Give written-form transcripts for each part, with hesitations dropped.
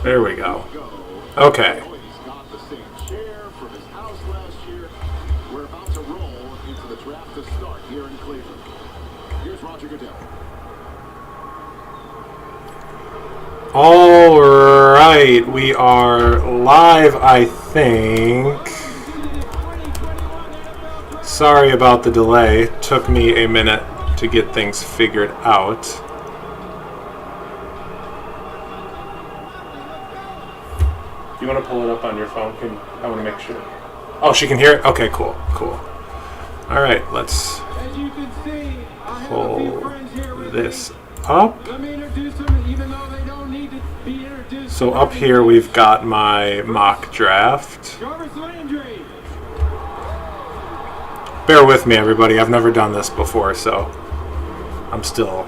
There we go. Okay. We're about to roll into the draft to start here in Cleveland. Here's Roger Goodell. All right, we are live, I think. Sorry about the delay. Took me a minute to get things figured out. You want to pull it up on your phone? I want to make sure. Oh, she can hear it? Okay, cool. All right, let's pull this up. So up here we've got my mock draft. Bear with me, everybody. I've never done this before, so I'm still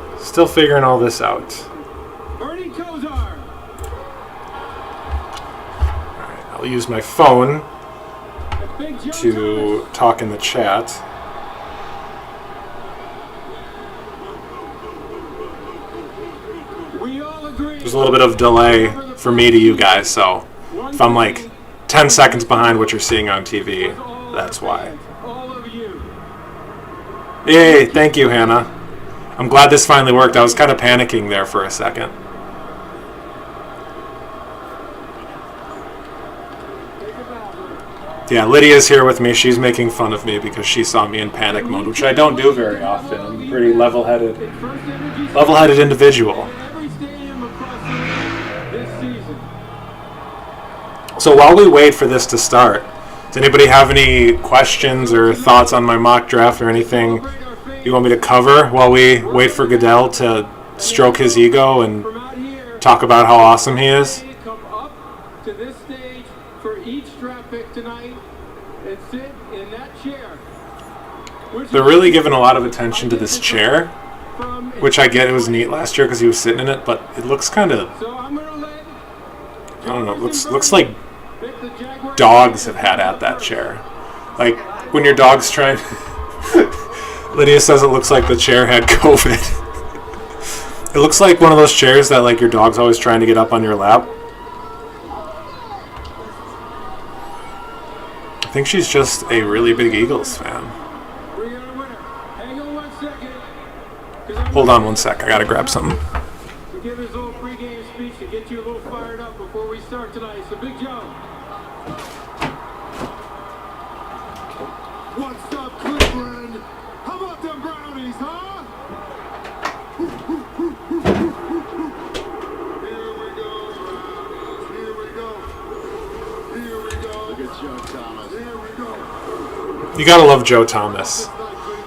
figuring all this out. Alright, I'll use my phone to talk in the chat. There's a little bit of delay for me to you guys, so if I'm like 10 seconds behind what you're seeing on TV, that's why. Yay, thank you, Hannah. I'm glad this finally worked. I was kind of panicking there for a second. Yeah, Lydia's here with me. She's making fun of me because she saw me in panic mode, which I don't do very often. I'm a pretty level-headed individual. So while we wait for this to start, does anybody have any questions or thoughts on my mock draft or anything you want me to cover while we wait for Goodell to stroke his ego and talk about how awesome he is? Come up to this stage for each draft pick tonight and sit in that chair. They're really giving a lot of attention to this chair, which I get it was neat last year because he was sitting in it, but it looks kind of, I don't know, looks like dogs have had at that chair. Like when your dog's trying Lydia says it looks like the chair had COVID. It looks like one of those chairs that like your dog's always trying to get up on your lap. I think she's just a really big Eagles fan. Hold on one sec, I gotta grab something. Give his little pregame speech to get you a little fired up before we start tonight. So Big Joe. What's up, Cleveland? How about them Brownies, huh? Here we go, Brownies. Here we go. Look at Joe Thomas. Here we go. You gotta love Joe Thomas.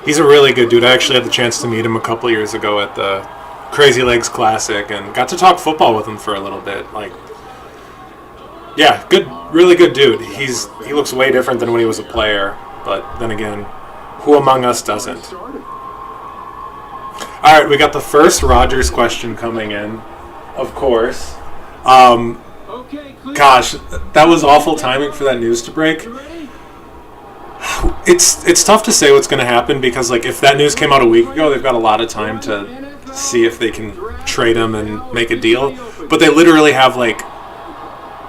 He's a really good dude. I actually had the chance to meet him a couple years ago at the Crazy Legs Classic and got to talk football with him for a little bit. Like, yeah, good, really good dude. He looks way different than when he was a player, but then again, who among us doesn't? All right, we got the first Rodgers question coming in, of course. Gosh, that was awful timing for that news to break. It's tough to say what's going to happen because, like, if that news came out a week ago, they've got a lot of time to see if they can trade him and make a deal. But they literally have, like,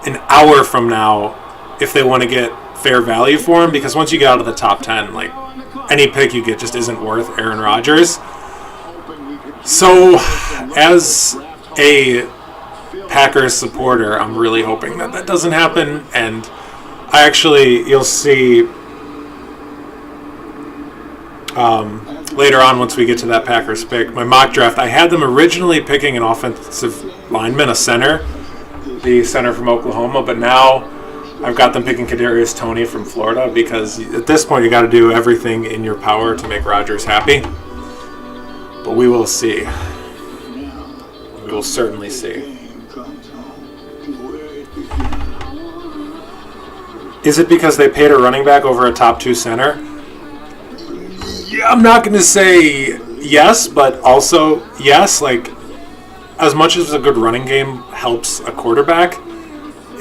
an hour from now if they want to get fair value for him, because once you get out of the top 10, like, any pick you get just isn't worth Aaron Rodgers. So, as a Packers supporter, I'm really hoping that that doesn't happen, and you'll see later on once we get to that Packers pick, my mock draft, I had them originally picking an offensive lineman, a center, the center from Oklahoma, but now I've got them picking Kadarius Toney from Florida because at this point you got to do everything in your power to make Rodgers happy. But we will see. We will certainly see. Is it because they paid a running back over a top 2 center? Yeah, I'm not going to say yes, but also yes. Like, as much as a good running game helps a quarterback,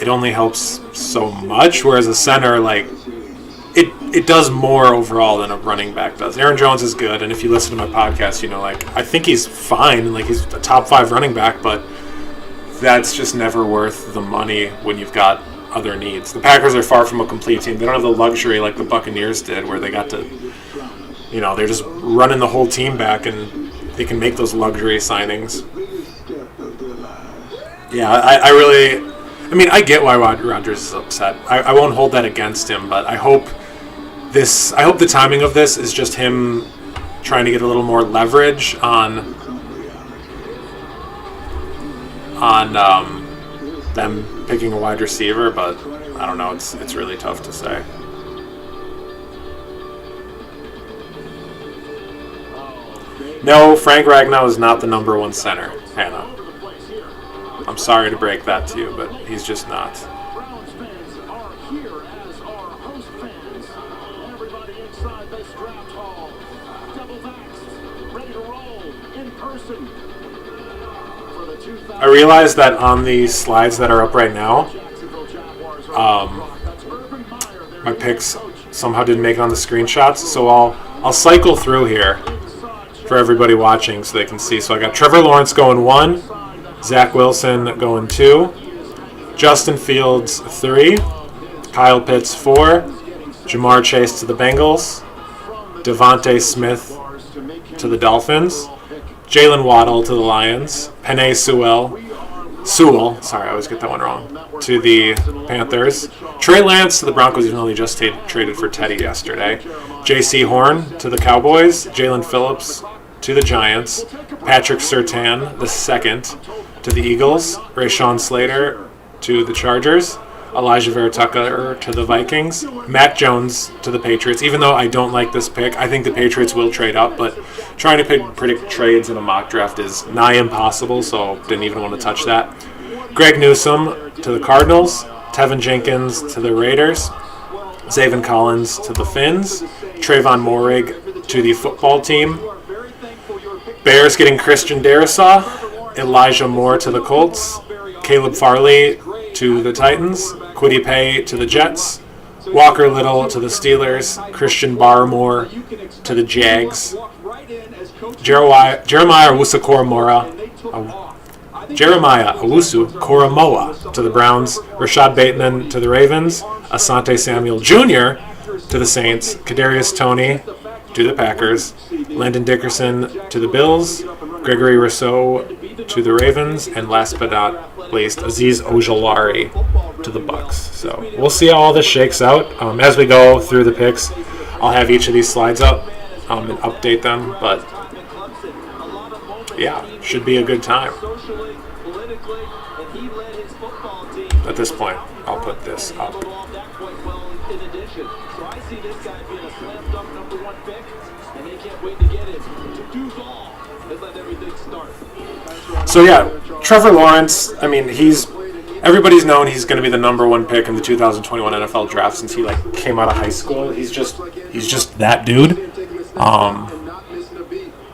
it only helps so much. Whereas a center, like, it does more overall than a running back does. Aaron Jones is good, and if you listen to my podcast, you know, like, I think he's fine. Like, he's a top 5 running back, but that's just never worth the money when you've got other needs. The Packers are far from a complete team. They don't have the luxury like the Buccaneers did, where they got to, they're just running the whole team back, and they can make those luxury signings. Yeah, I get why Rodgers is upset. I won't hold that against him, but I hope the timing of this is just him trying to get a little more leverage on them picking a wide receiver, but I don't know. It's really tough to say. No, Frank Ragnow is not the number one center, Hannah. I'm sorry to break that to you, but he's just not. Browns fans are here, as are host fans. Everybody inside this draft hall, double vaxxed, ready to roll in person. For the 2000 I realize that on the slides that are up right now, Jacksonville Jaguars are that's Urban Meyer, their my picks somehow didn't make it on the screenshots, so I'll cycle through here for everybody watching so they can see. So I got Trevor Lawrence going 1, Zach Wilson going 2, Justin Fields 3, Kyle Pitts 4, Jamar Chase to the Bengals, Devontae Smith to the Dolphins, Jalen Waddle to the Lions, Penei Sewell, sorry, I always get that one wrong, to the Panthers, Trey Lance to the Broncos, even though he just traded for Teddy yesterday, J.C. Horn to the Cowboys, Jalen Phillips to the Giants, Patrick Surtain the second to the Eagles, Rashawn Slater to the Chargers, Elijah Vera Tucker to the Vikings, Matt Jones to the Patriots. Even though I don't like this pick, I think the Patriots will trade up, but trying to predict trades in a mock draft is nigh impossible, so didn't even want to touch that. Greg Newsome to the Cardinals, Tevin Jenkins to the Raiders, Zaven Collins to the Finns, Trayvon Moehrig to the football team, Bears getting Christian Darrisaw, Elijah Moore to the Colts, Caleb Farley to the Titans, Kwity Paye to the Jets, Walker Little to the Steelers, Christian Barmore to the Jags, Jeremiah Owusu-Koramoah to the Browns, Rashad Bateman to the Ravens, Asante Samuel Jr. to the Saints, Kadarius Toney to the Packers, Landon Dickerson to the Bills, Gregory Rousseau to the Ravens, and last but not least, Azeez Ojulari to the Bucks. So we'll see how all this shakes out. As we go through the picks, I'll have each of these slides up and update them. But yeah, should be a good time. At this point, I'll put this up. So yeah, Trevor Lawrence, I mean, everybody's known he's going to be the number one pick in the 2021 NFL draft since he came out of high school. He's just that dude.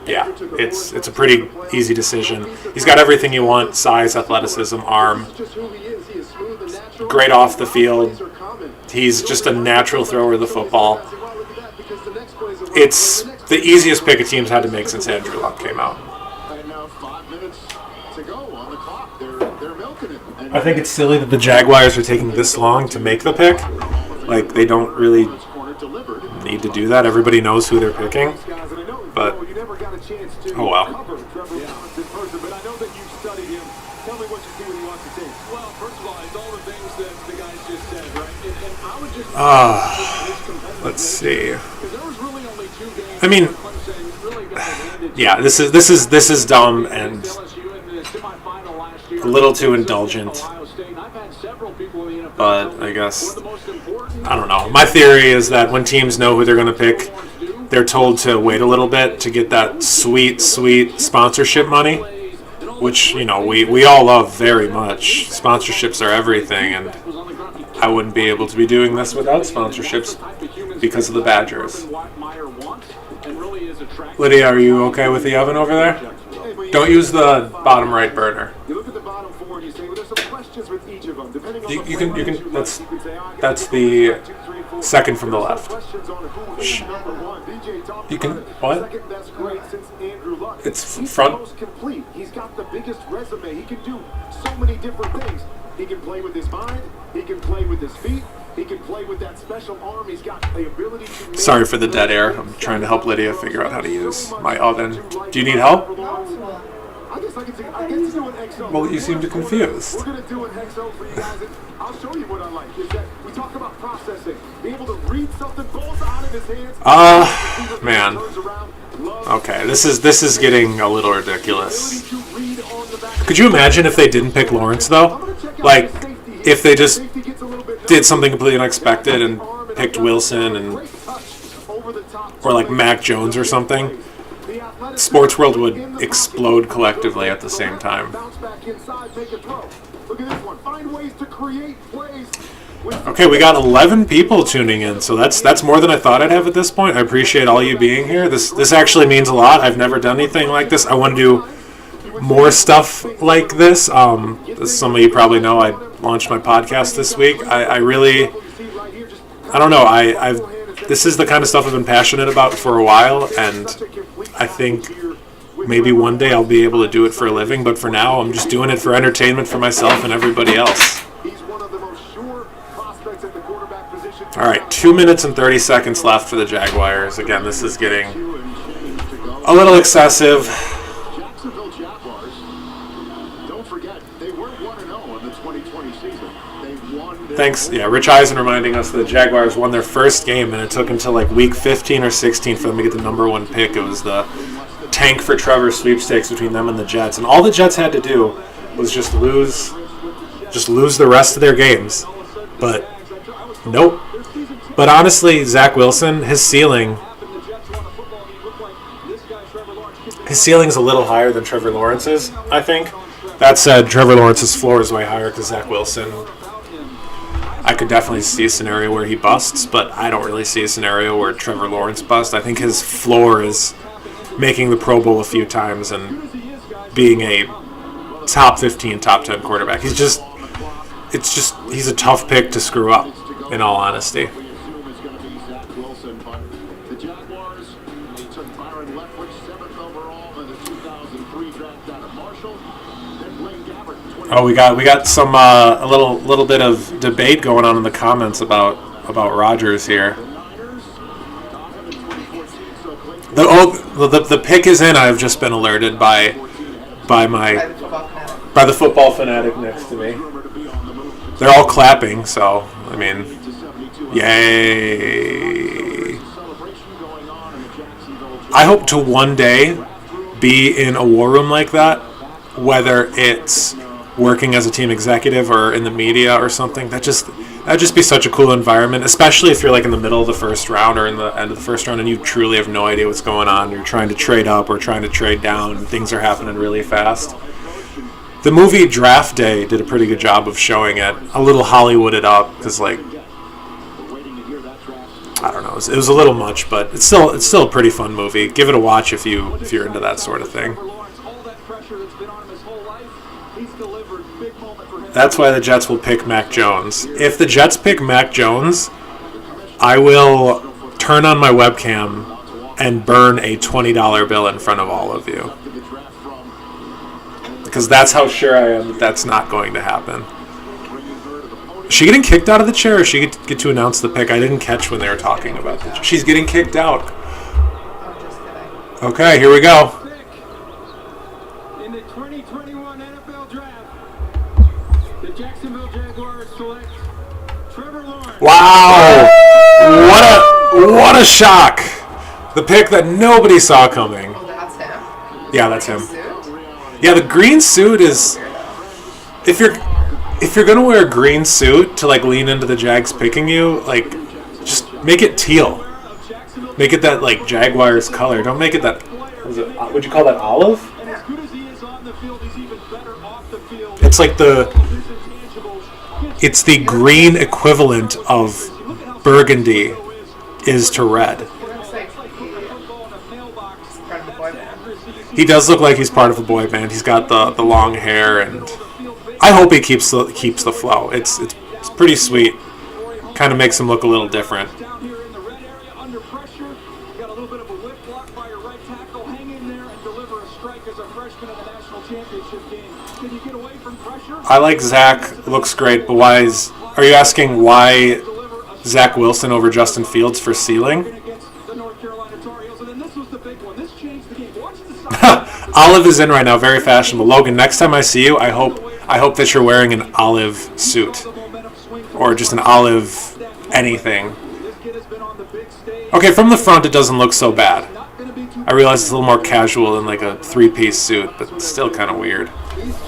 Yeah, it's a pretty easy decision. He's got everything you want: size, athleticism, arm, great off the field. He's just a natural thrower of the football. It's the easiest pick a team's had to make since Andrew Luck came out. I think it's silly that the Jaguars are taking this long to make the pick. They don't really need to do that. Everybody knows who they're picking. But, oh well. Let's see. I mean, yeah, this is dumb and a little too indulgent, but I guess, I don't know. My theory is that when teams know who they're going to pick, they're told to wait a little bit to get that sweet, sweet sponsorship money, which, we all love very much. Sponsorships are everything, and I wouldn't be able to be doing this without sponsorships because of the Badgers. Lydia, are you okay with the oven over there? Don't use the bottom right burner. You can, that's the Second from the left. Questions on who is Shh. number one. DJ talked You can- about it. what? Second best grade since Andrew Luck. It's He's front- the most complete. He's got the biggest resume. He can do so many different things. He can play with his mind. He can play with his feet. He can play with that special arm. He's got the ability to make Sorry for the dead air. I'm trying to help Lydia figure out how to use my oven. Do you need help? I guess I can do an XO. Well, you seem confused. We're going to do an XO for you guys, and I'll show you what I like. Is that we talk about processing, being able to read something, balls out of his hands. Man. Okay, this is getting a little ridiculous. Could you imagine if they didn't pick Lawrence though? Like, if they just did something completely unexpected and picked Wilson and or like Mac Jones or something? Sports world would explode collectively at the same time. Okay, we got 11 people tuning in, so that's more than I thought I'd have at this point. I appreciate all you being here. This actually means a lot. I've never done anything like this. I want to do more stuff like this. As some of you probably know, I launched my podcast this week. I don't know. This is the kind of stuff I've been passionate about for a while, and I think maybe one day I'll be able to do it for a living, but for now I'm just doing it for entertainment for myself and everybody else. All right, 2 minutes and 30 seconds left for the Jaguars. Again, this is getting a little excessive. Jacksonville Jaguars, don't forget, they were 1-0 in the 2020 season. They won. Thanks. Yeah, Rich Eisen reminding us that the Jaguars won their first game, and it took until like week 15 or 16 for them to get the number one pick. It was the tank for Trevor sweepstakes between them and the Jets, and all the Jets had to do was just lose the rest of their games. But nope. But honestly, Zach Wilson, his ceiling's a little higher than Trevor Lawrence's, I think. That said, Trevor Lawrence's floor is way higher because Zach Wilson, I could definitely see a scenario where he busts, but I don't really see a scenario where Trevor Lawrence busts. I think his floor is making the Pro Bowl a few times and being a top 15, top 10 quarterback. He's a tough pick to screw up, in all honesty. Oh, we got some a little bit of debate going on in the comments about Rodgers here. The pick is in. I've just been alerted by the football fanatic next to me. They're all clapping, so I mean, yay! I hope to one day be in a war room like that, whether it's working as a team executive or in the media or something. That'd just be such a cool environment, especially if you're like in the middle of the first round or in the end of the first round and you truly have no idea what's going on. You're trying to trade up or trying to trade down and things are happening really fast. The movie Draft Day did a pretty good job of showing it, a little Hollywooded up, because like, I don't know, it was a little much, but it's still a pretty fun movie. Give it a watch if you're into that sort of thing. That's why the Jets will pick Mac Jones. If the Jets pick Mac Jones, I will turn on my webcam and burn a $20 bill in front of all of you. Because that's how sure I am that that's not going to happen. Is she getting kicked out of the chair, or she get to announce the pick? I didn't catch when they were talking about the chair. She's getting kicked out. Okay, here we go. In the 2021 NFL Draft, the Jacksonville Jaguars select Trevor Lawrence. Wow! What a shock! The pick that nobody saw coming. Oh, that's him? Yeah, that's him. Suit? Yeah, the green suit is. If you're gonna wear a green suit to like lean into the Jags picking you, like, just make it teal. Make it that like Jaguars color. Don't make it that. Would you call that olive? It's like it's the green equivalent of burgundy is to red. Looks like he's part of the boy band. He does look like he's part of the boy band. He's got the long hair, and I hope he keeps the flow. It's pretty sweet. kind of makes him look a little different. Down here in the red area, under pressure. Got a little bit of a whip block by your right tackle. Hang in there and deliver a strike as a freshman in the national championship game. Can you get away from pressure? I like Zach. Looks great, but are you asking why Zach Wilson over Justin Fields for ceiling? Against the North Carolina Tar Heels, and then this was the big one. This changed the game. Watch the side. Olive is in right now, very fashionable. Logan, next time I see you, I hope that you're wearing an olive suit. Or just an olive anything. This kid has been on the big stage. Okay, from the front it doesn't look so bad. I realize it's a little more casual than like a three-piece suit, but still kind of weird. He's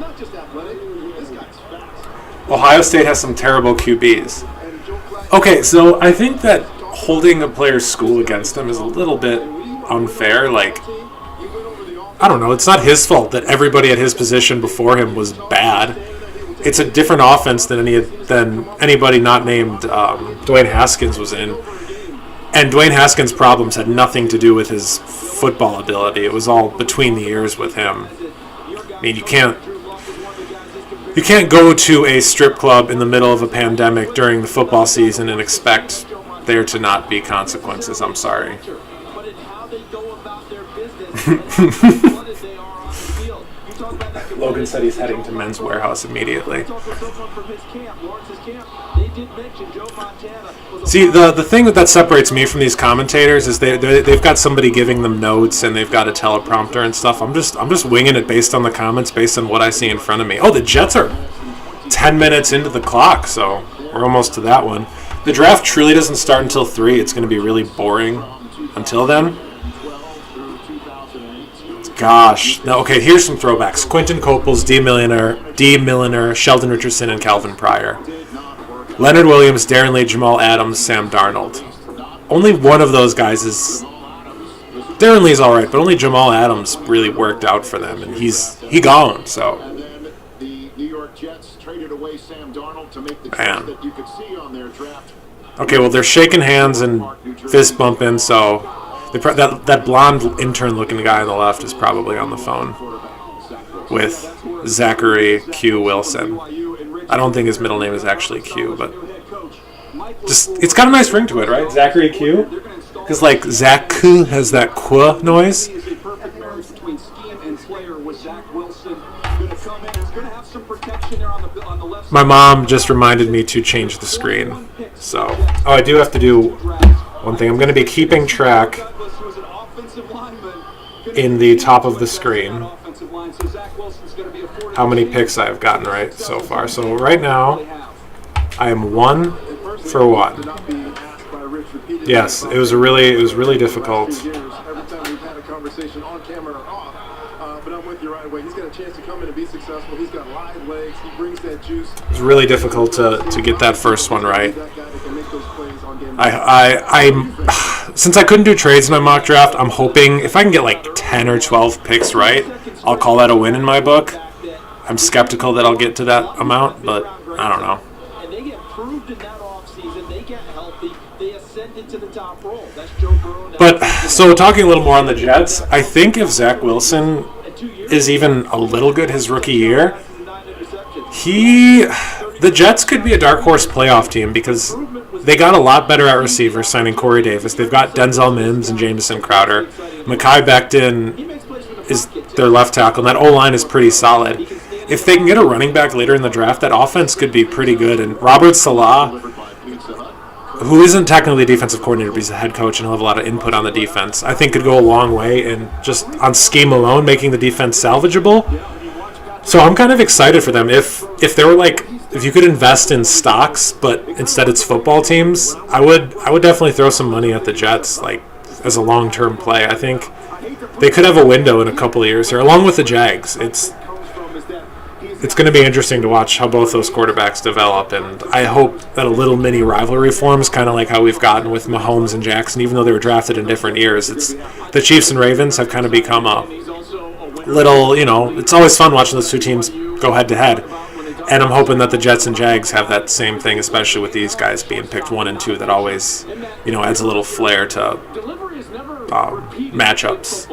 not just athletic. This guy's fast. Ohio State has some terrible QBs. Okay, so I think that holding a player's school against them is a little bit unfair. Like, I don't know, it's not his fault that everybody at his position before him was bad. It's a different offense than anybody not named Dwayne Haskins was in. And Dwayne Haskins' problems had nothing to do with his football ability. It was all between the ears with him. I mean, you can't go to a strip club in the middle of a pandemic during the football season and expect there to not be consequences. I'm sorry. But in how they go about their business, what they are on the field. You talk about that. Logan said he's heading to Men's Warehouse immediately. Talk with someone from his camp, Lawrence's camp. They did mention Joe Montana. See, the thing that separates me from these commentators is they've got somebody giving them notes and they've got a teleprompter and stuff. I'm just winging it based on the comments, based on what I see in front of me. Oh, the Jets are 10 minutes into the clock, so we're almost to that one. The draft truly doesn't start until 3. It's going to be really boring until then. Gosh. No, okay, here's some throwbacks. Quentin Coples, D. Milliner, Sheldon Richardson, and Calvin Pryor. Leonard Williams, Darren Lee, Jamal Adams, Sam Darnold. Only one of those guys is... Darren Lee's all right, but only Jamal Adams really worked out for them, and he gone, so... And then the New York Jets traded away Sam Darnold to make the Man. trade that you could see on their draft. Okay, well, they're shaking hands and fist bumping, so... That blonde intern-looking guy on the left is probably on the phone with Zachary Q. Wilson. I don't think his middle name is actually Q, but it's got a nice ring to it, right? Zachary Q? Because, like, Zach Q has that Qu noise. Perfect marriage between scheme and player with Zach Wilson. Going to come in. He's going to have some protection there on the left side. My mom just reminded me to change the screen. So, I do have to do one thing. I'm going to be keeping track in the top of the screen how many picks I've gotten right so far. So right now, I am 1 for 1. Yes, it was really difficult. Every time we've had a conversation on camera or off, but I'm with you right away. He's got a chance to come in and be successful. He's got live legs. He brings that juice. It was really difficult to get that first one right. That guy that can make those plays on game. Since I couldn't do trades in my mock draft, I'm hoping if I can get like 10 or 12 picks right, I'll call that a win in my book. I'm skeptical that I'll get to that amount, but I don't know. And they get proved in that offseason. They get healthy. They ascended to the top role. That's Joe Burrow. But, so talking a little more on the Jets, I think if Zach Wilson is even a little good his rookie year, the Jets could be a dark horse playoff team because they got a lot better at receiver signing Corey Davis. They've got Denzel Mims and Jamison Crowder. Mekhi Becton is their left tackle, and that O-line is pretty solid. If they can get a running back later in the draft, that offense could be pretty good. And Robert Salah, who isn't technically a defensive coordinator, but he's a head coach and he'll have a lot of input on the defense, I think could go a long way in just on scheme alone making the defense salvageable. So I'm kind of excited for them. If they were like, if you could invest in stocks, but instead it's football teams, I would definitely throw some money at the Jets, like as a long-term play. I think they could have a window in a couple of years here, along with the Jags. It's going to be interesting to watch how both those quarterbacks develop, and I hope that a little mini rivalry forms, kind of like how we've gotten with Mahomes and Jackson, even though they were drafted in different years. It's the Chiefs and Ravens have kind of become a little, it's always fun watching those two teams go head-to-head, and I'm hoping that the Jets and Jags have that same thing, especially with these guys being picked 1 and 2. That always, adds a little flair to matchups.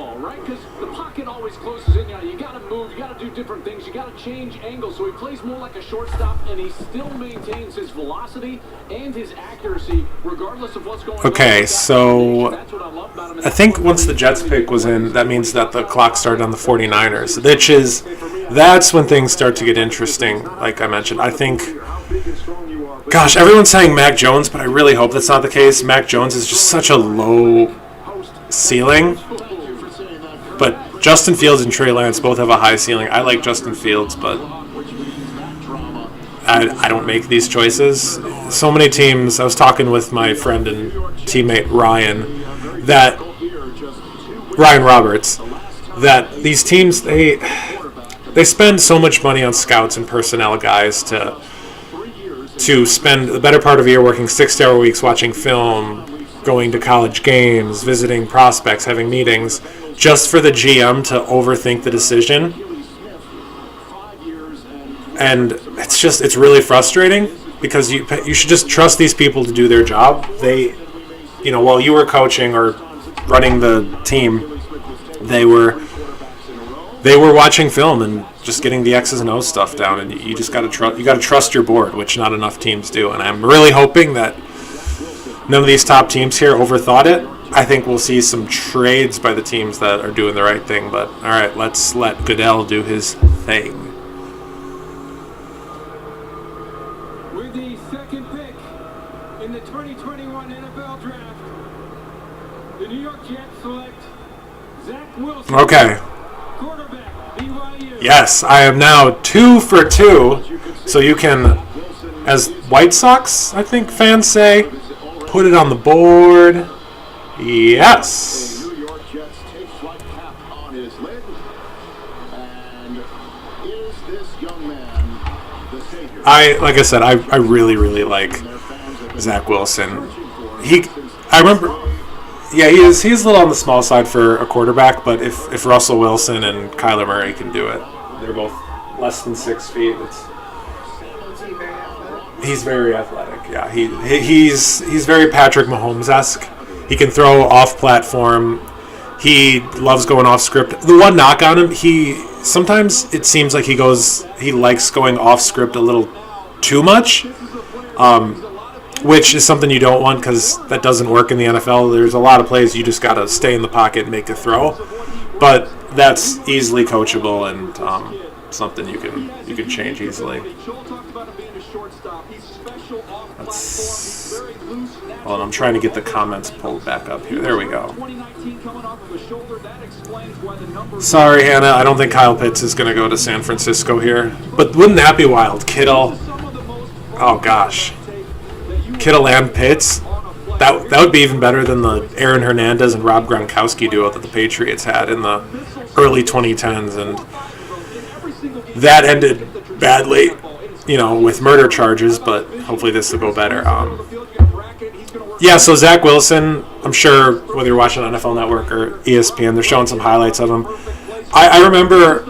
pocket always closes in. You got to move. You got to do different things. You got to change angles. So he plays more like a shortstop, and he still maintains his velocity and his accuracy, regardless of what's going on. Okay, so That's what I love about him. I think once the Jets pick was in, that means that the clock started on the 49ers, that's when things start to get interesting, like I mentioned. I think, gosh, everyone's saying Mac Jones, but I really hope that's not the case. Mac Jones is just such a low ceiling. But Justin Fields and Trey Lance both have a high ceiling. I like Justin Fields, but I don't make these choices. So many teams, I was talking with my friend and teammate Ryan Roberts, that these teams, they spend so much money on scouts and personnel guys to spend the better part of a year working 6-hour weeks watching film, going to college games, visiting prospects, having meetings, just for the GM to overthink the decision. And it's really frustrating because you should just trust these people to do their job. While you were coaching or running the team, they were watching film and just getting the X's and O's stuff down, and you just got to trust your board, which not enough teams do. And I'm really hoping that none of these top teams here overthought it. I think we'll see some trades by the teams that are doing the right thing. But all right, let's let Goodell do his thing. With the second pick in the 2021 NFL Draft, the New York Jets select Zach Wilson. Okay. Quarterback, BYU. Yes, I am now 2 for 2. So you can, as White Sox, I think fans say, put it on the board. Yes. New York Jets take flight cap on his lid. And is this young man the savior? Like I said, I really, really like Zach Wilson. I remember, he's a little on the small side for a quarterback, but if Russell Wilson and Kyler Murray can do it, they're both less than 6 feet. He's very athletic. Yeah, he's very Patrick Mahomes-esque. He can throw off platform. He loves going off script. The one knock on him, sometimes it seems like he likes going off script a little too much, which is something you don't want because that doesn't work in the NFL. There's a lot of plays you just got to stay in the pocket and make a throw, but that's easily coachable and something you can change easily. Well, I'm trying to get the comments pulled back up here. There we go. Sorry, Hannah. I don't think Kyle Pitts is going to go to San Francisco here. But wouldn't that be wild? Kittle. Oh, gosh. Kittle and Pitts. That would be even better than the Aaron Hernandez and Rob Gronkowski duo that the Patriots had in the early 2010s. And that ended badly, with murder charges, but hopefully this will go better. So Zach Wilson, I'm sure whether you're watching on NFL Network or ESPN, they're showing some highlights of him. I remember,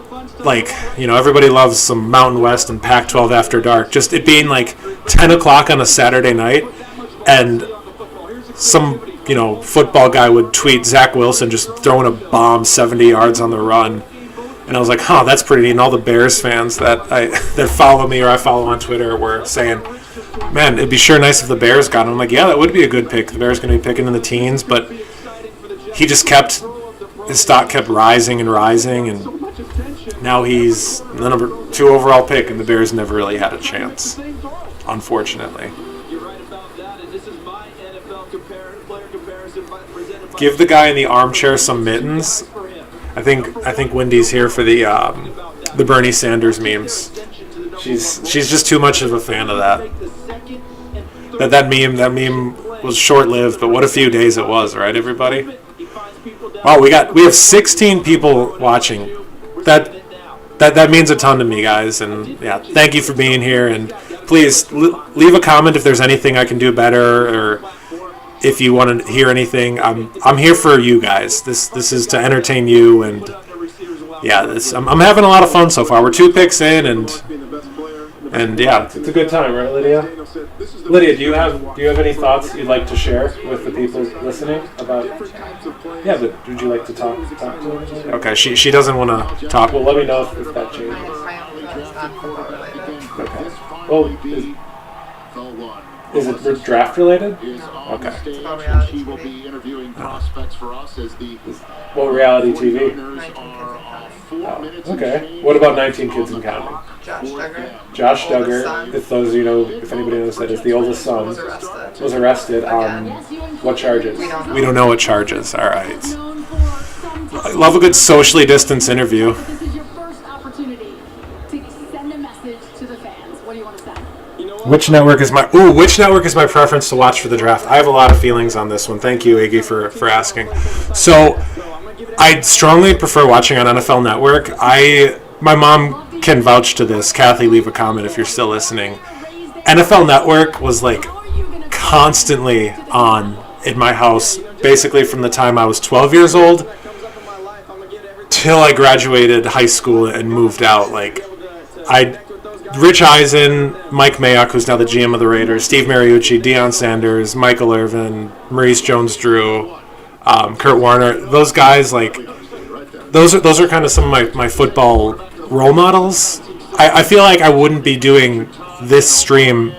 everybody loves some Mountain West and Pac-12 After Dark, just it being 10 o'clock on a Saturday night, and some, football guy would tweet Zach Wilson just throwing a bomb 70 yards on the run. And I was like, that's pretty neat. And all the Bears fans that follow me or I follow on Twitter were saying, man, it'd be sure nice if the Bears got him. I'm like, yeah, that would be a good pick. The Bears going to be picking in the teens, but he just his stock kept rising and rising, and now he's the number 2 overall pick, and the Bears never really had a chance, unfortunately. Give the guy in the armchair some mittens. I think Wendy's here for the Bernie Sanders memes. She's just too much of a fan of that. That meme was short-lived, but what a few days it was, right, everybody? Wow, we have 16 people watching. That means a ton to me, guys, and yeah, thank you for being here, and please leave a comment if there's anything I can do better, or if you want to hear anything. I'm here for you guys. This is to entertain you, and yeah, I'm having a lot of fun so far. We're 2 picks in, and yeah, it's a good time, right, Lydia? Lydia, do you have any thoughts you'd like to share with the people listening about Yeah, but would you like to talk to her? Okay, she doesn't want to talk. Well, let me know if that changes. It's not football related. Okay. Well, is it draft related? Okay. It's about reality She will be TV. interviewing prospects for us as the What reality TV? 19 Kids and 4 Oh, minutes okay. What about 19 Kids and Counting? Josh Duggar. Josh Oldest Duggar, son. if those you know, if anybody knows that, is the oldest son, Was arrested. was arrested on Again. what charges? We don't know. We don't know what charges. All right. I love a good socially distanced interview. This is your first opportunity to send a message to the fans. What do you want to say? Which network is my preference to watch for the draft? I have a lot of feelings on this one. Thank you, Iggy, for asking. So, I strongly prefer watching on NFL Network. My mom can vouch to this. Kathy, leave a comment if you're still listening. NFL Network was like constantly on in my house, basically from the time I was 12 years old till I graduated high school and moved out. Like, Rich Eisen, Mike Mayock, who's now the GM of the Raiders, Steve Mariucci, Deion Sanders, Michael Irvin, Maurice Jones-Drew, Kurt Warner. Those guys, like, those are kind of some of my football role models. I feel like I wouldn't be doing this stream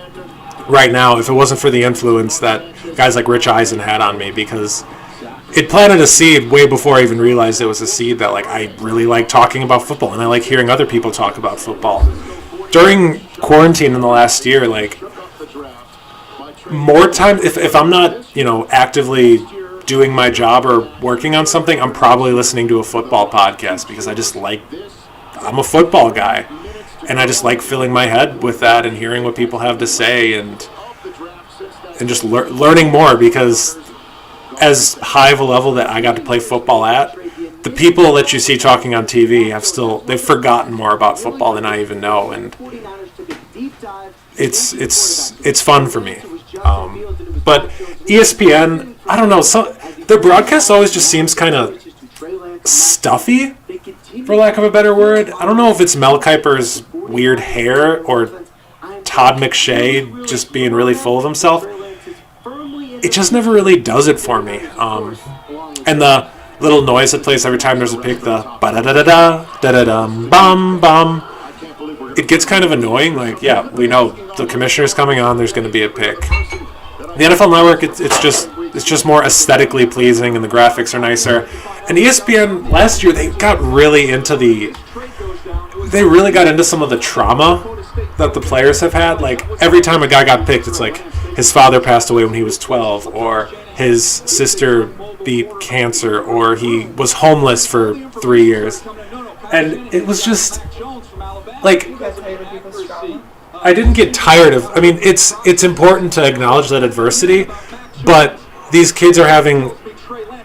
right now if it wasn't for the influence that guys like Rich Eisen had on me, because it planted a seed way before I even realized it was a seed that, like, I really like talking about football and I like hearing other people talk about football. During quarantine in the last year, like, more time, if I'm not, actively doing my job or working on something, I'm probably listening to a football podcast because I'm a football guy. And I just like filling my head with that and hearing what people have to say and just learning more, because as high of a level that I got to play football at, the people that you see talking on TV they've forgotten more about football than I even know, and it's fun for me. But ESPN, I don't know, their broadcast always just seems kind of stuffy, for lack of a better word. I don't know if it's Mel Kiper's weird hair or Todd McShay just being really full of himself. It just never really does it for me. And the little noise that plays every time there's a pick, the ba-da-da-da-da, da-da-dum, bum. It gets kind of annoying. Like, yeah, we know the commissioner's coming on, there's going to be a pick. The NFL Network, it's just more aesthetically pleasing, and the graphics are nicer. And ESPN, last year, they really got into some of the trauma that the players have had. Like, every time a guy got picked, it's like his father passed away when he was 12, or his sister beat cancer, or he was homeless for 3 years. And it was just, like, I didn't get tired of, it's important to acknowledge that adversity, but these kids are having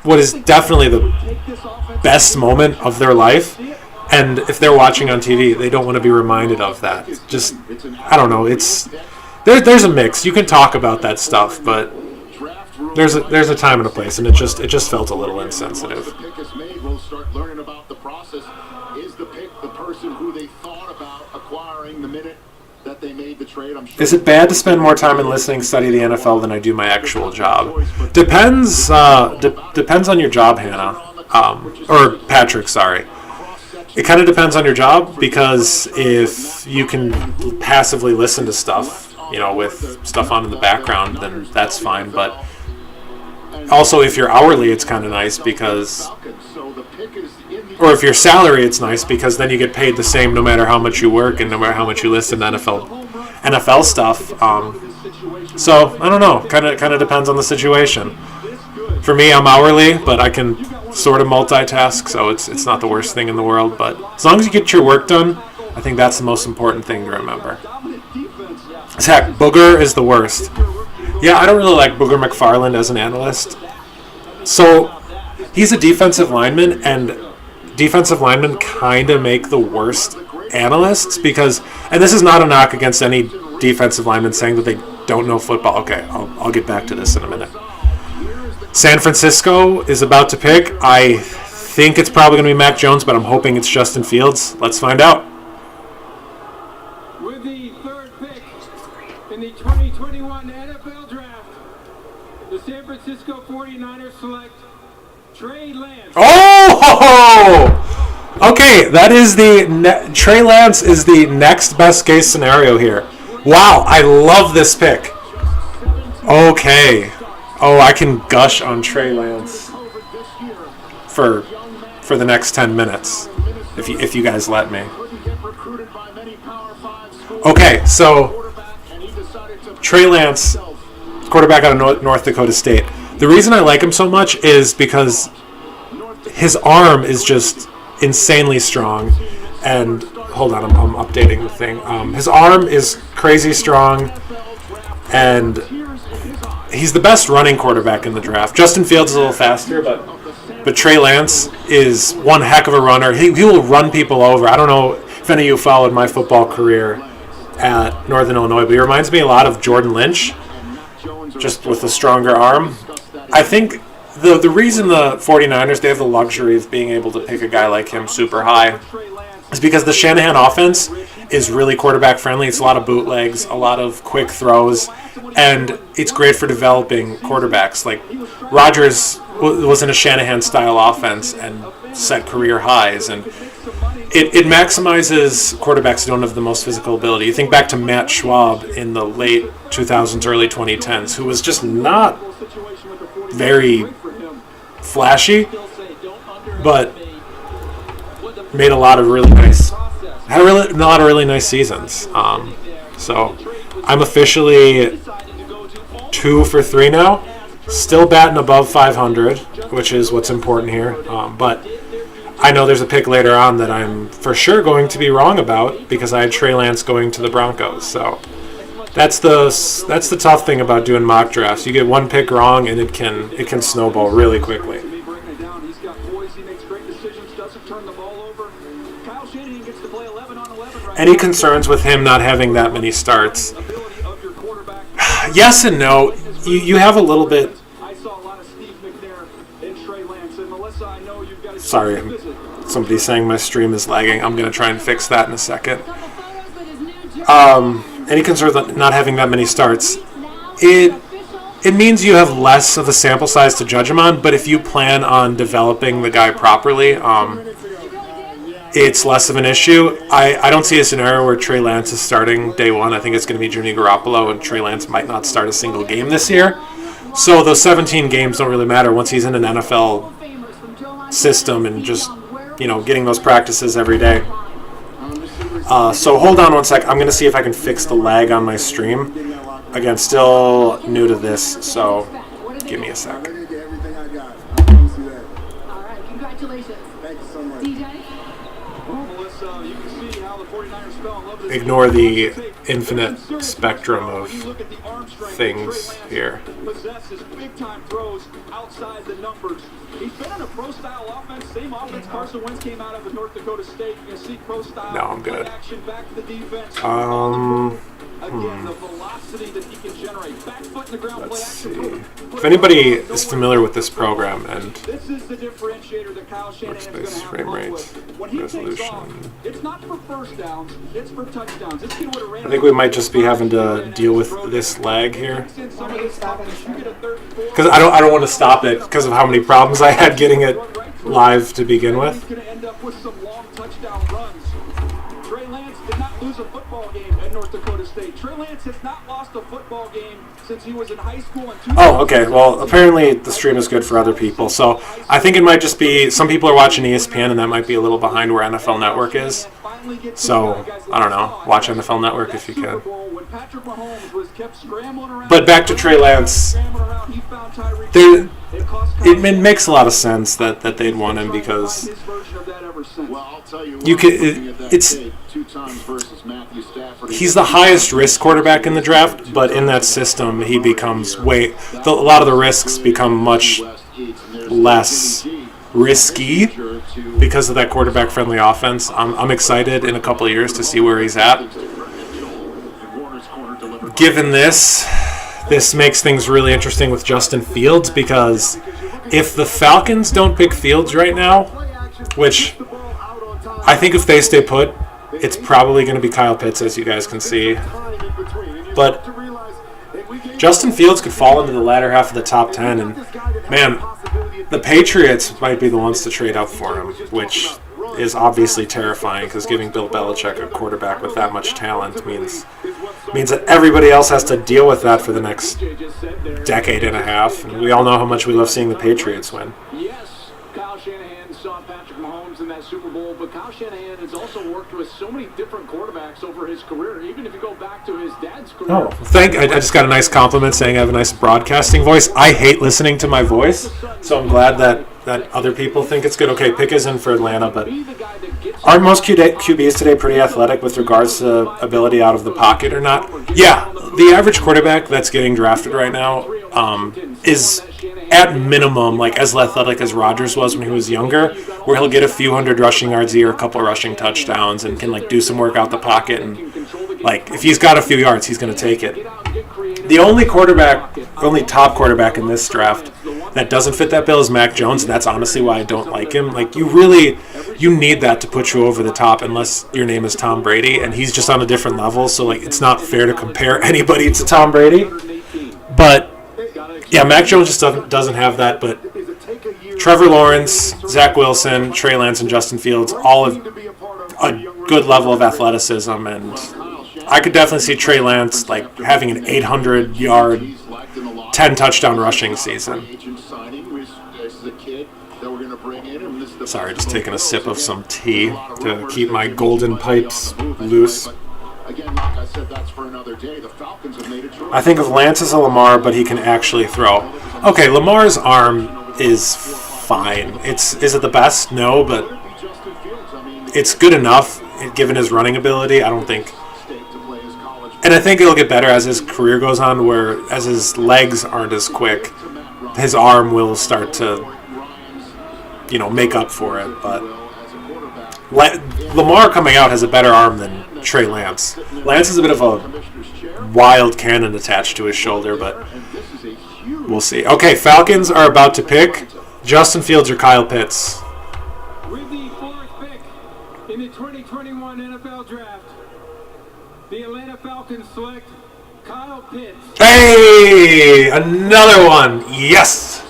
what is definitely the best moment of their life, and if they're watching on TV, they don't want to be reminded of that. Just, I don't know, there's a mix. You can talk about that stuff, but there's a time and a place, and it just felt a little insensitive. The pick is made, we'll start learning about the process. Is the pick the person who they thought about acquiring the minute that they made the trade? I'm sure. Is it bad to spend more time in listening study the NFL than I do my actual job? Depends on your job, Hannah. Or Patrick, sorry. It kind of depends on your job, because if you can passively listen to stuff, with stuff on in the background, then that's fine. But also, if you're hourly, it's kind of nice because, or if you're salary, it's nice because then you get paid the same no matter how much you work and no matter how much you listen to NFL stuff. So I don't know. Kind of depends on the situation. For me, I'm hourly, but I can sort of multitask, so it's not the worst thing in the world. But as long as you get your work done, I think that's the most important thing to remember. Heck, Booger is the worst. Yeah, I don't really like Booger McFarland as an analyst. So he's a defensive lineman, and defensive linemen kind of make the worst analysts because, and this is not a knock against any defensive lineman saying that they don't know football. Okay, I'll get back to this in a minute. San Francisco is about to pick. I think it's probably going to be Mac Jones, but I'm hoping it's Justin Fields. Let's find out. With the third pick in the 2021 NFL Draft, the San Francisco 49ers select Trey Lance. Oh! Okay, that is Trey Lance is the next best case scenario here. Wow, I love this pick. Okay. Oh, I can gush on Trey Lance for the next 10 minutes, if you guys let me. Okay, so Trey Lance, quarterback out of North Dakota State. The reason I like him so much is because his arm is just insanely strong. And hold on, I'm updating the thing. His arm is crazy strong, and he's the best running quarterback in the draft. Justin Fields is a little faster, but Trey Lance is one heck of a runner. He will run people over. I don't know if any of you followed my football career at Northern Illinois, but he reminds me a lot of Jordan Lynch, just with a stronger arm. I think the reason the 49ers, they have the luxury of being able to pick a guy like him super high is because the Shanahan offense is really quarterback friendly. It's a lot of bootlegs, a lot of quick throws, and it's great for developing quarterbacks. Like Rodgers was in a Shanahan style offense and set career highs, and it maximizes quarterbacks who don't have the most physical ability. You think back to Matt Schwab in the late 2000s, early 2010s, who was just not very flashy, but made a lot of really nice, had a lot of really nice seasons. So I'm officially 2 for 3 now. Still batting above 500, which is what's important here. But I know there's a pick later on that I'm for sure going to be wrong about because I had Trey Lance going to the Broncos. So that's the tough thing about doing mock drafts. You get one pick wrong and it can snowball really quickly. Any concerns with him not having that many starts? Yes and no. You have a little bit. Sorry, somebody's saying my stream is lagging. I'm going to try and fix that in a second. Any concerns with not having that many starts? It means you have less of a sample size to judge him on, but if you plan on developing the guy properly, it's less of an issue. I don't see a scenario where Trey Lance is starting day one. I think it's going to be Jimmy Garoppolo, and Trey Lance might not start a single game this year. So those 17 games don't really matter once he's in an NFL system and just, getting those practices every day. So hold on one sec. I'm going to see if I can fix the lag on my stream. Again, still new to this, so give me a sec. All right, congratulations. Thank you so much. DJ? Ignore the infinite spectrum of things here. Possesses big-time throws outside the numbers. He's been in a pro-style offense, same offense Carson Wentz came out of with North Dakota State. You see pro-style No, I'm good. action back to the defense. Again, the velocity that he can generate. Back foot in the ground, Let's play see. action. If anybody is familiar with this program and This is the differentiator that Kyle Shanahan's going to workspace, have frame to rate, with. When he takes off, resolution. it's not for first downs, it's for touchdowns. This kid would have ran I think we might just be having to deal with this lag here. Because I don't want to stop it because of how many problems I had getting it live to begin with. He's going to end up with some long touchdown runs. Trey Lance did not lose a football game at North Dakota State. Trey Lance has not lost a football game since he was in high school in 2000. Oh, okay. Well, apparently the stream is good for other people. So I think it might just be some people are watching ESPN and that might be a little behind where NFL Network is. So, I don't know. Watch NFL Network if you can. But back to Trey Lance. It makes a lot of sense that they'd want him because you could. He's the highest risk quarterback in the draft, but in that system, he becomes a lot of the risks become much less risky because of that quarterback-friendly offense. I'm excited in a couple of years to see where he's at. Given this makes things really interesting with Justin Fields because if the Falcons don't pick Fields right now, which I think if they stay put, it's probably going to be Kyle Pitts, as you guys can see. But Justin Fields could fall into the latter half of the top 10, and man, The Patriots might be the ones to trade up for him, which is obviously terrifying because giving Bill Belichick a quarterback with that much talent means that everybody else has to deal with that for the next decade and a half. And we all know how much we love seeing the Patriots win. Yes, Kyle Shanahan saw Patrick Mahomes in that Super Bowl, but Kyle Shanahan has also worked with so many different quarterbacks over his career, even if you go back to his dad's career. Oh, I just got a nice compliment saying I have a nice broadcasting voice. I hate listening to my voice, so I'm glad that other people think it's good. Okay, Pick is in for Atlanta, but aren't most QBs today pretty athletic with regards to ability out of the pocket or not? Yeah, the average quarterback that's getting drafted right now is at minimum like as athletic as Rodgers was when he was younger, where he'll get a few hundred rushing yards a year, a couple rushing touchdowns, and can like do some work out the pocket. And like if he's got a few yards, he's going to take it. The only top quarterback in this draft that doesn't fit that bill is Mac Jones, and that's honestly why I don't like him. Like you need that to put you over the top unless your name is Tom Brady, and he's just on a different level, so like it's not fair to compare anybody to Tom Brady. But yeah, Mac Jones just doesn't have that, but Trevor Lawrence, Zach Wilson, Trey Lance, and Justin Fields all have a good level of athleticism, and I could definitely see Trey Lance like having an 800-yard, 10-touchdown rushing season. Sorry, just taking a sip of some tea to keep my golden pipes loose. I think of Lance as a Lamar, but he can actually throw. Okay, Lamar's arm is fine. Is it the best? No, but it's good enough given his running ability. I don't think. And I think it'll get better as his career goes on, where as his legs aren't as quick, his arm will start to, make up for it. But Lamar coming out has a better arm than Trey Lance. Lance is a bit of a wild cannon attached to his shoulder, but we'll see. Okay, Falcons are about to pick Justin Fields or Kyle Pitts. With the 4th pick in the 2021 NFL Draft, the Atlanta Falcons select Kyle Pitts. Hey, another one. Yes.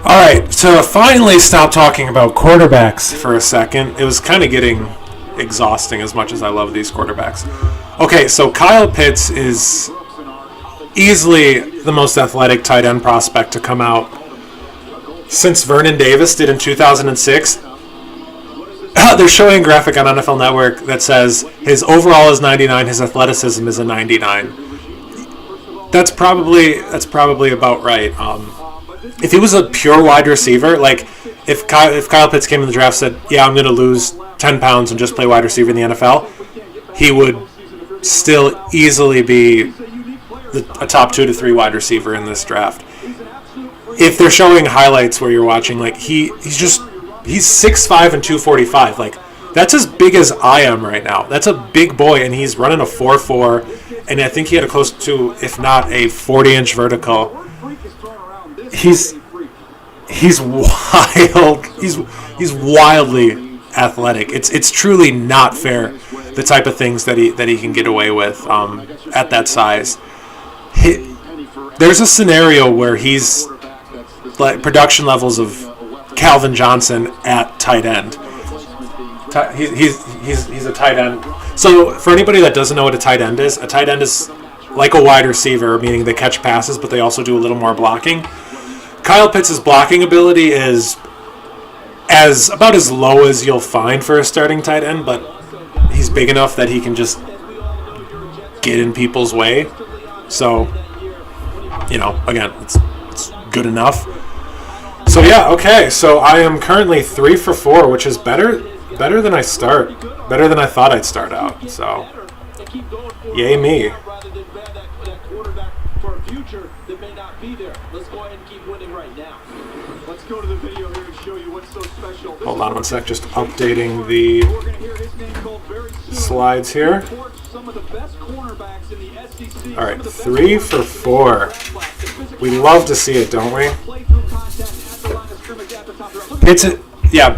All right, to finally stop talking about quarterbacks for a second. It was kind of getting exhausting as much as I love these quarterbacks. Okay, so Kyle Pitts is easily the most athletic tight end prospect to come out since Vernon Davis did in 2006. They're showing a graphic on NFL Network that says his overall is 99, his athleticism is a 99. That's probably about right. If he was a pure wide receiver, like if Kyle Pitts came in the draft and said, yeah, I'm going to lose 10 pounds and just play wide receiver in the NFL, he would still easily be a top 2 to 3 wide receiver in this draft. If they're showing highlights where you're watching, like he's 6'5" and 245. Like that's as big as I am right now. That's a big boy, and he's running a 4.4, and I think he had a close to, if not a 40-inch vertical. He's wild. He's wildly athletic. It's truly not fair, the type of things that he can get away with at that size. There's a scenario where he's like production levels of Calvin Johnson at tight end. He's a tight end. So for anybody that doesn't know what a tight end is like a wide receiver, meaning they catch passes, but they also do a little more blocking. Kyle Pitts' blocking ability is about as low as you'll find for a starting tight end, but he's big enough that he can just get in people's way. So, again, it's good enough. So yeah, okay. So I am currently 3 for 4, which is better than I thought I'd start out. So, yay me. Hold on one sec, just updating the slides here. All right, 3 for 4. We love to see it, don't we?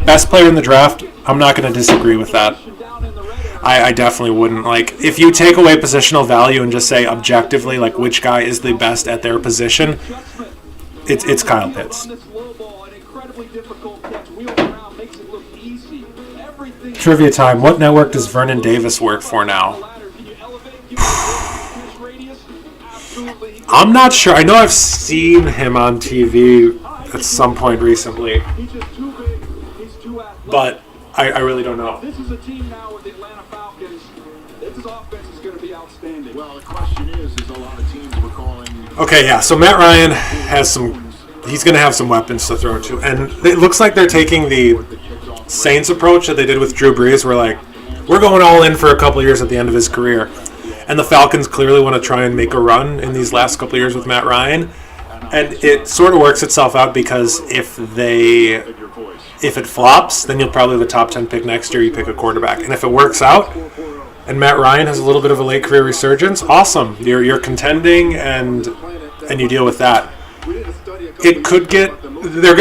Best player in the draft. I'm not going to disagree with that. I definitely wouldn't. Like, if you take away positional value and just say objectively, like, which guy is the best at their position, It's Kyle Pitts. On this low ball, an incredibly difficult catch, wheels around, makes it look easy. Everything. Trivia time. What network does Vernon Davis work for now? Can you elevate? Give him a catch radius? Absolutely. I'm not sure. I know I've seen him on TV at some point recently, He's just too big. He's too athletic. but I really don't know. This is a team now with the Atlanta Falcons. This offense is going to be outstanding. Well, the question is a lot of teams were calling. Okay, yeah. So Matt Ryan has some. He's going to have some weapons to throw to, and it looks like they're taking the Saints approach that they did with Drew Brees. We're like, we're going all in for a couple years at the end of his career, and the Falcons clearly want to try and make a run in these last couple years with Matt Ryan, and it sort of works itself out because if it flops, then you'll probably have a top 10 pick next year. You pick a quarterback, and if it works out, and Matt Ryan has a little bit of a late career resurgence, awesome. You're contending, and you deal with that. It could get they're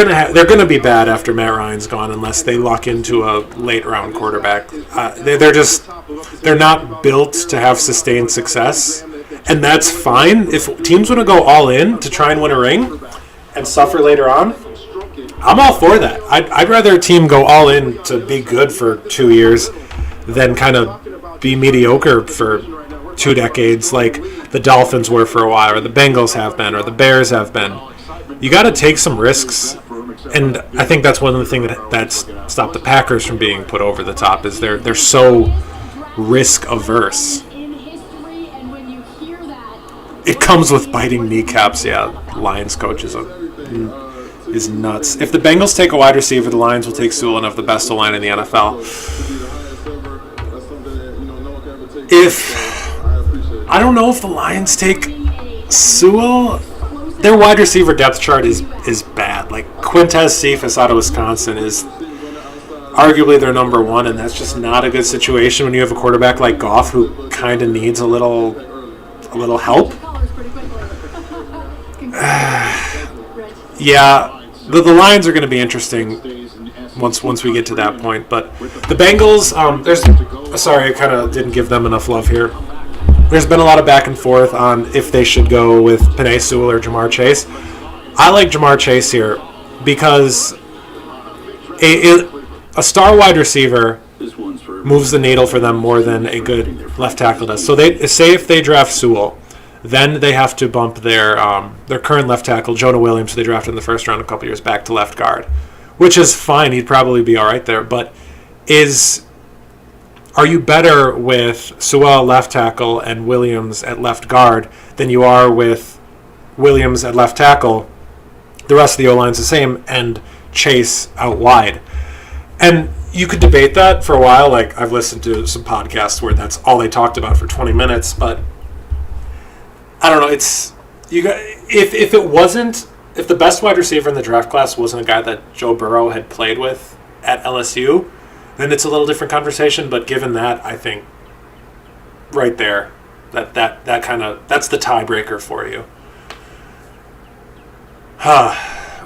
gonna be bad after Matt Ryan's gone unless they lock into a late round quarterback. They're not built to have sustained success, and that's fine. If teams want to go all in to try and win a ring and suffer later on, I'm all for that. I'd rather a team go all in to be good for 2 years than kind of be mediocre for 2 decades like the Dolphins were for a while, or the Bengals have been, or the Bears have been. You got to take some risks, and I think that's one of the things that's stopped the Packers from being put over the top is they're so risk averse. In history, and when you hear that, It comes with biting kneecaps. Yeah, Lions coach is nuts. If the Bengals take a wide receiver, the Lions will take Sewell and have the best O-line in the NFL. I don't know if the Lions take Sewell. Their wide receiver depth chart is bad. Like Quintez Cephas out of Wisconsin is arguably their number one, and that's just not a good situation when you have a quarterback like Goff who kind of needs a little help. colors pretty quickly. Yeah, the Lions are going to be interesting once we get to that point. But the Bengals, sorry, I kind of didn't give them enough love here. There's been a lot of back and forth on if they should go with Penei Sewell or Jamar Chase. I like Jamar Chase here because a star wide receiver moves the needle for them more than a good left tackle does. So they say if they draft Sewell, then they have to bump their current left tackle, Jonah Williams, who they drafted in the first round a couple years back, to left guard, which is fine. He'd probably be all right there. But are you better with Sewell left tackle and Williams at left guard than you are with Williams at left tackle? The rest of the O-line's the same, and Chase out wide. And you could debate that for a while. Like, I've listened to some podcasts where that's all they talked about for 20 minutes, but I don't know. If the best wide receiver in the draft class wasn't a guy that Joe Burrow had played with at LSU, then it's a little different conversation. But given that, I think right there, that's the tiebreaker for you.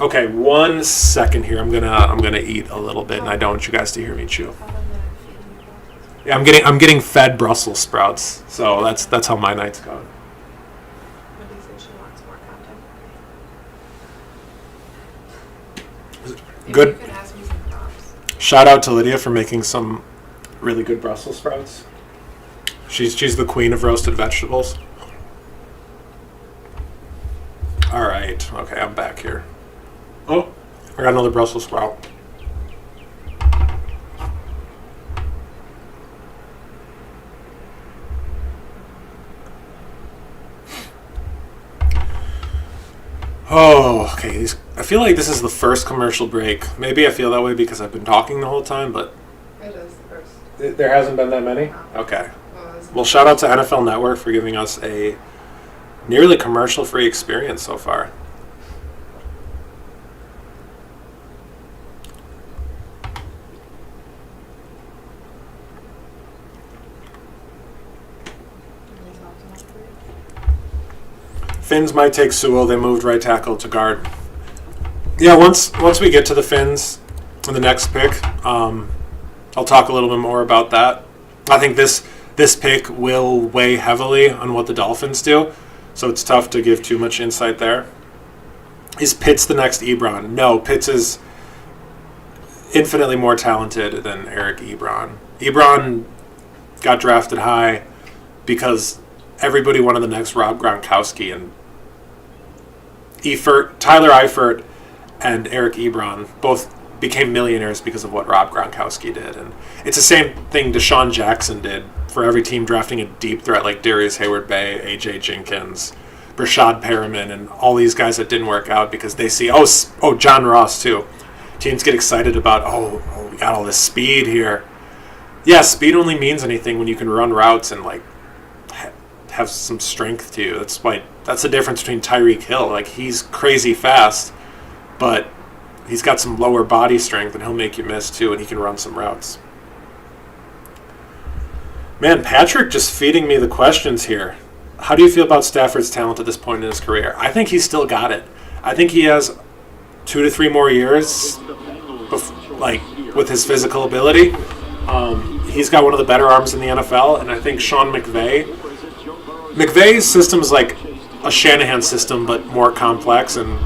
Okay, 1 second here. I'm gonna eat a little bit, and I don't want you guys to hear me chew. Yeah, I'm getting fed Brussels sprouts, so that's how my night's going. Good. Shout out to Lydia for making some really good Brussels sprouts. She's the queen of roasted vegetables. All right. Okay, I'm back here. Oh, I got another Brussels sprout. Oh, okay. I feel like this is the first commercial break. Maybe I feel that way because I've been talking the whole time, but It is the first. there hasn't been that many? Okay. Was Well, shout out to NFL Network for giving us a nearly commercial-free experience so far. Finns might take Sewell. They moved right tackle to guard. Yeah, once we get to the Finns in the next pick, I'll talk a little bit more about that. I think this pick will weigh heavily on what the Dolphins do, so it's tough to give too much insight there. is Pitts the next Ebron? No, Pitts is infinitely more talented than Eric Ebron. Ebron got drafted high because everybody wanted the next Rob Gronkowski, and Tyler Eifert and Eric Ebron both became millionaires because of what Rob Gronkowski did. And it's the same thing Deshaun Jackson did for every team drafting a deep threat like Darius Hayward-Bay, A.J. Jenkins, Brashad Perriman, and all these guys that didn't work out because they see, John Ross too. Teams get excited about, we got all this speed here. Yeah, speed only means anything when you can run routes and like have some strength to you. That's the difference between Tyreek Hill. Like, he's crazy fast, but he's got some lower body strength and he'll make you miss too, and he can run some routes. Man, Patrick just feeding me the questions here. How do you feel about Stafford's talent at this point in his career? I think he's still got it. I think he has 2 to 3 more years with his physical ability. He's got one of the better arms in the NFL, and I think Sean McVay's system is like a Shanahan system, but more complex. And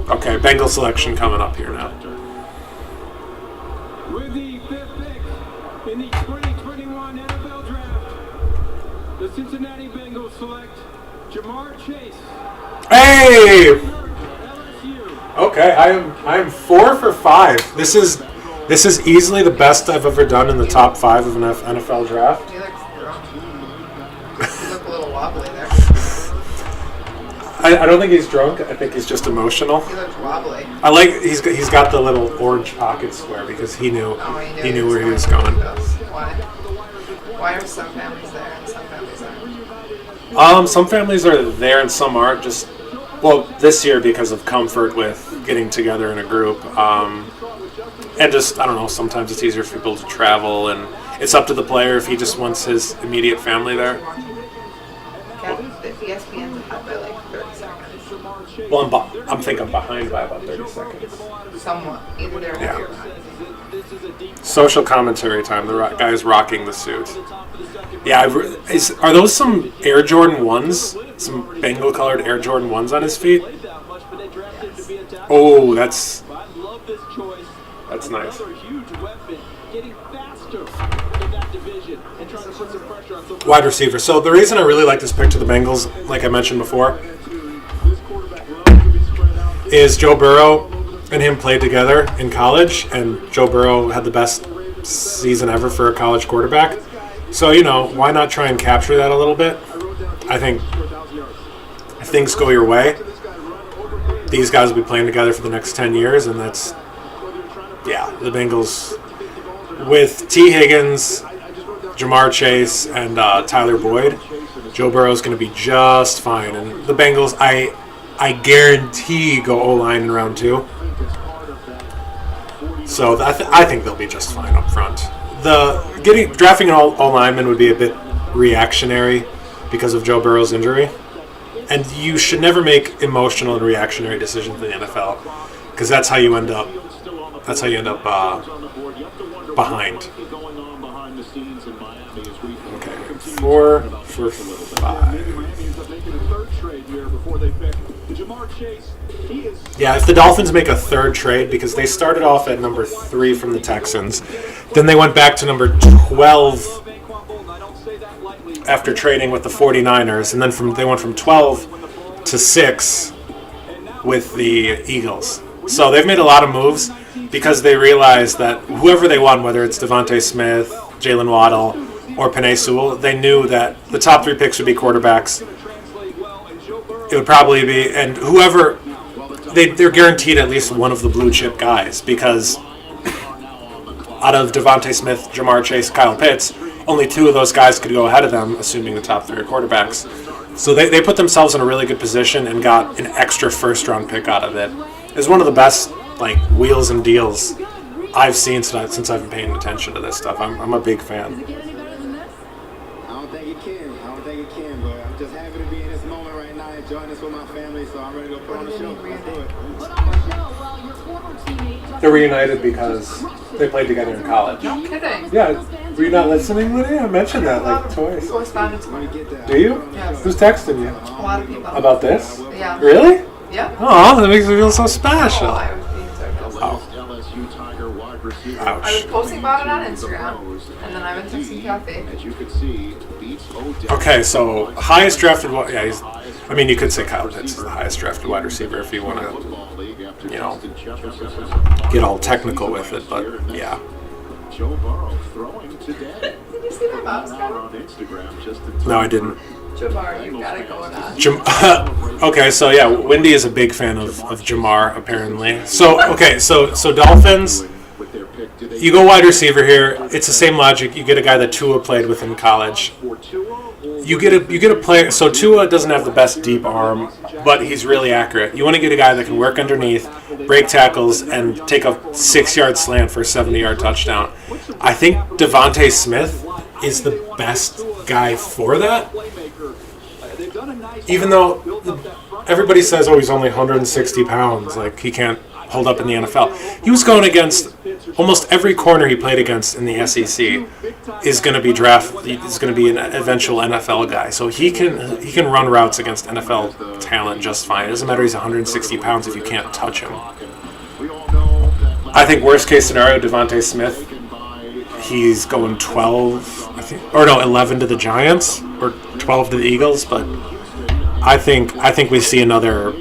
okay, Bengal selection coming up here now. With the 5th pick in the 2021 NFL Draft, the Cincinnati Bengals select Jamar Chase. Hey! LSU. Okay, I am 4 for 5. This is easily the best I've ever done in the top 5 of an NFL draft. He looks drunk. You look a little wobbly there. I don't think he's drunk. I think he's just emotional. He looks wobbly. I like he's got the little orange pocket square because he knew where he was going. Why are some families there and some families aren't? Some families are there and some aren't. This year because of comfort with getting together in a group. And just, I don't know, sometimes it's easier for people to travel, and it's up to the player if he just wants his immediate family there. Kevin, the ESPN's up by like 30 seconds. Well, I'm thinking I'm behind by about 30 seconds. Somewhat. Either there or Yeah. you're not. Social commentary time. The guy's rocking the suit. Yeah, are those some Air Jordan 1s? Some Bengal-colored Air Jordan 1s on his feet? Oh, that's nice. Wide receiver. So the reason I really like this pick to the Bengals, like I mentioned before, is Joe Burrow and him played together in college, and Joe Burrow had the best season ever for a college quarterback. So, why not try and capture that a little bit? I think if things go your way, these guys will be playing together for the next 10 years, and the Bengals with T. Higgins, Jamar Chase, and Tyler Boyd, Joe Burrow's going to be just fine. And the Bengals, I guarantee go O-line in round 2. So I think they'll be just fine up front. Drafting an O-lineman would be a bit reactionary because of Joe Burrow's injury. And you should never make emotional and reactionary decisions in the NFL, because that's how you end up behind. Okay, 4 for 5. Yeah, if the Dolphins make a third trade, because they started off at number 3 from the Texans, then they went back to number 12 after trading with the 49ers, and then they went from 12 to 6 with the Eagles. So they've made a lot of moves because they realized that whoever they want, whether it's Devontae Smith, Jalen Waddle, or Penei Sewell, they knew that the top 3 picks would be quarterbacks. It would probably be, and whoever, they're guaranteed at least one of the blue chip guys, because out of Devontae Smith, Jamar Chase, Kyle Pitts, only 2 of those guys could go ahead of them, assuming the top 3 are quarterbacks. So they put themselves in a really good position and got an extra first-round pick out of it. It's one of the best wheels and deals I've seen since I've been paying attention to this stuff. I'm a big fan. Does it get any better than this? I don't think it can, but I'm just happy to be in this moment right now, enjoying this with my family, so I'm ready to go put on the show. Let's do it. Put on the show while your former teammate... They're reunited because they played together in college. No kidding. Yeah, were you not listening, Lydia? I mentioned that twice. People responded to me. Do you? Yes. Who's texting you? A lot of people. About this? Yeah. Really? Yeah. Oh, that makes me feel so special. Oh, I was being sarcastic. LSU Tiger wide receiver. I was Ouch. posting about it on Instagram, and then I went to see Cafe. As you can see, beats Odell. Okay, so highest drafted. Yeah, he's. I mean, you could say Kyle Pitts is the highest drafted wide receiver if you want to, you know, get all technical with it. But yeah. Joe Burrow throwing today. Did you see my mom's Out comment? on Instagram just in No, I didn't. Jabbar, you got it going on. Okay, so yeah, Wendy is a big fan of Jamar apparently. So okay, so Dolphins. with their pick. Do they You go wide receiver here. It's the same logic. You get a guy that Tua played with in college. for Tua or You get a player. So Tua doesn't have the best deep arm, but he's really accurate. You want to get a guy that can work underneath, break tackles, and take a 6-yard slant for a 70-yard touchdown. I think Devontae Smith is the best guy for that. Even though everybody says, "Oh, he's only 160 pounds, like he can't hold up in the NFL." He was going against almost every corner he played against in the SEC is going to be is going to be an eventual NFL guy. So he can run routes against NFL talent just fine. It doesn't matter he's 160 pounds if you can't touch him. we all know that I think worst case scenario, Devontae Smith, he's going 12, I think, or no, 11 to the Giants or 12 to the Eagles. But I think we see another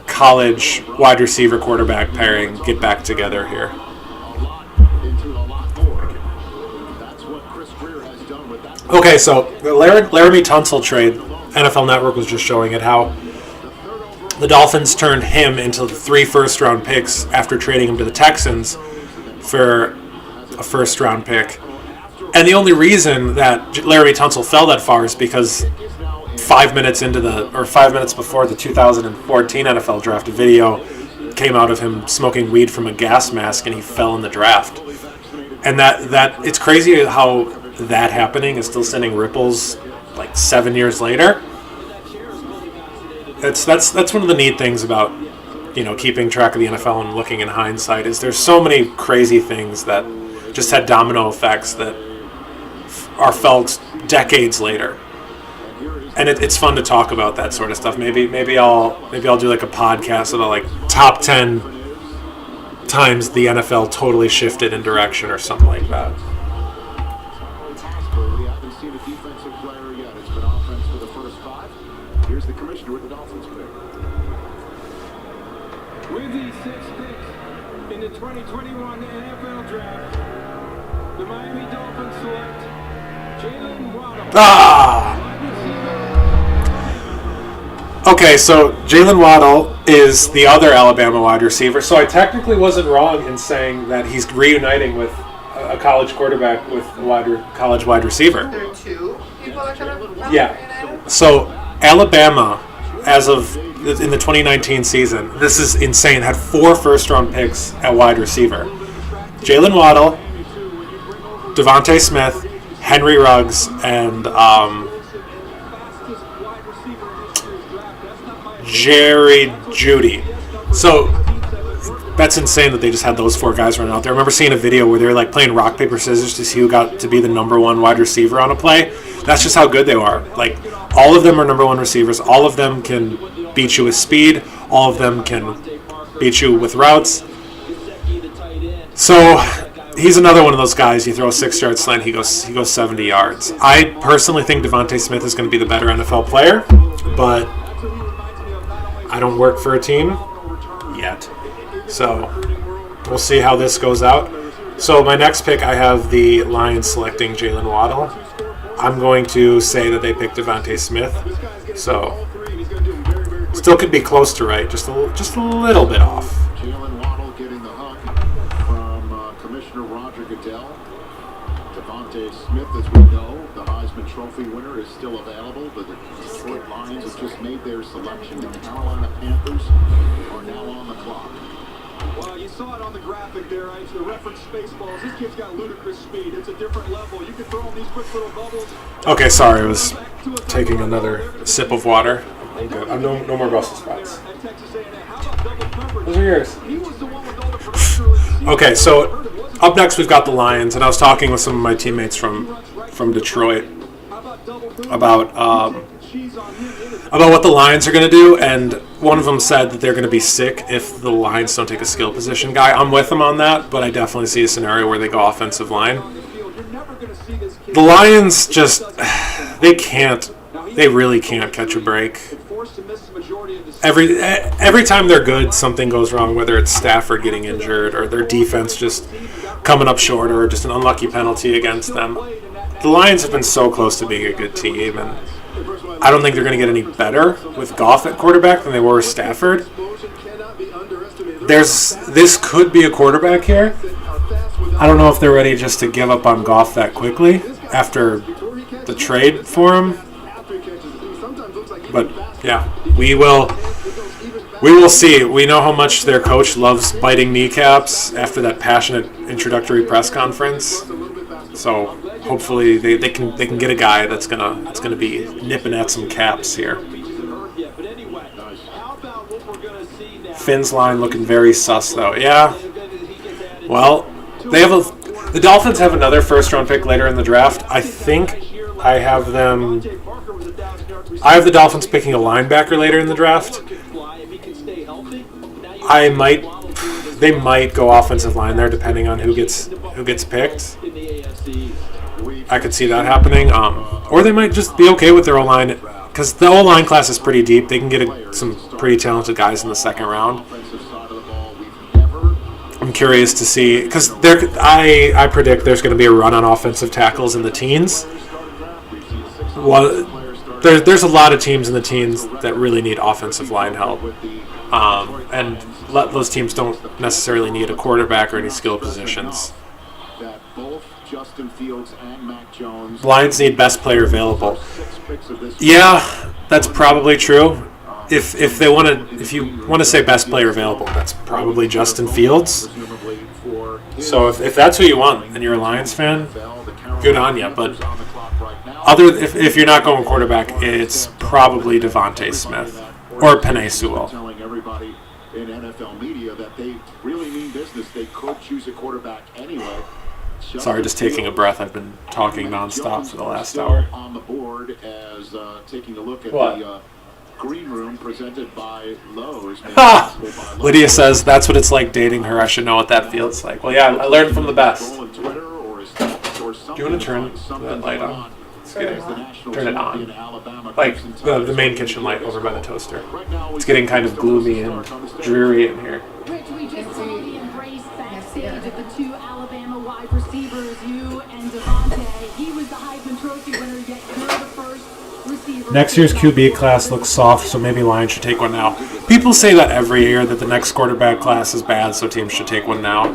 college wide receiver quarterback pairing get back together here. into a lot more. That's what Chris Greer has done with that. Okay, so the Laramie Tunsil trade, NFL Network was just showing it, how the Dolphins turned him into 3 first-round picks after trading him to the Texans for a first-round pick. And the only reason that Laramie Tunsil fell that far is because 5 minutes before the 2014 NFL draft, a video came out of him smoking weed from a gas mask, and he fell in the draft. And that it's crazy how that happening is still sending ripples like 7 years later. That's one of the neat things about, you know, keeping track of the NFL and looking in hindsight, is there's so many crazy things that just had domino effects that are felt decades later. And it's fun to talk about that sort of stuff. Maybe I'll do like a podcast about like top 10 times the NFL totally shifted in direction or something like that. We haven't seen a defensive player yet. It's been offense for the first 5. Here's the commissioner with the Dolphins pick. With the 6th pick in the 2021 NFL Draft, the Miami Dolphins select Jalen Waddle. Okay, so Jalen Waddle is the other Alabama wide receiver. So I technically wasn't wrong in saying that he's reuniting with a college quarterback with a college wide receiver. There are 2 people that kind of Yeah. So Alabama, as of in the 2019 season, this is insane, had 4 first-round picks at wide receiver. Jalen Waddle, Devontae Smith, Henry Ruggs, and Jerry Jeudy. So that's insane that they just had those 4 guys running out there. I remember seeing a video where they were like playing rock, paper, scissors to see who got to be the number 1 wide receiver on a play. That's just how good they are. Like, all of them are number 1 receivers. All of them can beat you with speed. All of them can beat you with routes. So he's another one of those guys. You throw a 6-yard slant, he goes 70 yards. I personally think Devontae Smith is going to be the better NFL player, but I don't work for a team yet. So we'll see how this goes out. So my next pick, I have the Lions selecting Jalen Waddle. I'm going to say that they picked Devontae Smith. So still could be close to right, just a little bit off. Jalen Waddle getting the hug from Commissioner Roger Goodell. Devontae Smith, as we know, the Heisman Trophy winner, is still available. The Detroit Lions have just made their selection. The Carolina Panthers are now on the clock. Well, you saw it on the graphic there, right? The reference Spaceballs. This kid's got ludicrous speed. It's a different level. You can throw him these quick little bubbles. Okay, sorry, I was taking another sip of water. I'm good. I'm no more Brussels sprouts. At Texas A&M. How about double coverage? Those are yours. He was the one with all the production early this season. Okay, so up next we've got the Lions, and I was talking with some of my teammates from Detroit How about double coverage? about about what the Lions are going to do, and one of them said that they're going to be sick if the Lions don't take a skill position guy. I'm with them on that, but I definitely see a scenario where they go offensive line. The Lions just, they really can't catch a break. Every time they're good, something goes wrong, whether it's Stafford getting injured or their defense just coming up short or just an unlucky penalty against them. The Lions have been so close to being a good team, and I don't think they're going to get any better with Goff at quarterback than they were with Stafford. This could be a quarterback here. I don't know if they're ready just to give up on Goff that quickly after the trade for him. But yeah, we will see. We know how much their coach loves biting kneecaps after that passionate introductory press conference. So hopefully they can get a guy that's gonna be nipping at some caps here. Finn's line looking very sus though. Yeah. Well, the Dolphins have another first-round pick later in the draft. I think I have the Dolphins picking a linebacker later in the draft. They might go offensive line there depending on who gets picked. I could see that happening. Or they might just be okay with their O-line because the O-line class is pretty deep. They can get some pretty talented guys in the second round. I'm curious to see because I predict there's going to be a run on offensive tackles in the teens. Well, there's a lot of teams in the teens that really need offensive line help, and those teams don't necessarily need a quarterback or any skill positions. Lions need best player available. Yeah, that's probably true. If you want to say best player available, that's probably Justin Fields. So if that's who you want and you're a Lions fan, good on you. But if you're not going quarterback, it's probably Devontae Smith or Penei Sewell. Telling everybody in NFL media that they really mean business. They could choose a quarterback anyway. Sorry, just taking a breath. I've been talking nonstop for the last hour. On the board as taking a look at what? the green room presented by Lowe's. Lydia says that's what it's like dating her. I should know what that feels like. Well, yeah, I learned from the best. Do you want to turn that light on? Turn it on. Like the main kitchen light over by the toaster. It's getting kind of gloomy and dreary in here. Rich, we just saw the embrace backstage of the two Alabama wide receivers, you and Devontae. He was the Heisman Trophy winner, yet you're the first receiver. Next year's QB class looks soft, so maybe Lions should take one now. People say that every year, that the next quarterback class is bad, so teams should take one now.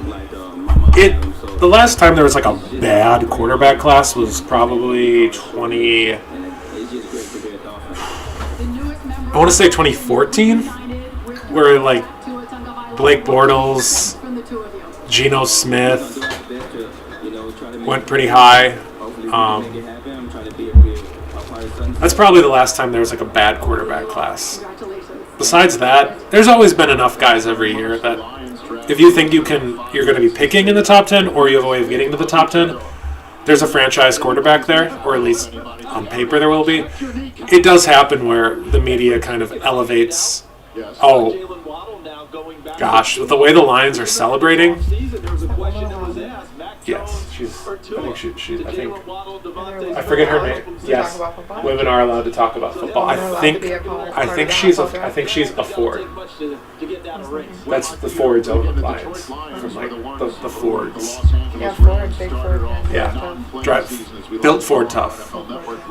The last time there was like a bad quarterback class was probably 2014. Where like Blake Bortles, Geno Smith went pretty high. That's probably the last time there was like a bad quarterback class. Besides that, there's always been enough guys every year that if you think you're going to be picking in the top 10 or you have a way of getting to the top 10, there's a franchise quarterback there, or at least on paper there will be. It does happen where the media kind of elevates, gosh, with the way the Lions are celebrating. Yes, I forget her name. Yes, women are allowed to talk about football. I think she's a Ford. That's the Fords own the Lions from like the Fords. Yeah, Ford, big Ford. Yeah, built Ford tough.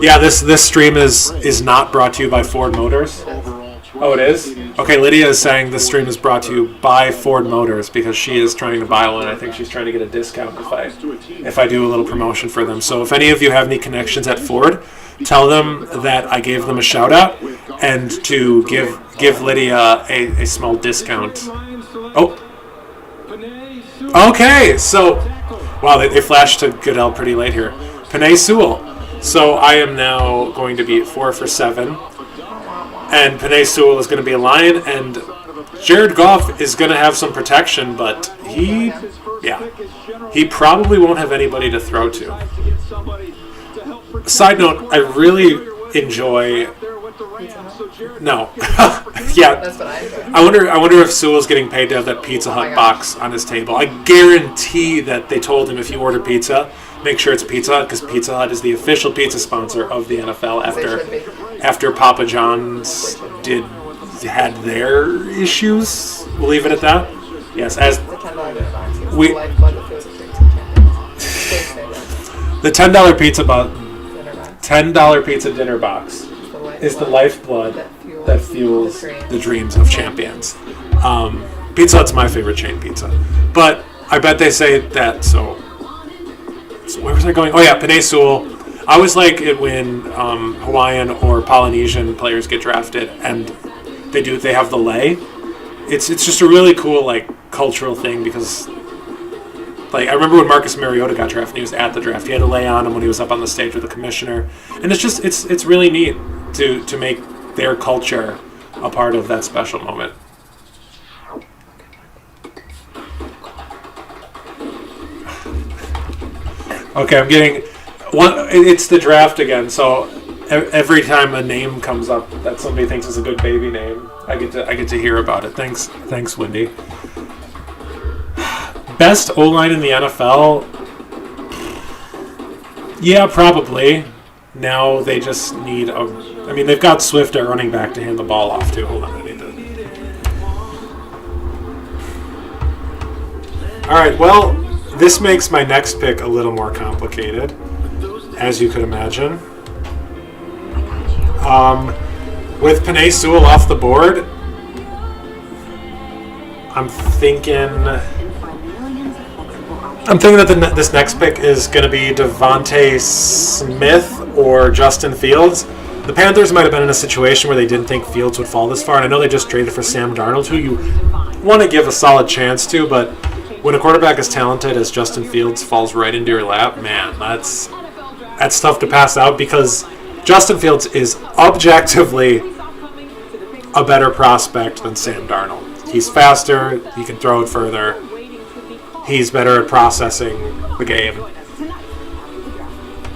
Yeah, this stream is not brought to you by Ford Motors. Oh, it is? Okay, Lydia is saying this stream is brought to you by Ford Motors because she is trying to buy one. I think she's trying to get a discount if I do a little promotion for them. So if any of you have any connections at Ford, tell them that I gave them a shout out and to give Lydia a small discount. Oh. Okay, so wow, they flashed to Goodell pretty late here. Penei Sewell. So I am now going to be 4 for 7. And Penei Sewell is going to be a Lion, and Jared Goff is going to have some protection, but he probably won't have anybody to throw to. Side note, I really enjoy. There with the Rams, so Jared No, That's yeah. what I enjoy. I wonder if Sewell's getting paid to have that Pizza Hut box on his table. I guarantee that they told him if you order pizza, make sure it's Pizza Hut, because Pizza Hut is the official pizza sponsor of the NFL after Papa John's had their issues. We'll leave it at that. Yes, as The $10 dinner box. It's We- the lifeblood that fuels a great champion. They say that. the $10 pizza Dinner box $10 pizza dinner box is the lifeblood that fuels the dreams of champions. Pizza Hut's my favorite chain pizza, but I bet they say that. So where was I going? Oh yeah, Penei Sewell. I always like it when Hawaiian or Polynesian players get drafted and they have the lei. It's just a really cool like cultural thing because like I remember when Marcus Mariota got drafted, he was at the draft. He had a lei on him when he was up on the stage with the commissioner, and it's really neat to make their culture a part of that special moment. Okay, I'm getting one. It's the draft again, so every time a name comes up that somebody thinks is a good baby name, I get to hear about it. Thanks, Wendy. Best O-line in the NFL? Yeah, probably. Now they just need a. I mean, they've got Swift at running back to hand the ball off to. Hold on, I need to. All right, well, this makes my next pick a little more complicated, as you could imagine. With Penei Sewell off the board, I'm thinking that this next pick is going to be Devontae Smith or Justin Fields. The Panthers might have been in a situation where they didn't think Fields would fall this far, and I know they just traded for Sam Darnold, who you want to give a solid chance to, but when a quarterback as talented as Justin Fields falls right into your lap, man, that's tough to pass out because Justin Fields is objectively a better prospect than Sam Darnold. He's faster, he can throw it further, he's better at processing the game.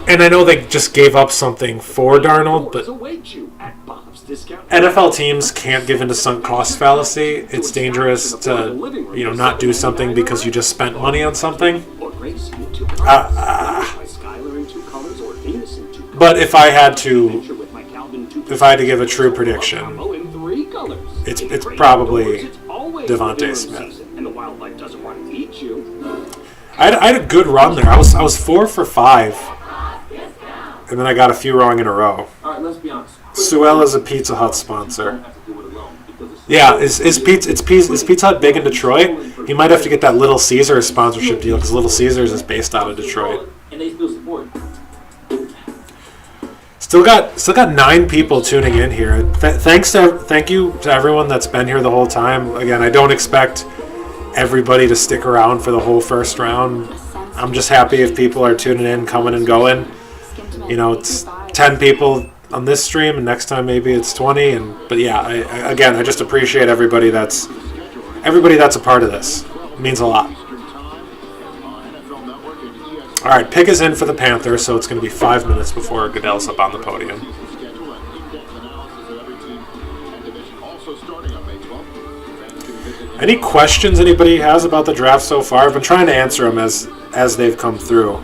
And I know they just gave up something for Darnold, but NFL teams can't give into sunk cost fallacy. It's dangerous to, not do something because you just spent money on something. But if I had to give a true prediction, it's probably Devontae Smith. I had a good run there. I was 4 for 5. And then I got a few wrong in a row. All right, let's be honest. Sewell is a Pizza Hut sponsor. Yeah, is Pizza Hut big in Detroit? He might have to get that Little Caesars sponsorship deal because Little Caesars is based out of Detroit. And they still support. Still got 9 people tuning in here. Thank you to everyone that's been here the whole time. Again, I don't expect everybody to stick around for the whole first round. I'm just happy if people are tuning in, coming and going. It's 10 people on this stream, and next time maybe it's 20. But yeah, I just appreciate everybody that's a part of this. It means a lot. All right, pick is in for the Panthers, so it's going to be 5 minutes before Goodell's up on the podium. Any questions anybody has about the draft so far? I've been trying to answer them as they've come through,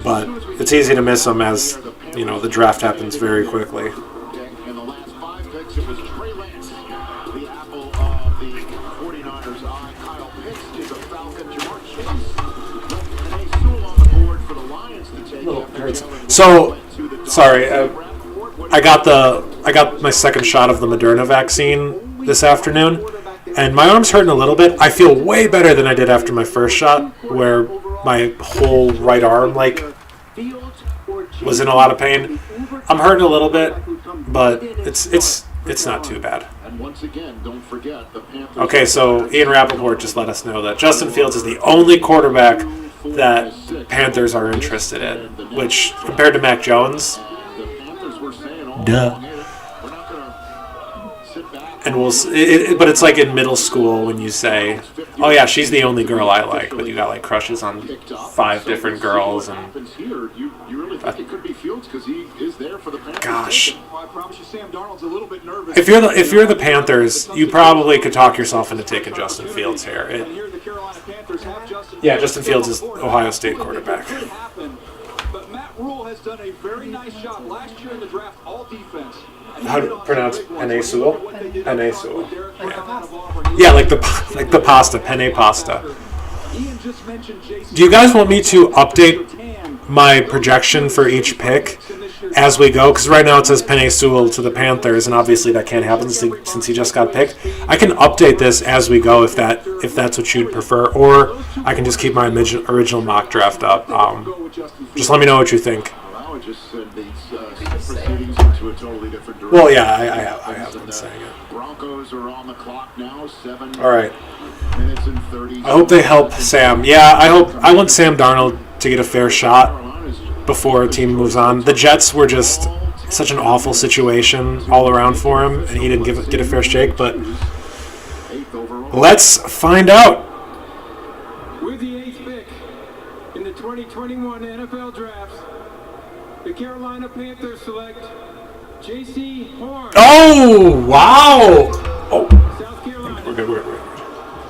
but it's easy to miss them as the draft happens very quickly. In the last 5 picks, it was Trey Lance, the apple of the 49ers' eye. Kyle Pitts is a Falcon. Jamar Chase, Penei Sewell on the board for the Lions to take. So, sorry, I got my second shot of the Moderna vaccine this afternoon, and my arm's hurting a little bit. I feel way better than I did after my first shot, where my whole right arm was in a lot of pain. I'm hurting a little bit, but it's not too bad. And once again, don't forget the Panthers. Okay, so Ian Rappaport just let us know that Justin Fields is the only quarterback that Panthers are interested in, which compared to Mac Jones, The Panthers were saying all duh. along here, we're not going to sit back. and but it's like in middle school when you say, "Oh yeah, she's the only girl I like," but you got like crushes on 5 different girls, and You really think it could be Fields because he is there for the Panthers. gosh. Well, I promise you, Sam Darnold's a little bit nervous. If you're the Panthers, you probably could talk yourself into taking Justin Fields here. And here the Carolina Panthers have Justin Yeah, Justin Fields is Ohio State quarterback. It could happen, but Matt Rule has done a very nice job last year in the draft, all defense. How to pronounce Penei Sewell? Penei Sewell. Yeah, like the pasta, penne pasta. Ian just mentioned Jason. Do you guys want me to update my projection for each pick as we go? Because right now it says Penei Sewell to the Panthers, and obviously that can't happen since he just got picked. I can update this as we go if that's what you'd prefer, or I can just keep my original mock draft up. Just let me know what you think. I would just send these proceedings into a totally different direction. Well, yeah, I have been saying it. Broncos are on the clock now. 7 All right. minutes and 30. I hope they help Sam. Yeah, I want Sam Darnold to get a fair shot before a team moves on. The Jets were just such an awful situation all around for him, and he didn't get a fair shake. But let's find out. With the 8th pick in the 2021 NFL Draft, the Carolina Panthers select J.C. Horn, Oh, wow. Oh, South Carolina. we're good.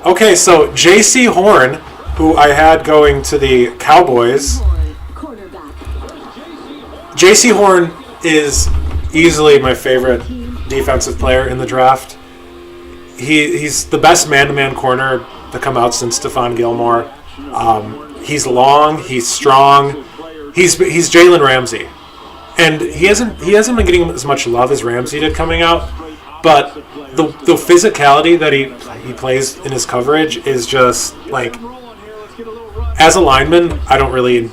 Okay, so J.C. Horn, who I had going to the Cowboys. Quarterback. J.C. Horn is easily my favorite defensive player in the draft. He's the best man-to-man corner to come out since Stephon Gilmore. He's long, he's strong. He's Jalen Ramsey, and he hasn't been getting as much love as Ramsey did coming out. But the physicality that he plays in his coverage is just like, as a lineman, I don't really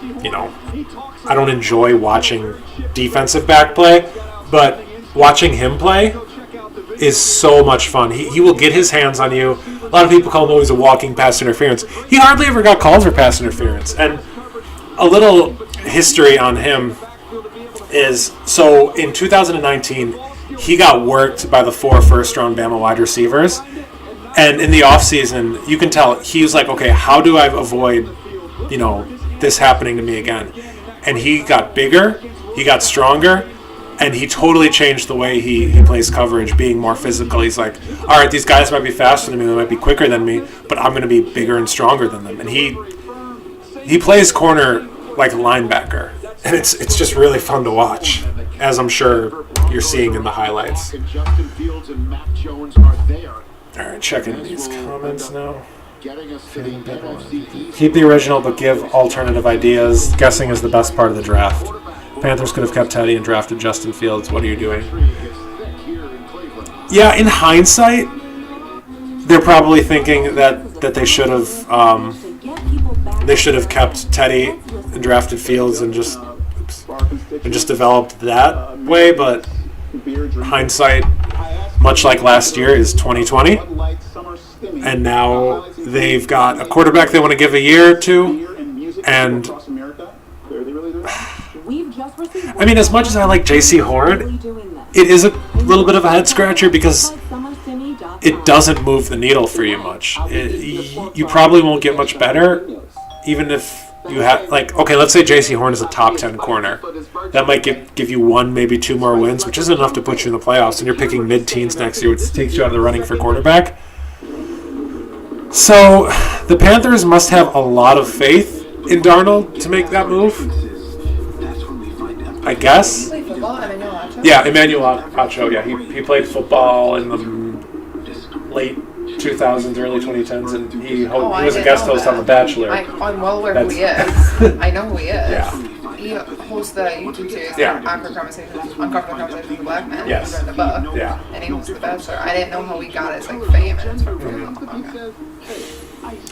I don't enjoy watching defensive back play, but watching him play is so much fun. He will get his hands on you. A lot of people call him always a walking pass interference. He hardly ever got called for pass interference. And a little history on him is, so in 2019, he got worked by the 4 first-round Bama wide receivers. And in the offseason, you can tell he was like, okay, how do I avoid, this happening to me again? And he got bigger, he got stronger, and he totally changed the way he plays coverage, being more physical. He's like, all right, these guys might be faster than me, they might be quicker than me, but I'm going to be bigger and stronger than them. And he plays corner like a linebacker, and it's just really fun to watch, as I'm sure you're seeing in the highlights. Justin Fields and Mac Jones are there. All right, checking these comments now. Getting us to the NFC East. Keep the original, but give alternative ideas. Guessing is the best part of the draft. Panthers could have kept Teddy and drafted Justin Fields. What are you doing? Yeah, in hindsight, they're probably thinking that they should have kept Teddy and drafted Fields and just developed that way. But hindsight, much like last year, is 2020, and now they've got a quarterback they want to give a year to, and I mean, as much as I like J.C. Horn, it is a little bit of a head scratcher because it doesn't move the needle for you much. You probably won't get much better, even if you have, like, okay, let's say J.C. Horn is a top 10 corner. That might give you 1, maybe 2 more wins, which isn't enough to put you in the playoffs, and you're picking mid-teens next year, which takes you out of the running for quarterback. So the Panthers must have a lot of faith in Darnold to make that move, I guess. Play football, Emmanuel Acho? Yeah, Emmanuel Acho. Yeah, he played football in the late 2000s, early 2010s, and he was a guest host on The Bachelor. I'm well aware who he is. I know who he is. Yeah. He hosts the YouTube series, Yeah. Uncomfortable Conversations with Black Men. Yes. He's read the book. Yeah. And he hosts The Bachelor. I didn't know how he got his fame, and it's from okay.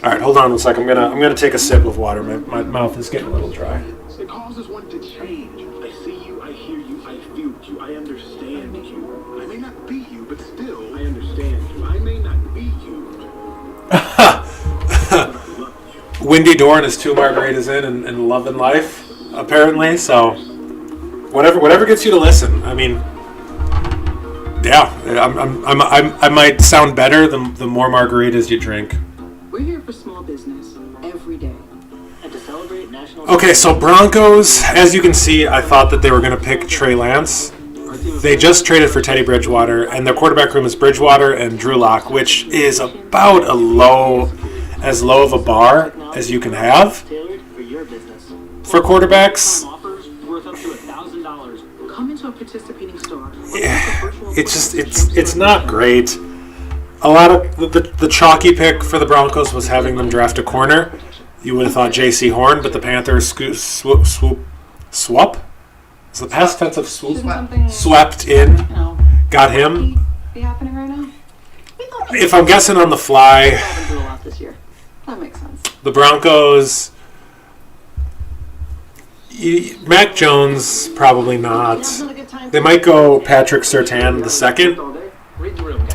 All right, hold on 1 second. I'm gonna take a sip of water. My mouth is getting a little dry. It causes one to change. I see you, I hear you, I feel you, I understand you. I may not be you, but still, I understand you. I may not be you. Windy Dorn is 2 margaritas in and loving life, apparently. So whatever gets you to listen. I mean, Yeah, I might sound better the more margaritas you drink. We're here for small business every day. And to celebrate National... Okay, so Broncos, as you can see, I thought that they were going to pick Trey Lance. They just traded for Teddy Bridgewater, and their quarterback room is Bridgewater and Drew Lock, which is about as low of a bar as you can have Tailored for your business. for quarterbacks. Offers worth up to $1,000. Come into a participating store. It's not great. A lot of the chalky pick for the Broncos was having them draft a corner. You would have thought J.C. Horn, but the Panthers swap. Is the past tense of swept in? Got him. Be happening right now? If I'm guessing on the fly, This year. That makes sense. the Broncos. Mac Jones, probably not. They might go Patrick Surtain the second.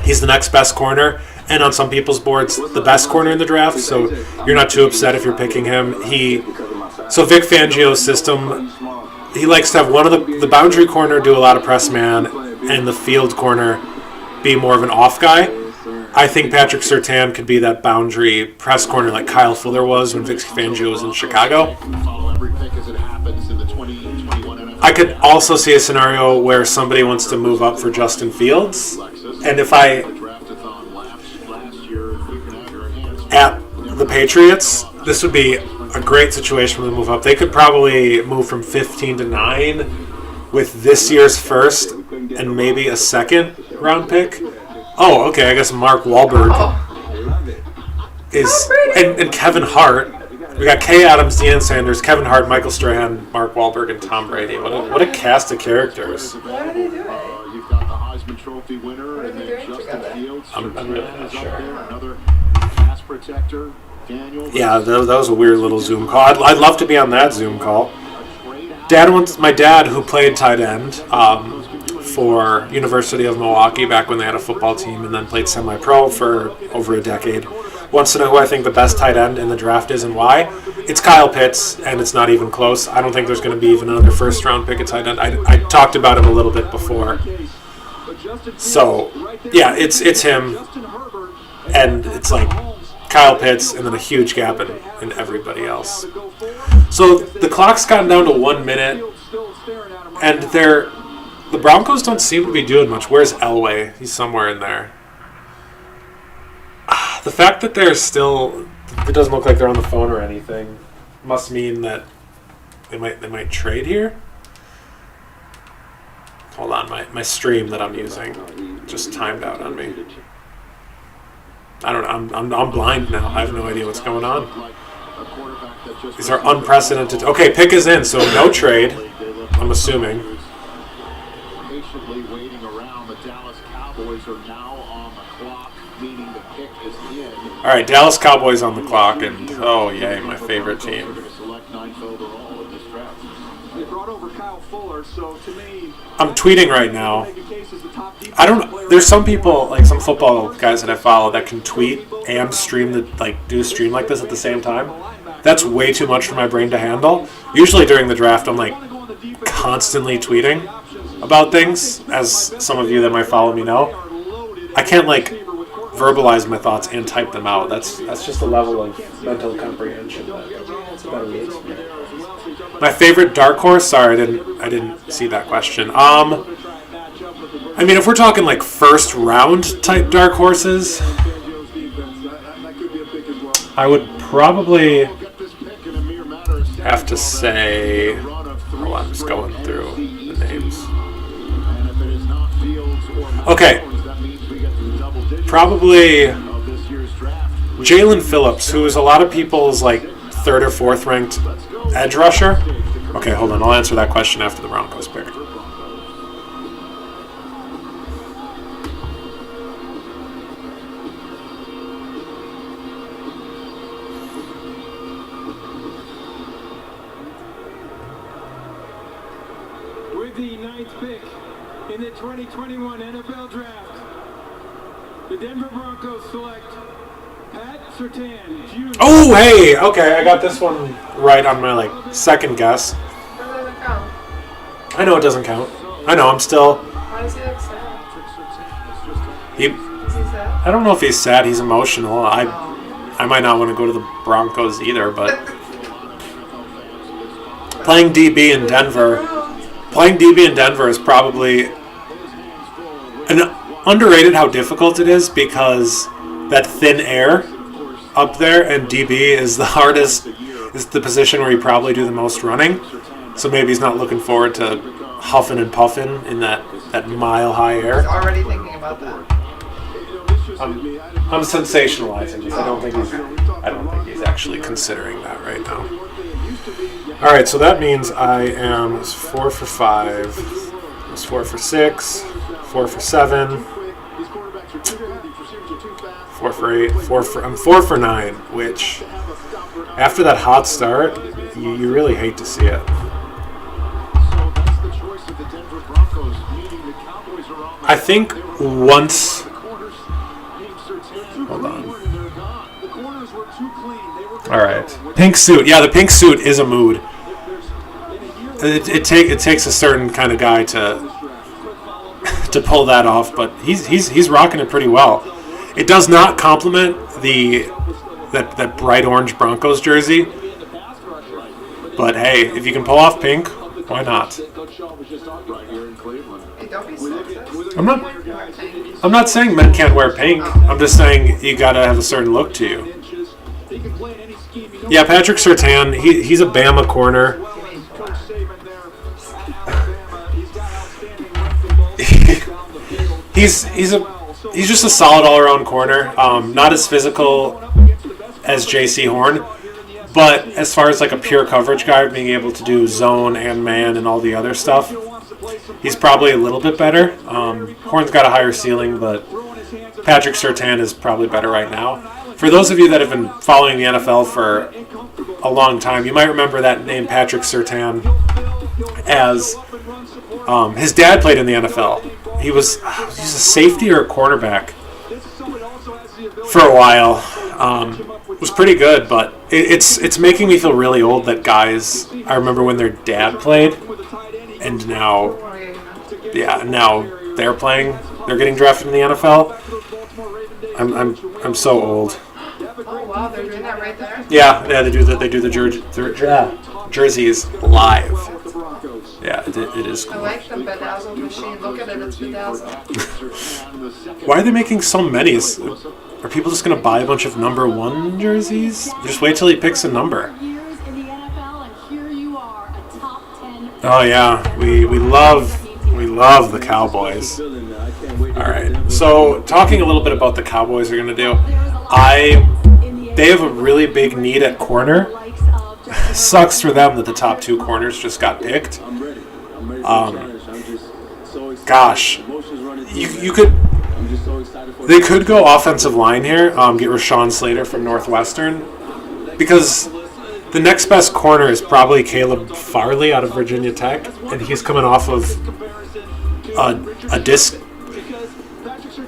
He's the next best corner, and on some people's boards, the best corner in the draft. So you're not too upset if you're picking him. So Vic Fangio's system, he likes to have one of the boundary corner do a lot of press man, and the field corner be more of an off guy. I think Patrick Surtain could be that boundary press corner like Kyle Fuller was when Vic Fangio was in Chicago. Follow every pick as it happens in the 2021 NFL. I could also see a scenario where somebody wants to move up for Justin Fields, and if I Draftathon last year, you can have your hands. at the Patriots, this would be a great situation for them to move up. They could probably move from 15 to 9 with this year's first and maybe a second round pick. Oh, okay. I guess Mark Wahlberg is and Kevin Hart. We got Kay Adams, Deion Sanders, Kevin Hart, Michael Strahan, Mark Wahlberg, and Tom Brady. What a cast of characters. What are they doing? You've got the Heisman Trophy winner, and they then doing Justin together? Fields. I'm really not is up sure. there, another pass protector. Daniel. Yeah, that was a weird little Zoom call. I'd love to be on that Zoom call. My dad, who played tight end for University of Milwaukee back when they had a football team, and then played semi-pro for over a decade, wants to know who I think the best tight end in the draft is and why. It's Kyle Pitts, and it's not even close. I don't think there's going to be even another first-round pick at tight end. I talked about him a little bit before. So, yeah, it's him, and it's like Kyle Pitts, and then a huge gap in everybody else. So the clock's gotten down to 1 minute, and the Broncos don't seem to be doing much. Where's Elway? He's somewhere in there. The fact that they're still, it doesn't look like they're on the phone or anything, must mean that they might trade here. Hold on, my stream that I'm using just timed out on me. I don't know. I'm blind now. I have no idea what's going on. These are unprecedented. Okay, pick is in, so no trade. I'm assuming. Patiently waiting around. The Dallas Cowboys are now on the clock, meaning the pick is in. All right, Dallas Cowboys on the clock, and oh yay, my favorite They're team. going to select ninth overall in this draft. They brought over Kyle Fuller, so to me, I'm tweeting right now. make a case as the top I don't know. There's some people, like some football guys that I follow, that can tweet and stream do a stream like this at the same time. That's way too much for my brain to handle. Usually during the draft, I'm like constantly tweeting about things, as some of you that might follow me know. I can't like verbalize my thoughts and type them out. That's just a level of mental comprehension that needs. My favorite dark horse. Sorry, I didn't see that question. I mean, if we're talking like first round type dark horses, I would probably have to say. Hold on, I'm just going through the names. Okay, probably Jalen Phillips, who is a lot of people's like third or fourth ranked edge rusher. Okay, hold on, I'll answer that question after the Broncos pick. With the 9th pick in the 2021 NFL Draft, the Denver Broncos select Pat Surtain, Jr. Oh, hey, okay, I got this one right on my like second guess. That doesn't count. I know it doesn't count. I know, I'm still. Why does he look sad? He, Is he sad? I don't know if he's sad. He's emotional. I might not want to go to the Broncos either, but playing DB in Denver is probably an underrated how difficult it is because that thin air up there, and DB is the hardest, is the position where you probably do the most running. So maybe he's not looking forward to huffing and puffing in that mile-high air. He's already thinking about that. I'm sensationalizing this. I don't think he's actually considering that right now. All right, so that means I am 4 for 5. I was 4 for 6, 4 for 7, 4 for 8, I'm 4 for 9, which after that hot start, you really hate to see it. I think once. Hold on. All right. Pink suit. Yeah, the pink suit is a mood. It takes a certain kind of guy to pull that off, but he's rocking it pretty well. It does not complement that bright orange Broncos jersey, but hey, if you can pull off pink, why not? Hey, don't be sexist. I'm not saying men can't wear pink. I'm just saying you gotta have a certain look to you. Yeah, Patrick Surtain, he's a Bama corner. He's just a solid all-around corner. Not as physical as J.C. Horn, but as far as like a pure coverage guy, being able to do zone and man and all the other stuff, he's probably a little bit better. Horn's got a higher ceiling, but Patrick Surtain is probably better right now. For those of you that have been following the NFL for a long time, you might remember that name Patrick Surtain as his dad played in the NFL. He was a safety or a quarterback for a while. Was pretty good, but it's making me feel really old that guys, I remember when their dad played, and now they're playing. They're getting drafted in the NFL. I'm so old. Oh wow, they're doing that right there. Yeah, they do the jerseys live. Yeah, it is I cool. like the bedazzled machine. Look at it, it's bedazzled. Why are they making so many? Are people just gonna buy a bunch of number 1 jerseys? Just wait till he picks a number. Years in the NFL, and here you are, a top 10. Oh yeah, we love the Cowboys. All right, so talking a little bit about the Cowboys are gonna do. They have a really big need at corner. Sucks for them that the top 2 corners just got picked. Gosh, they could go offensive line here. Get Rashawn Slater from Northwestern, because the next best corner is probably Caleb Farley out of Virginia Tech, and he's coming off of a disc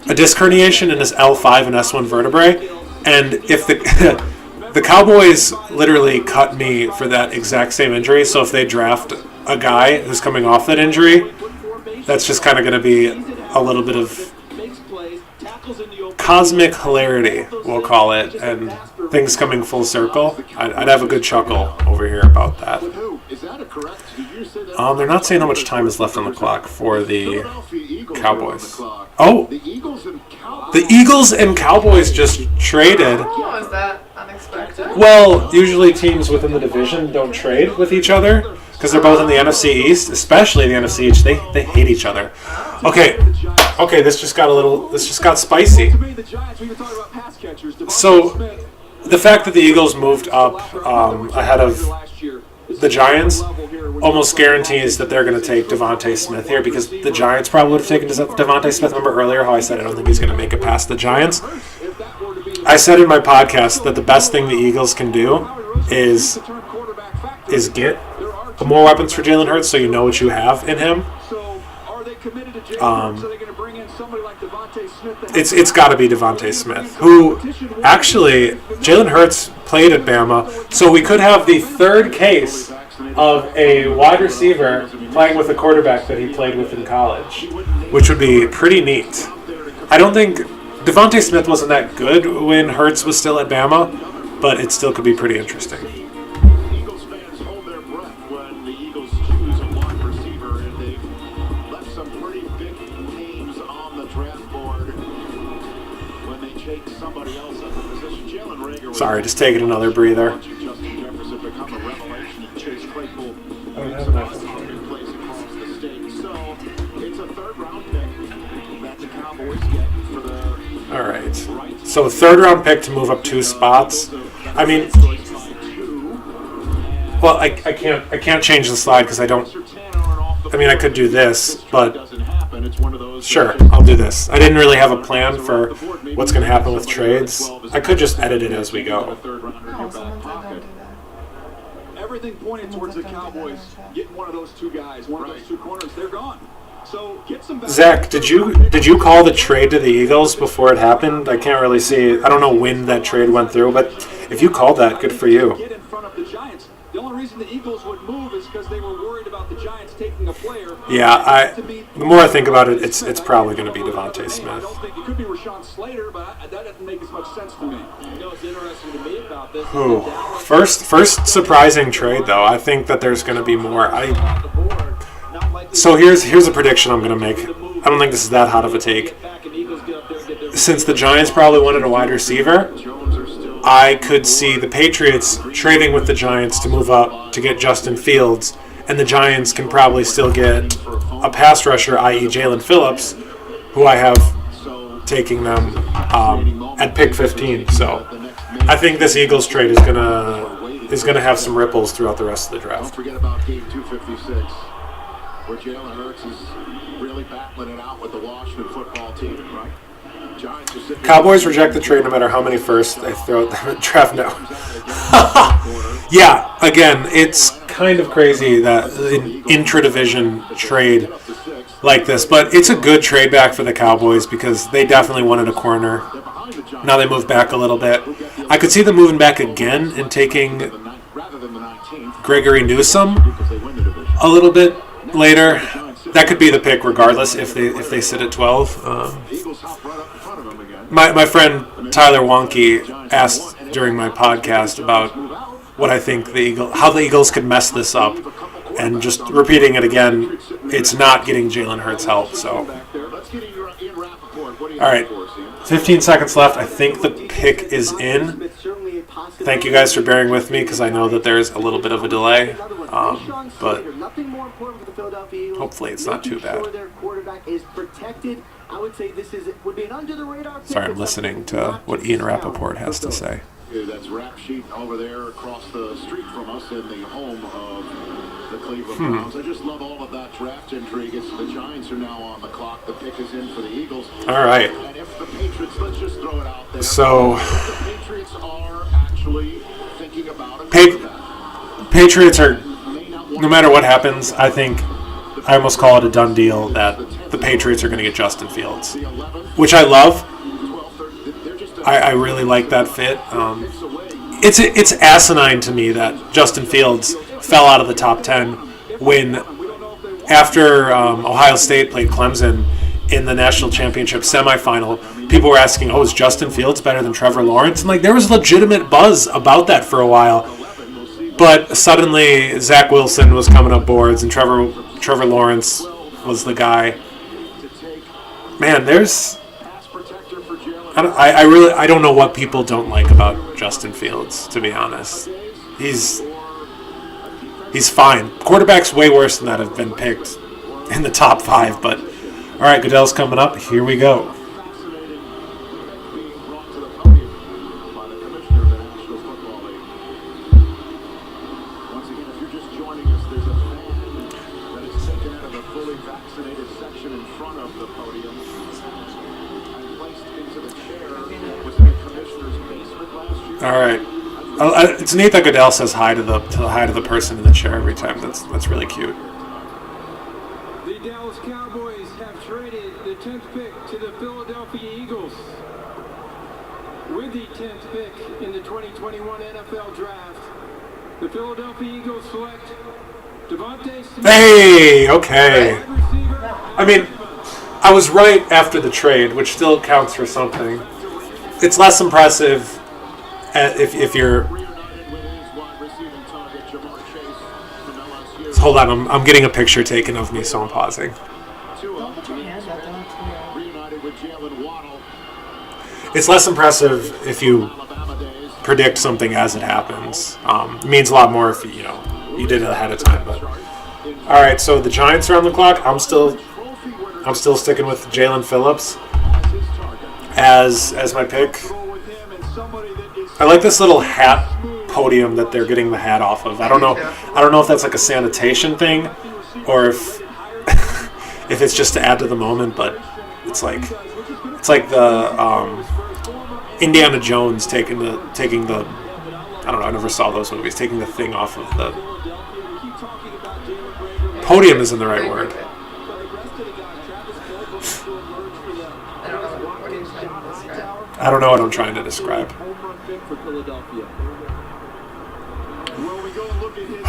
herniation in his L5 and S1 vertebrae. And if the Cowboys literally cut me for that exact same injury, so if they draft a guy who's coming off that injury, that's just kind of going to be a little bit of cosmic hilarity, we'll call it, and things coming full circle. I'd have a good chuckle over here about that. They're not saying how much time is left on the clock for the Cowboys. Oh, the Eagles and Cowboys just traded. Oh, is that unexpected? Well, usually teams within the division don't trade with each other because they're both in the NFC East, especially the NFC East. They hate each other. Okay, this just got spicy. So, the fact that the Eagles moved up ahead of the Giants almost guarantees that they're going to take Devontae Smith here, because the Giants probably would have taken Devontae Smith. Remember earlier how I said I don't think he's going to make it past the Giants? I said in my podcast that the best thing the Eagles can do is get more weapons for Jalen Hurts, so you know what you have in him. It's got to be Devontae Smith, who actually Jalen Hurts played at Bama, so we could have the third case of a wide receiver playing with a quarterback that he played with in college, which would be pretty neat. I don't think Devontae Smith wasn't that good when Hurts was still at Bama, but it still could be pretty interesting. Eagles fans hold their breath when the Eagles choose a wide receiver, and they've left some pretty big names on the draft board when they take somebody else at the position. Jalen Reagor. Sorry, just taking another breather. Justin Jefferson become a revelation, and Chase Claypool don't have some enough. awesome plays across the state. So it's a third-round pick that the Cowboys get for the. All right. So a third-round pick to move up 2 spots. I mean, well, I can't change the slide because I don't. I mean, I could do this, but sure, I'll do this. I didn't really have a plan for what's going to happen with trades. I could just edit it as we go. No, someone said don't do that. Everything pointed towards the Cowboys getting one of those two guys, one of those two corners. They're gone. So get some. Zach, did you call the trade to the Eagles before it happened? I can't really see. I don't know when that trade went through, but if you called that, good for you. Get in front of the Giants. The only reason the Eagles would move is because they were worried about the Giants taking a player. Yeah, the more I think about it, it's probably going to be Devontae I Smith. don't think it could be Rashawn Slater, but that doesn't make as much sense to me. You know what's interesting to me about this? Ooh. First surprising trade though. I think that there's going to be more. So here's a prediction I'm going to make. I don't think this is that hot of a take. Since the Giants probably wanted a wide receiver, I could see the Patriots trading with the Giants to move up to get Justin Fields, and the Giants can probably still get a pass rusher, i.e. Jalen Phillips, who I have taking them at pick 15. So I think this Eagles trade is gonna have some ripples throughout the rest of the draft. Don't forget about game 256, where Jalen Hurts is really battling it out with the Washington football team, right? Giants are sitting. Cowboys reject the trade no matter how many firsts they throw at them at draft now. Yeah, again, it's kind of crazy that an intra-division trade like this, but it's a good trade back for the Cowboys because they definitely wanted a corner. Now they move back a little bit. I could see them moving back again and taking Gregory Newsome a little bit later. That could be the pick regardless if they sit at 12. My friend Tyler Wonke asked during my podcast about what I think how the Eagles could mess this up, and just repeating it again, it's not getting Jalen Hurts help. So, all right, 15 seconds left. I think the pick is in. Thank you guys for bearing with me because I know that there's a little bit of a delay, but hopefully it's not too bad. Sorry, I'm listening to what Ian Rappaport has to say. That's Rap Sheet over there across the street from us in the home of the Cleveland Browns. I just love all of that draft intrigue. It's the Giants are now on the clock. The pick is in for the Eagles. All right. And if the Patriots, let's just throw it out there. So, the Patriots are actually thinking about it. Patriots are, no matter what happens, I think I almost call it a done deal that the Patriots are going to get Justin Fields, which I love. I really like that fit. It's asinine to me that Justin Fields fell out of the top 10 when, after Ohio State played Clemson in the national championship semifinal, people were asking, "Oh, is Justin Fields better than Trevor Lawrence?" And like there was legitimate buzz about that for a while, but suddenly Zach Wilson was coming up boards and Trevor Lawrence was the guy. Man, I don't know what people don't like about Justin Fields, to be honest. He's fine. Quarterbacks way worse than that have been picked in the top 5, but all right, Goodell's coming up. Here we go. All right. It's neat that Goodell says hi to the person in the chair every time. That's really cute. The Dallas Cowboys have traded the 10th pick to the Philadelphia Eagles. With the 10th pick in the 2021 NFL Draft, the Philadelphia Eagles select Devontae Smith. Hey, okay. I mean, I was right after the trade, which still counts for something. It's less impressive if you're... Hold on, I'm getting a picture taken of me, so I'm pausing. Don't put your hands out. They're not too It's less impressive if you predict something as it happens. It means a lot more if you did it ahead of time. But all right, so the Giants are on the clock. I'm still sticking with Jalen Phillips as my pick. I like this little hat podium that they're getting the hat off of. I don't know if that's like a sanitation thing or if if it's just to add to the moment, but it's like the Indiana Jones taking the I don't know, I never saw those movies, taking the thing off of the podium isn't the right word. I don't know what I'm trying to describe.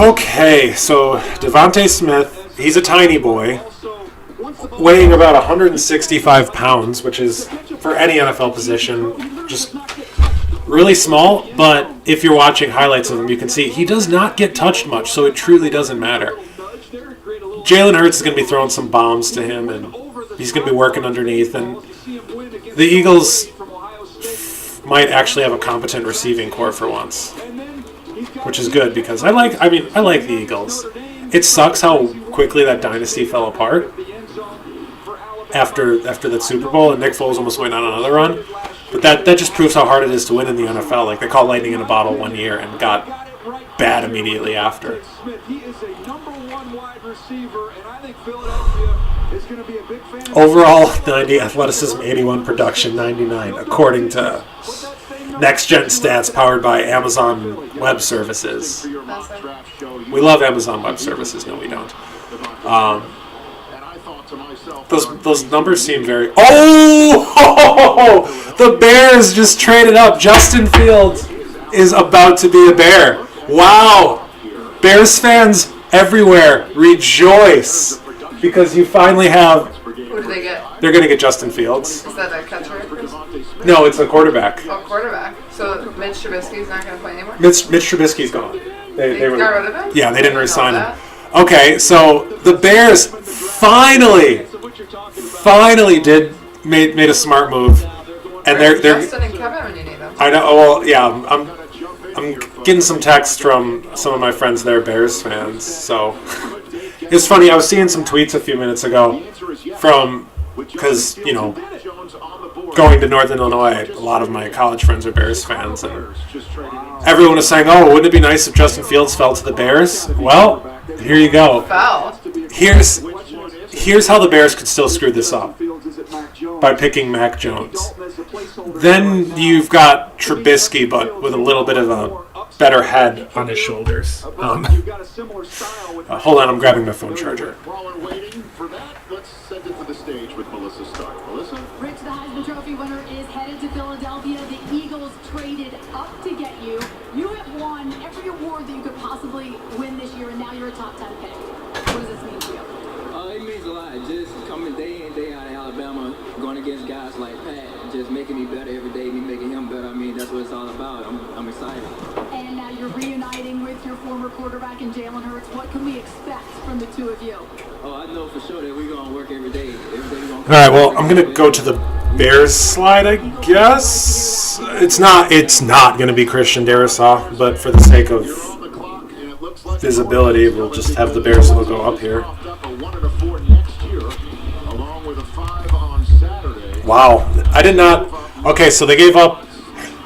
Okay, so Devontae Smith, he's a tiny boy, weighing about 165 pounds, which is, for any NFL position, just really small. But if you're watching highlights of him, you can see he does not get touched much, so it truly doesn't matter. Jalen Hurts is going to be throwing some bombs to him, and he's going to be working underneath. And the Eagles might actually have a competent receiving core for once, which is good because I like the Eagles. It sucks how quickly that dynasty fell apart after that Super Bowl, and Nick Foles almost went on another run. But that just proves how hard it is to win in the NFL. Like, they caught lightning in a bottle one year and got bad immediately after. Overall, 90 athleticism, 81 production, 99, according to Next Gen Stats, powered by Amazon Web Services. We love Amazon Web Services. No, we don't. Those numbers seem very... Oh! The Bears just traded up. Justin Fields is about to be a Bear. Wow! Bears fans everywhere, rejoice! Because you finally have... Who do they get? They're going to get Justin Fields. Is that a catcher? No, it's a quarterback. Oh, quarterback. So Mitch Trubisky's not going to play anymore? Mitch Trubisky's gone. They got rid of him? Yeah, they didn't re-sign him. Okay, so the Bears finally made a smart move, and they're Justin and Kevin when you need them. I know. Well, yeah, I'm getting some texts from some of my friends that are Bears fans. So it's funny. I was seeing some tweets a few minutes ago because going to Northern Illinois, a lot of my college friends are Bears fans, and everyone is saying, "Oh, wouldn't it be nice if Justin Fields fell to the Bears?" Well, here you go. Fell. Here's how the Bears could still screw this up by picking Mac Jones. Then you've got Trubisky, but with a little bit of a better head on his shoulders. Hold on, I'm grabbing my phone charger. Rich, the Heisman Trophy winner, is headed to Philadelphia. The Eagles traded up to get you. You have won every award that you could possibly win this year, and now you're a top 10 pick. What does this mean to you? It means a lot. Just coming day in, day out of Alabama, going against guys like Pat, just making me better every day, me making him better. I mean, that's what it's all about. I'm excited. And now you're reuniting with your former quarterback in Jalen Hurts. What can we expect from the two of you? Oh, I know for sure that we're going to work every day. All right, well, I'm going to go to the Bears slide, I guess. It's not going to be Christian Darrisaw, but for the sake of visibility, we'll just have the Bears logo up here. Wow, I did not. Okay, so they gave up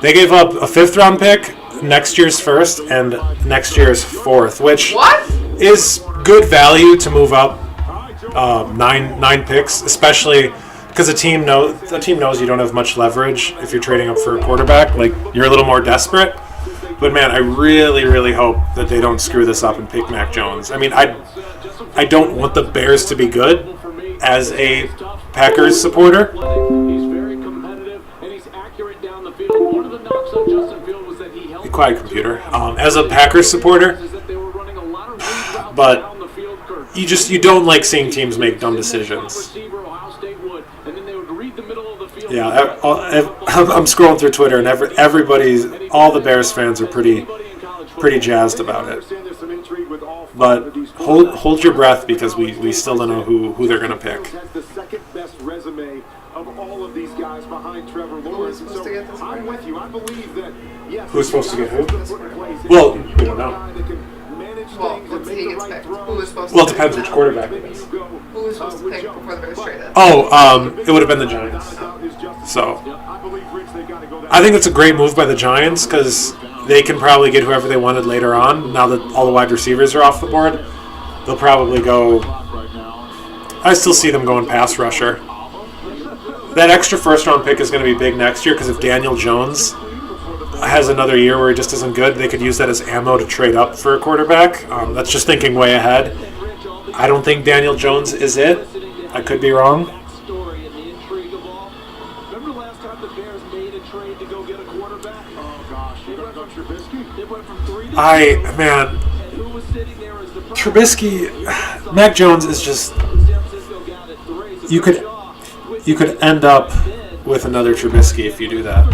a 5th round pick, next year's 1st, and next year's 4th, which is good value to move up 9 picks, especially because the team knows you don't have much leverage if you're trading up for a quarterback. Like, you're a little more desperate. But man, I really, really hope that they don't screw this up and pick Mac Jones. I mean, I don't want the Bears to be good as a Packers supporter. He's very competitive and he's accurate down the field. One of the knocks on Justin Fields was that he held Be quiet, computer. As a Packers supporter, but you don't like seeing teams make dumb decisions. Yeah, I'm scrolling through Twitter, and all the Bears fans are pretty jazzed about it. But hold your breath because we still don't know who they're going to pick. Has the second best resume of all of these guys behind Trevor Lawrence. supposed to get this I'm with you. I believe that, yes. Who's supposed to get who? who? Well, we don't know. Well, what's he expect? Who was supposed Well, it to depends which quarterback it is. Who was supposed to pick before the Bears traded? Oh, it would have been the Giants. So, I think it's a great move by the Giants because they can probably get whoever they wanted later on. Now that all the wide receivers are off the board, they'll probably go. I still see them going pass rusher. That extra first-round pick is going to be big next year because if Daniel Jones has another year where he just isn't good, they could use that as ammo to trade up for a quarterback. That's just thinking way ahead. I don't think Daniel Jones is it. I could be wrong. Remember last time the Bears made a trade to go get a quarterback? Oh gosh, you went from Trubisky? They went from 3 to 2. Man, And who was sitting there as the Trubisky, Mac Jones is just. You could end up with another Trubisky if you do that.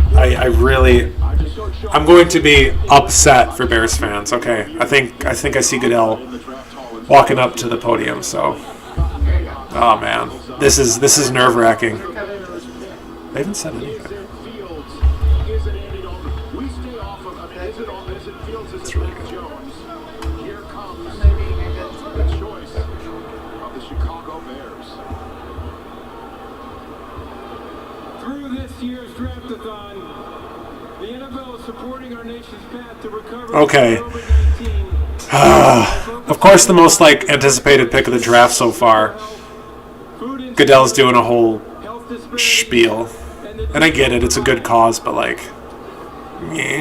I'm going to be upset for Bears fans. Okay, I think I see Goodell walking up to the podium. So, oh man, this is nerve-wracking. They haven't said anything. It's really good. Here comes Maybe you can get the choice of the Chicago Bears. Through this year's draft-a-thon, the NFL is supporting our nation's path to recovery Okay. from COVID-19. Of course, the most anticipated pick of the draft so far. Goodell's doing a whole spiel, and I get it; it's a good cause, but meh.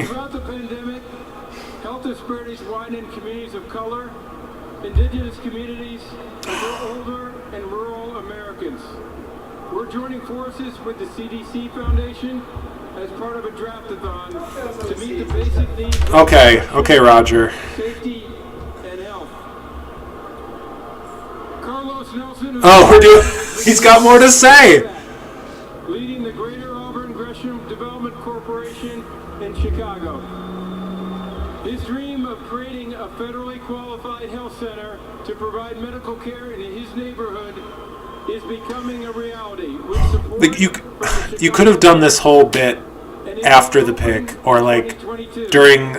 Throughout the pandemic, health disparities widen in communities of color, indigenous communities, and for older and rural Americans. We're joining forces with the CDC Foundation as part of a draft-a-thon to meet the basic needs of Okay, Roger. safety and health. Carlos Nelson, He's got more to say. leading the Greater Auburn Gresham Development Corporation in Chicago. His dream of creating a federally qualified health center to provide medical care in his neighborhood is becoming a reality. With support You could have done this whole bit after the pick, or during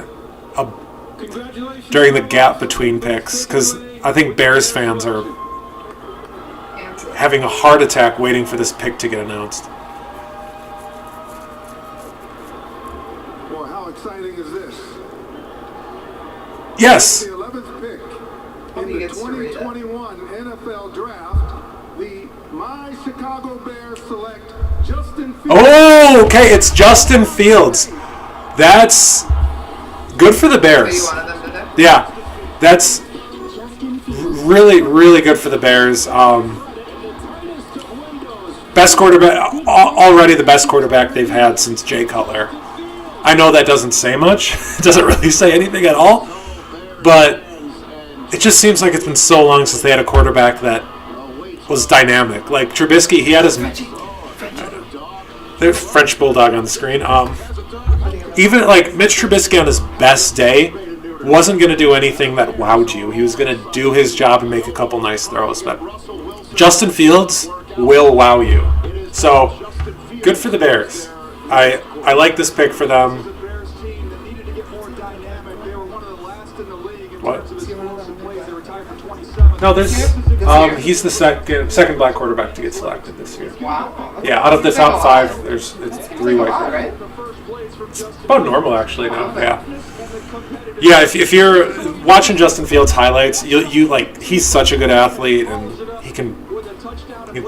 the gap between picks, because I think Bears fans are having a heart attack waiting for this pick to get announced. Well, how exciting is this? Yes. The 11th pick Hope he in the gets to read it. 2021 NFL Draft, the My Chicago Bears select Justin Fields. Oh, okay, it's Justin Fields. That's good for the What you Bears. wanted them to do? Yeah, that's really, really good for the Bears. Best quarterback, already the best quarterback they've had since Jay Cutler. I know that doesn't say much. It doesn't really say anything at all. But it just seems like it's been so long since they had a quarterback that was dynamic. Like Trubisky, he had his... There's French Bulldog on the screen. Even Mitch Trubisky on his best day wasn't going to do anything that wowed you. He was going to do his job and make a couple nice throws. But Justin Fields will wow you. So, good for the Bears. I like this pick for them. The Bears team that needed to get more dynamic. They were one of the last in the league in What? terms of explosive plays. They were tied for 27. No, he's the second black quarterback to get selected this year. Wow. Yeah, out of the top 5, it's 3 white Wow, quarterbacks. right? About normal actually now. Yeah. If you're watching Justin Fields highlights, you he's such a good athlete and he can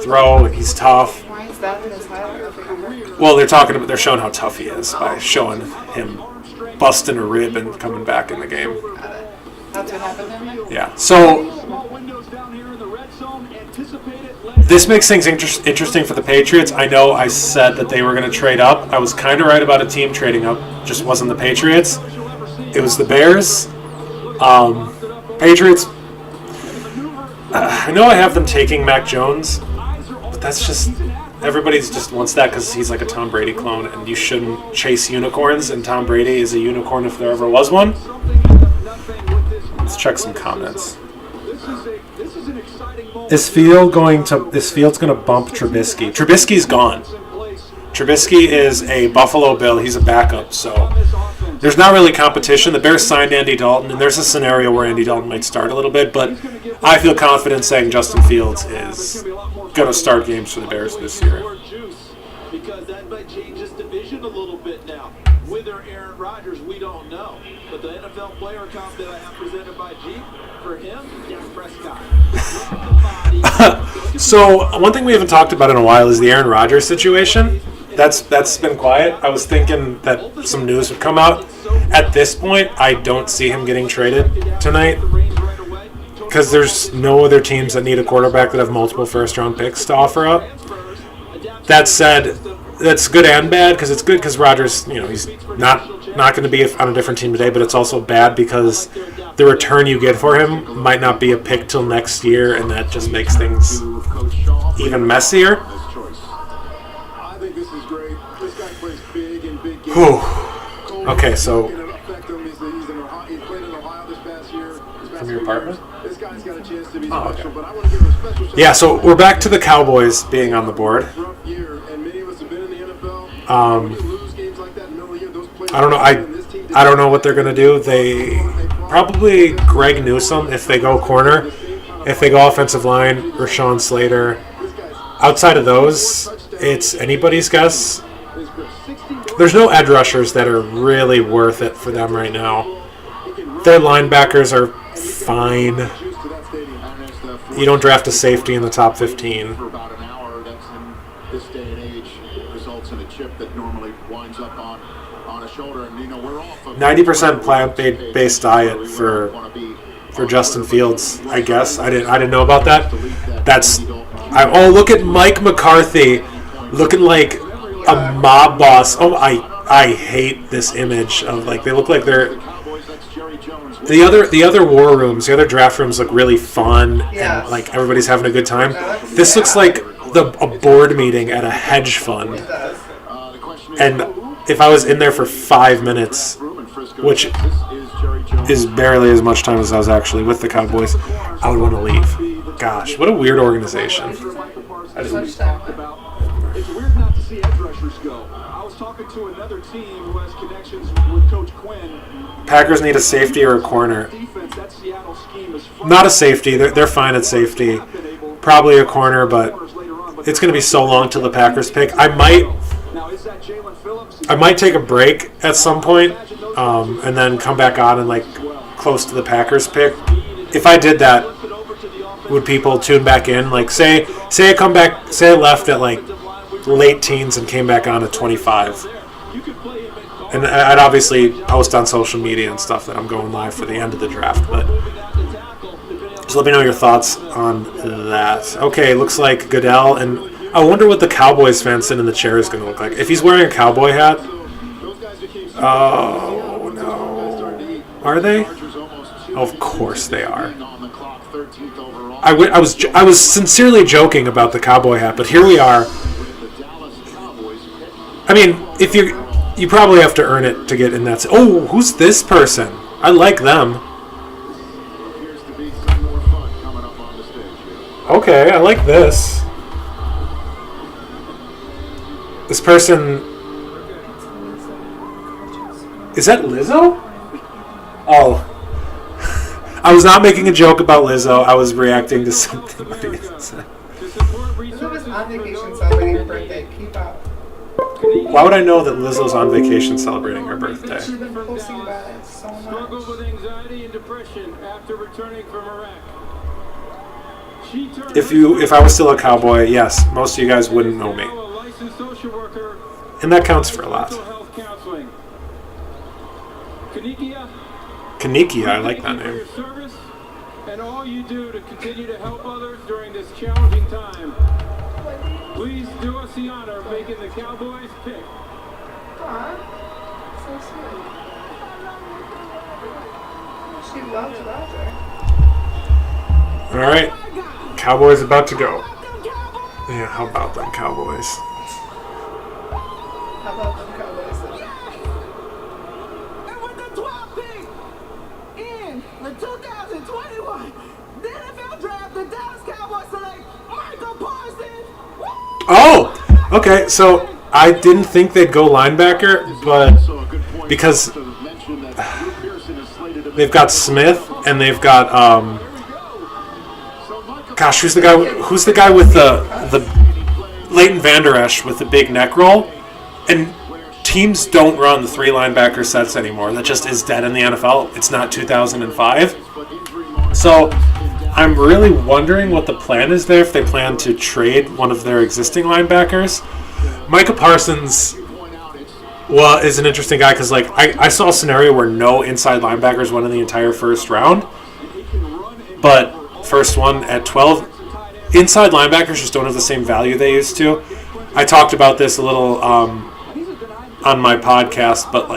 throw and he's tough. Why is that in his highlight? Well, they're showing how tough he is by showing him busting a rib and coming back in the game. That's what happened in there? Yeah. So Small windows down here in the red zone. Anticipate it. this makes things interesting for the Patriots. I know I said that they were going to trade up. I was kind of right about a team trading up. Just wasn't the Patriots. It was the Bears. Patriots. I know I have them taking Mac Jones, but that's just everybody just wants that because he's like a Tom Brady clone, and you shouldn't chase unicorns, and Tom Brady is a unicorn if there ever was one. Let's check some comments. Is Fields going to bump Trubisky? Trubisky's gone. Trubisky is a Buffalo Bill. He's a backup, so there's not really competition. The Bears signed Andy Dalton, and there's a scenario where Andy Dalton might start a little bit, but I feel confident saying Justin Fields is going to start games for the Bears this year. Because that might change this division a little bit now. Whether Aaron Rodgers, we don't know. But the NFL player comp that I have presented by Jeep, for him, Dak Prescott. So one thing we haven't talked about in a while is the Aaron Rodgers situation. That's been quiet. I was thinking that some news would come out. At this point, I don't see him getting traded tonight because there's no other teams that need a quarterback that have multiple first-round picks to offer up. That said, that's good and bad because it's good because Rodgers, he's not going to be on a different team today, but it's also bad because the return you get for him might not be a pick till next year, and that just makes things even messier. Whew. Okay, so from your apartment? Oh, okay. Yeah, so we're back to the Cowboys being on the board. I don't know. I don't know what they're gonna do. They probably Greg Newsome if they go corner. If they go offensive line, Rashawn Slater. Outside of those, it's anybody's guess. There's no edge rushers that are really worth it for them right now. Their linebackers are fine. You don't draft a safety in the top 15. 90% plant-based diet for Justin Fields, I guess. I didn't know about that. Look at Mike McCarthy looking like a mob boss. Oh, I hate this image of they look like they're the other war rooms, the other draft rooms look really fun and everybody's having a good time. This looks like a board meeting at a hedge fund. And if I was in there for 5 minutes, which is barely as much time as I was actually with the Cowboys, I would want to leave. Gosh, what a weird organization. It's weird not to see edge rushers go. I was talking to another team who has connections with Coach Quinn. Packers need a safety or a corner. Not a safety. They're fine at safety. Probably a corner, but it's going to be so long till the Packers pick. I might take a break at some point and then come back on and close to the Packers pick. If I did that, would people tune back in? Say I come back, say I left at late teens and came back on at 25. And I'd obviously post on social media and stuff that I'm going live for the end of the draft. But just let me know your thoughts on that. Okay, looks like Goodell, and I wonder what the Cowboys fan sitting in the chair is going to look like. If he's wearing a cowboy hat, oh no, are they? Of course they are. I was sincerely joking about the cowboy hat, but here we are. I mean, if you probably have to earn it to get in that. Oh, who's this person? I like them. Okay, I like this. This person. Is that Lizzo? Oh. I was not making a joke about Lizzo. I was reacting to something that he said. Lizzo was on vacation celebrating her birthday. Keep up. Why would I know that Lizzo's on vacation celebrating her birthday? She's been posting about it so much. Struggled with anxiety and depression after returning from Iraq. If I was still a cowboy, yes, most of you guys wouldn't know me. And that counts for a lot. Kanikia, I like that name. And all you do to continue to help others during this challenging time. Please do us the honor of making the Cowboys pick. Aww. So sweet. She loves Roger. All right. Cowboys about to go. Yeah, how about them Cowboys? How about them Cowboys? And with the 12th pick in the 2021 the NFL Draft, the Dallas Cowboys select Michael Parsons. Oh, okay. So I didn't think they'd go linebacker, but because they've got Smith and they've got gosh, who's the guy with the Leighton Vander Esch with the big neck roll? And teams don't run the 3 linebacker sets anymore. That just is dead in the NFL. It's not 2005. So I'm really wondering what the plan is there, if they plan to trade one of their existing linebackers. Micah Parsons is an interesting guy because I saw a scenario where no inside linebackers went in the entire first round, but first one at 12. Inside linebackers just don't have the same value they used to. I talked about this a little on my podcast, but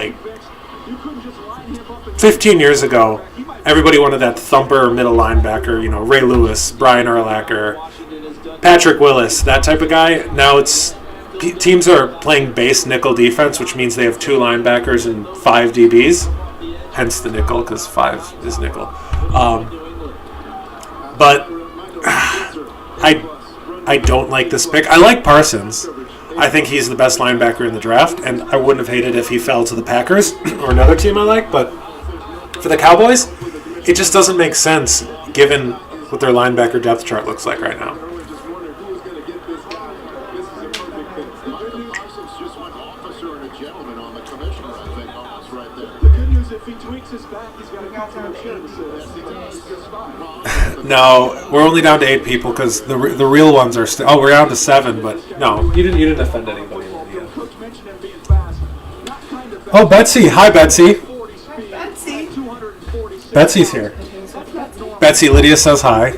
15 years ago, everybody wanted that thumper middle linebacker, Ray Lewis, Brian Urlacher, Patrick Willis, that type of guy. Now teams are playing base nickel defense, which means they have 2 linebackers and 5 DBs, hence the nickel, because 5 is nickel. But I don't like this pick. I like Parsons. I think he's the best linebacker in the draft, and I wouldn't have hated if he fell to the Packers or another team I like, but for the Cowboys, it just doesn't make sense given what their linebacker depth chart looks like right now. No, we're only down to 8 people because the real ones are still. Oh, we're down to 7, but no, you didn't offend anybody. Oh, Betsy! Hi, Betsy. Betsy. Betsy's here. Betsy, Lydia says hi.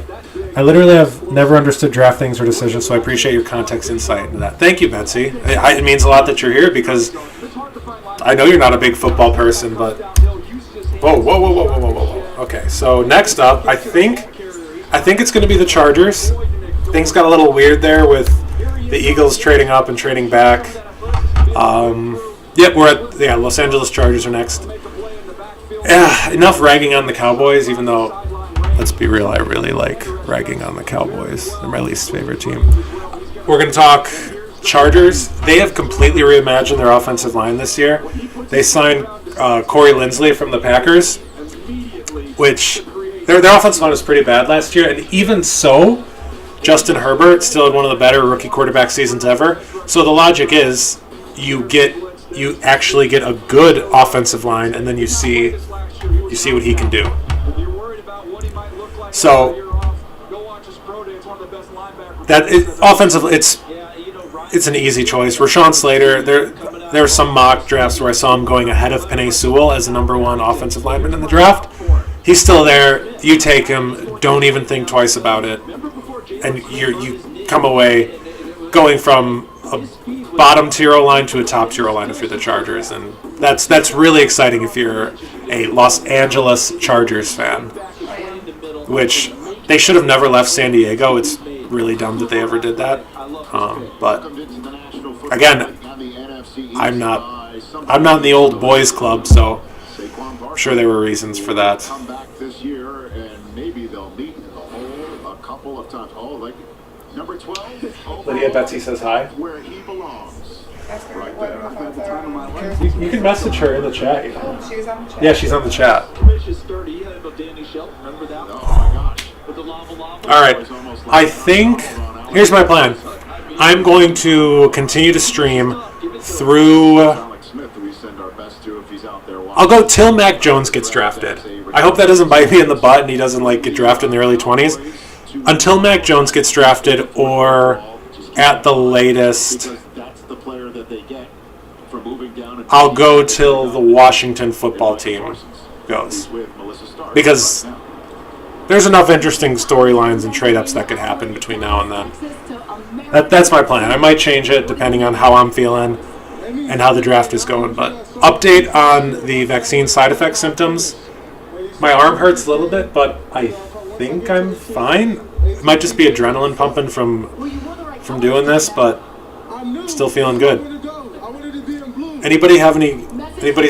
I literally have never understood draft things or decisions, so I appreciate your context insight into that. Thank you, Betsy. It means a lot that you're here because I know you're not a big football person, but whoa. Okay, so next up, I think it's going to be the Chargers. Things got a little weird there with the Eagles trading up and trading back. We're at Los Angeles Chargers are next. Enough ragging on the Cowboys, even though, let's be real, I really like ragging on the Cowboys. They're my least favorite team. We're going to talk Chargers. They have completely reimagined their offensive line this year. They signed Corey Linsley from the Packers, which their offensive line was pretty bad last year, and even so, Justin Herbert still had one of the better rookie quarterback seasons ever. So the logic is you actually get a good offensive line, and then you see what he can do. So offensively, it's an easy choice. Rashawn Slater. There are some mock drafts where I saw him going ahead of Penei Sewell as the number 1 offensive lineman in the draft. He's still there. You take him. Don't even think twice about it, and you come away going from a bottom tier O-line to a top tier O-line if you're the Chargers, and that's really exciting if you're a Los Angeles Chargers fan, which they should have never left San Diego. It's really dumb that they ever did that. But again, I'm not in the old boys club, so I'm sure there were reasons for that. Come back this year, and maybe they'll meet in the hole a couple of times. Number 12. Lydia Betsy says hi. Where he belongs. Right there. You can message her in the chat. She's on the chat. Yeah, she's on the chat. All right. I think here's my plan. I'm going to continue to stream through. I'll go till Mac Jones gets drafted. I hope that doesn't bite me in the butt and he doesn't get drafted in the early 20s. Until Mac Jones gets drafted, or at the latest, I'll go till the Washington football team goes. Because there's enough interesting storylines and trade-ups that could happen between now and then. That's my plan. I might change it depending on how I'm feeling and how the draft is going. But update on the vaccine side effect symptoms. My arm hurts a little bit, but I think I'm fine. It might just be adrenaline pumping from from doing this, but still feeling good. Anybody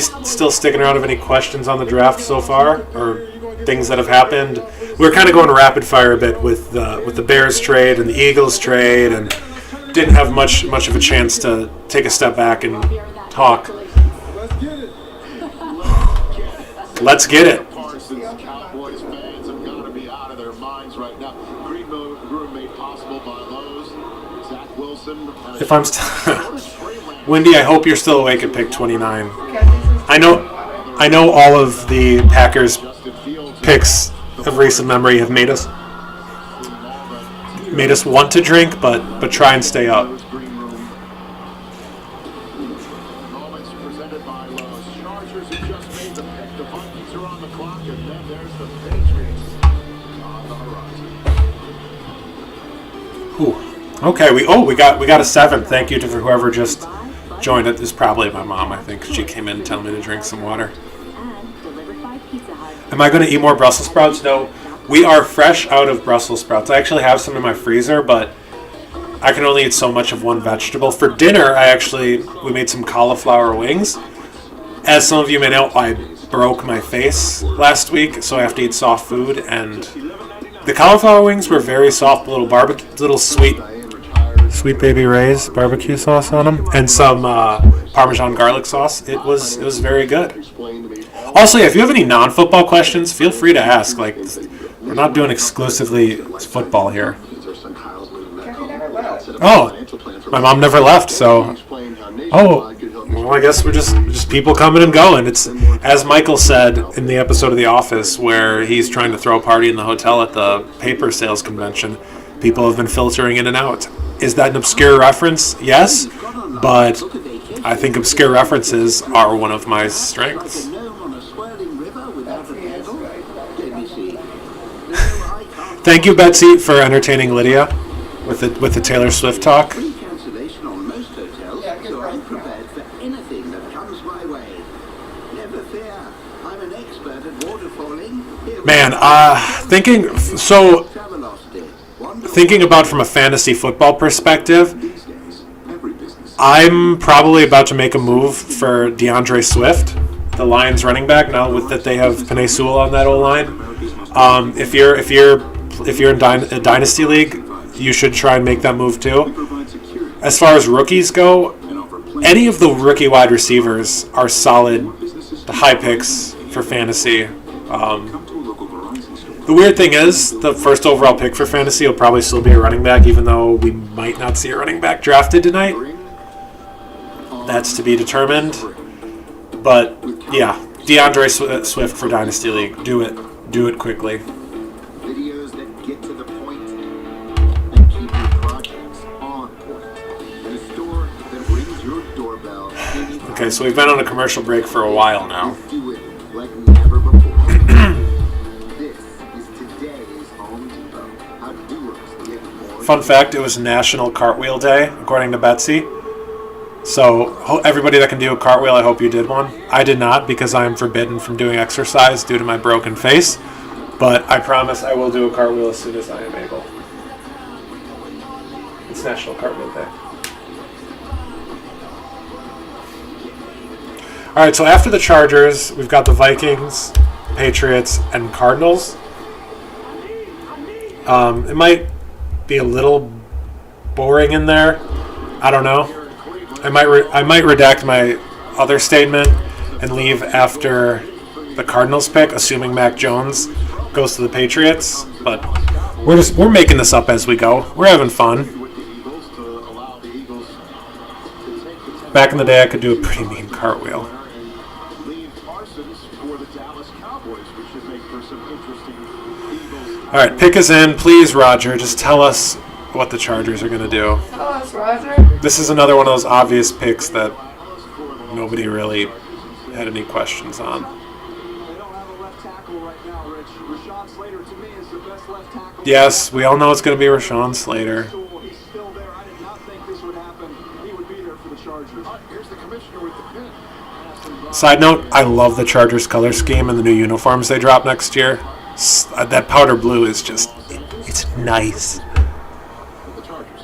still sticking around? Have any questions on the draft so far, or things that have happened? We're kind of going rapid fire a bit with the Bears trade and the Eagles trade, and didn't have much of a chance to take a step back and talk. Let's get it. Cowboys fans have got to be out of their minds right now. Green Room made possible by Lowe's. Zach Wilson. If I'm Wendy, I hope you're still awake at pick 29. I know all of the Packers picks of recent memory have made us want to drink, but try and stay up. Moments presented by Lowe's. Chargers have just made the pick. The Vikings are on the clock, and then there's the Patriots on the horizon. Okay, we got a 7. Thank you to whoever just joined. It is probably my mom. I think she came in telling me to drink some water. Am I going to eat more Brussels sprouts? No. We are fresh out of Brussels sprouts. I actually have some in my freezer, but I can only eat so much of one vegetable. For dinner, we made some cauliflower wings. As some of you may know, I broke my face last week, so I have to eat soft food. And the cauliflower wings were very soft, little sweet Baby Ray's barbecue sauce on them, and some Parmesan garlic sauce. It was very good. Also, if you have any non-football questions, feel free to ask. Like, we're not doing exclusively football here. Oh, my mom never left, so. Oh, well, I guess we're just people coming and going. It's as Michael said in the episode of The Office where he's trying to throw a party in the hotel at the paper sales convention. People have been filtering in and out. Is that an obscure reference? Yes, but I think obscure references are one of my strengths. Thank you, Betsy, for entertaining Lydia with the Taylor Swift talk. Man, thinking about from a fantasy football perspective, I'm probably about to make a move for DeAndre Swift, the Lions running back. Now that they have Penei Sewell on that O-line, if you're in a dynasty league, you should try and make that move too. As far as rookies go, any of the rookie wide receivers are solid, high picks for fantasy. The weird thing is, the first overall pick for fantasy will probably still be a running back, even though we might not see a running back drafted tonight. That's to be determined. But, yeah, DeAndre Swift for Dynasty League. Do it. Do it quickly. Videos that get to the point and keep your projects on point. And a store that rings your doorbell. Okay, so we've been on a commercial break for a while now. Do it like never before. Fun fact, it was National Cartwheel Day, according to Betsy. So everybody that can do a cartwheel, I hope you did one. I did not because I am forbidden from doing exercise due to my broken face. But I promise I will do a cartwheel as soon as I am able. It's National Cartwheel Day. Alright, so after the Chargers, we've got the Vikings, Patriots, and Cardinals. It might be a little boring in there. I don't know. I might redact my other statement and leave after the Cardinals pick, assuming Mac Jones goes to the Patriots. But we're making this up as we go. We're having fun. Back in the day, I could do a pretty mean cartwheel. All right, pick us in, please, Roger. Just tell us what the Chargers are going to do. Tell us, Roger. This is another one of those obvious picks that nobody really had any questions on. They don't have a left tackle right now, Rich. Rashawn Slater, to me, is the best left tackle. Yes, we all know it's going to be Rashawn Slater. He's still there. I did not think this would happen. He would be there for the Chargers. Here's the commissioner with the pin. Side note, I love the Chargers color scheme and the new uniforms they drop next year. That powder blue is just, it's nice. The Chargers.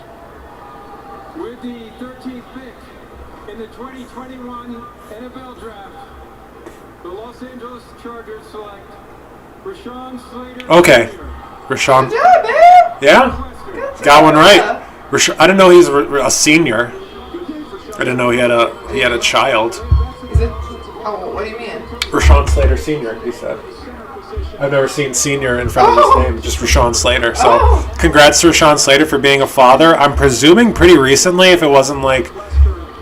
2021 NFL Draft, the Los Angeles Chargers select Rashawn Slater. Okay. Rashawn. Good job, man. Yeah. Good Got one right. job. I didn't know he was a senior. I didn't know he had a child. Is it? Oh, what do you mean? Rashawn Slater Senior, he said. I've never seen senior in front of his name, just Rashawn Slater. So, congrats to Rashawn Slater for being a father. I'm presuming pretty recently, if it wasn't like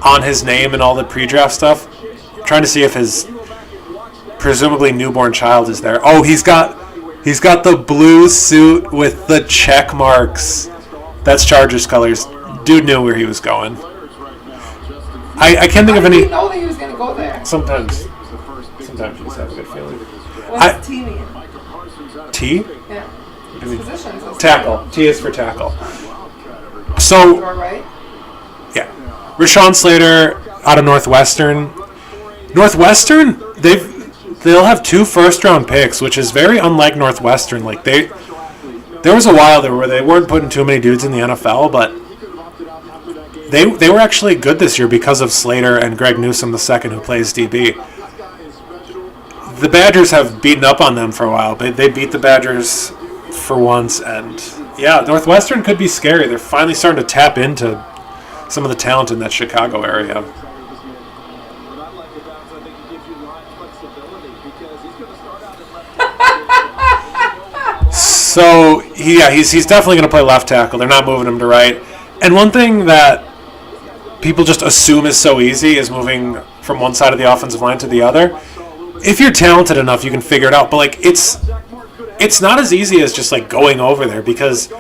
on his name and all the pre-draft stuff. I'm trying to see if his presumably newborn child is there. Oh, he's got the blue suit with the check marks. That's Chargers colors. Dude knew where he was going. I can't think of How did any. you know that he was going to go there? Sometimes you just have a good feeling. What's T mean? T? Yeah. I mean, Positions. tackle. T is for tackle. You So, are right. yeah. Rashawn Slater out of Northwestern. Northwestern, they'll have 2 first-round picks, which is very unlike Northwestern. Like there was a while there where they weren't putting too many dudes in the NFL, but they were actually good this year because of Slater and Greg Newsome II, who plays DB. The Badgers have beaten up on them for a while. They beat the Badgers for once, and yeah, Northwestern could be scary. They're finally starting to tap into some of the talent in that Chicago area. What I like about it, I think it gives you line flexibility because he's going to start out at left. So he's definitely going to play left tackle. They're not moving him to right. And one thing that people just assume is so easy is moving from one side of the offensive line to the other. If you're talented enough, you can figure it out. But like it's not as easy as just like going over there, because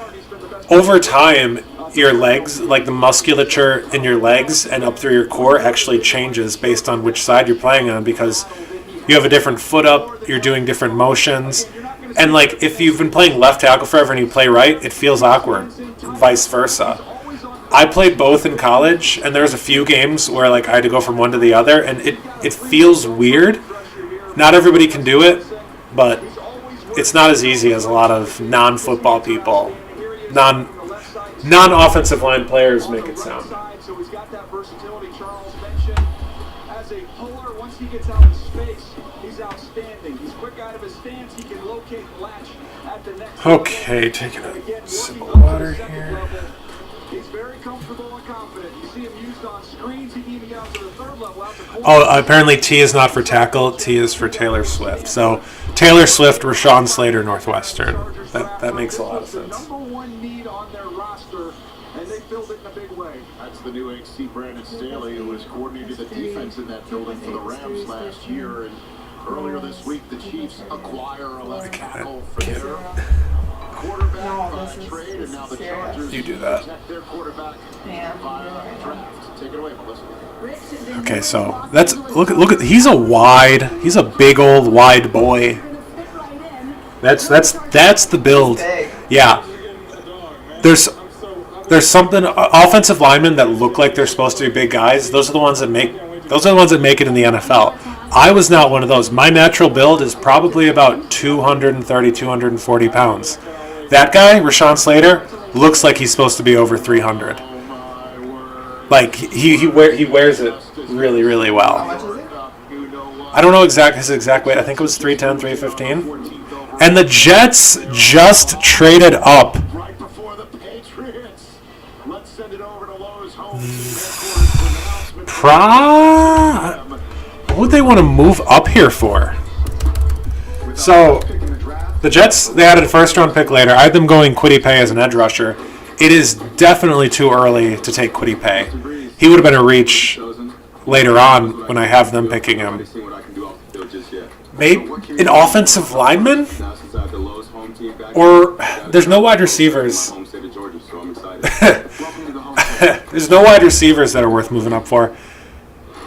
over time your legs, like the musculature in your legs and up through your core, actually changes based on which side you're playing on, because you have a different foot up, you're doing different motions. And like if you've been playing left tackle forever and you play right, it feels awkward. Vice versa. I played both in college, and there was a few games where like I had to go from one to the other, and it feels weird. Not everybody can do it, but it's not as easy as a lot of non-football people, non-offensive line players make it sound. So he's got that versatility Charles mentioned. As a puller, once he gets out of space, he's outstanding. He's quick out of his stance. He can locate and latch at the next Okay, taking a sip of water here. He's very comfortable and confident. You see him used on screens. He can even get out to the third level. Out the corner. Oh, apparently T is not for tackle. T is for Taylor Swift. So Taylor Swift, Rashawn Slater, Northwestern. That makes a lot of sense. Number one need on their roster, and they filled it in a big way. That's the new HC Brandon Staley, who has coordinated the defense in that building for the Rams last year. And earlier this week, the Chiefs acquire a left tackle for their quarterback trade, and now the Chargers You do that. protect their quarterback Yeah. via draft. Take it away, Melissa. Okay, so that's look at he's a big old wide boy. That's the build. Big. Yeah. There's something offensive linemen that look like they're supposed to be big guys. Those are the ones that make it in the NFL. I was not one of those. My natural build is probably about 230, 240 pounds. That guy, Rashawn Slater, looks like he's supposed to be over 300. Like he wears it really, really How well. much is it? I don't know his exact weight. I think it was 310, 315. And the Jets just traded up. Right before the Patriots. Let's send it over to Lowe's home team headquarters for an announcement. What would they want to move up here for? So, the Jets, they added a first-round pick later. I had them going Kwity Paye as an edge rusher. It is definitely too early to take Kwity Paye. He would have been a reach later on when I have them picking him. Maybe an offensive lineman? Or there's no wide receivers. There's no wide receivers that are worth moving up for.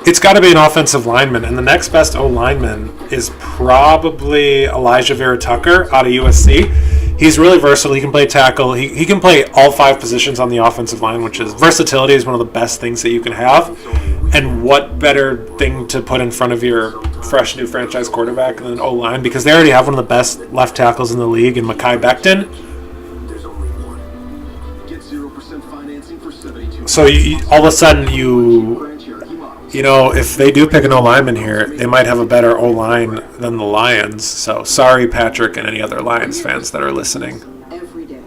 It's got to be an offensive lineman, and the next best O-lineman is probably Elijah Vera Tucker out of USC. He's really versatile. He can play tackle. He can play all 5 positions on the offensive line, which is versatility is one of the best things that you can have. And what better thing to put in front of your fresh new franchise quarterback than an O-line, because they already have one of the best left tackles in the league in Mekhi Becton. So all of a sudden you know, if they do pick an O-lineman here, they might have a better O-line than the Lions. So sorry, Patrick, and any other Lions fans that are listening. Every day.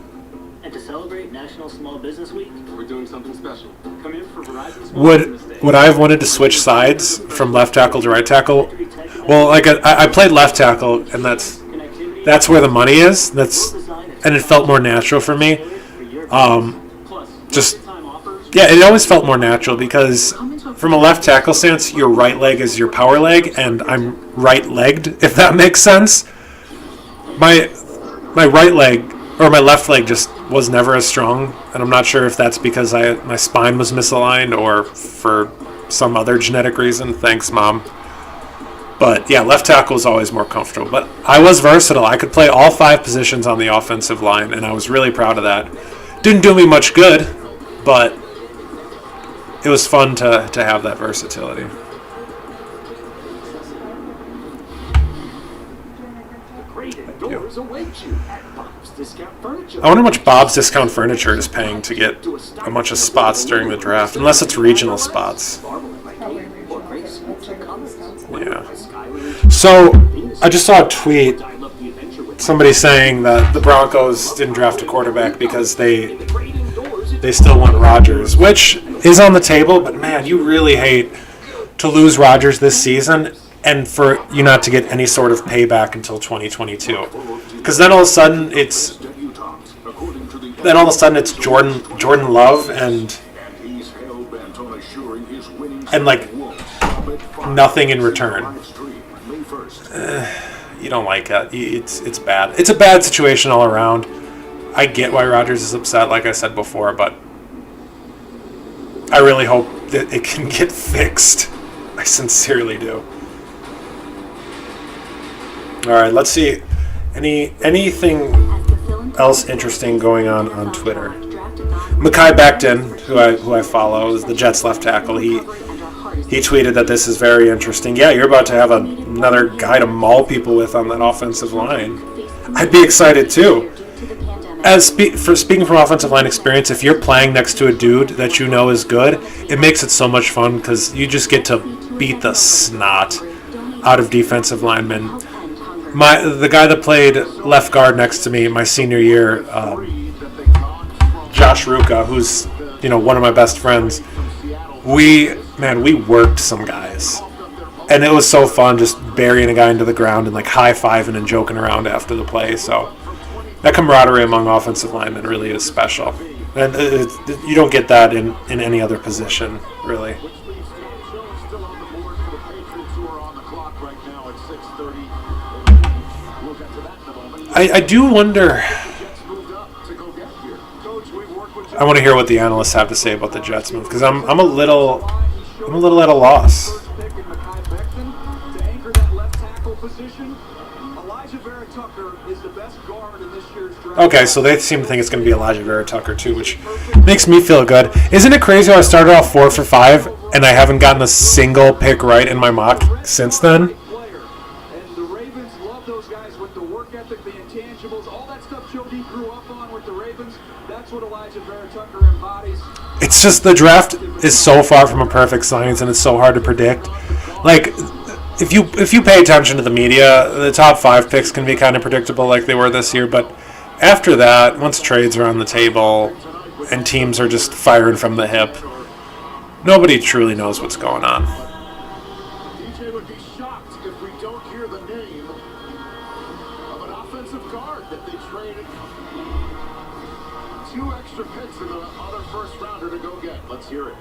And to celebrate National Small Business Week, we're doing something special. Come in for Verizon Small Business Day. Would I have wanted to switch sides from left tackle to right tackle? Well, like I played left tackle, and that's where the money is. And it felt more natural for me. It always felt more natural because from a left tackle stance, your right leg is your power leg, and I'm right-legged, if that makes sense. My right leg, or my left leg, just was never as strong, and I'm not sure if that's because my spine was misaligned or for some other genetic reason. Thanks, Mom. But yeah, left tackle is always more comfortable. But I was versatile. I could play all 5 positions on the offensive line, and I was really proud of that. Didn't do me much good, but it was fun to have that versatility. Doors await you at Bob's Discount Furniture. I wonder how much Bob's Discount Furniture is paying to get a bunch of spots during the draft, unless it's regional spots. Yeah. So, I just saw a tweet, somebody saying that the Broncos didn't draft a quarterback because they still want Rodgers, which is on the table, but man, you really hate to lose Rodgers this season and for you not to get any sort of payback until 2022. Because then all of a sudden it's Jordan Love and like nothing in return. You don't like it. It's bad. It's a bad situation all around. I get why Rodgers is upset, like I said before, but I really hope that it can get fixed. I sincerely do. All right, let's see. Anything else interesting going on Twitter? Mekhi Becton, who I follow, is the Jets left tackle. He tweeted that this is very interesting. Yeah, you're about to have another guy to maul people with on that offensive line. I'd be excited too. Speaking from offensive line experience, if you're playing next to a dude that you know is good, it makes it so much fun because you just get to beat the snot out of defensive linemen. The guy that played left guard next to me my senior year, Josh Ruka, who's one of my best friends, we worked some guys, and it was so fun just burying a guy into the ground and like high-fiving and joking around after the play. So that camaraderie among offensive linemen really is special, and you don't get that in any other position, really. I do wonder. I want to hear what the analysts have to say about the Jets move because I'm a little at a loss. Okay, so they seem to think it's going to be Elijah Vera Tucker too, which makes me feel good. Isn't it crazy how I started off 4 for 5 and I haven't gotten a single pick right in my mock since then? It's just the draft is so far from a perfect science and it's so hard to predict. Like, if you pay attention to the media, the top 5 picks can be kind of predictable like they were this year, but after that, once trades are on the table and teams are just firing from the hip, nobody truly knows what's going on. DJ would be shocked if we don't hear the name of an offensive guard that they traded 2 extra picks and the other first rounder to go get. Let's hear it.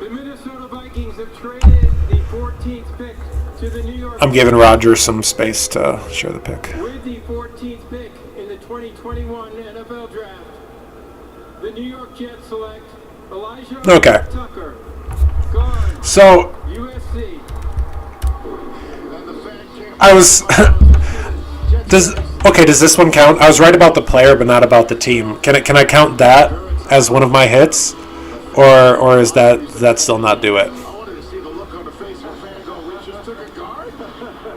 The Minnesota Vikings have traded the 14th pick to the New York. I'm giving Rodgers some space to share the pick. With the 14th pick in the 2021 NFL Draft, the New York Jets select Elijah Tucker, guard, so USC. I was. Does this one count? I was right about the player, but not about the team. Can I count that as one of my hits, or is that still not do it? I wanted to see the look on the face of a fan go, we just took a guard,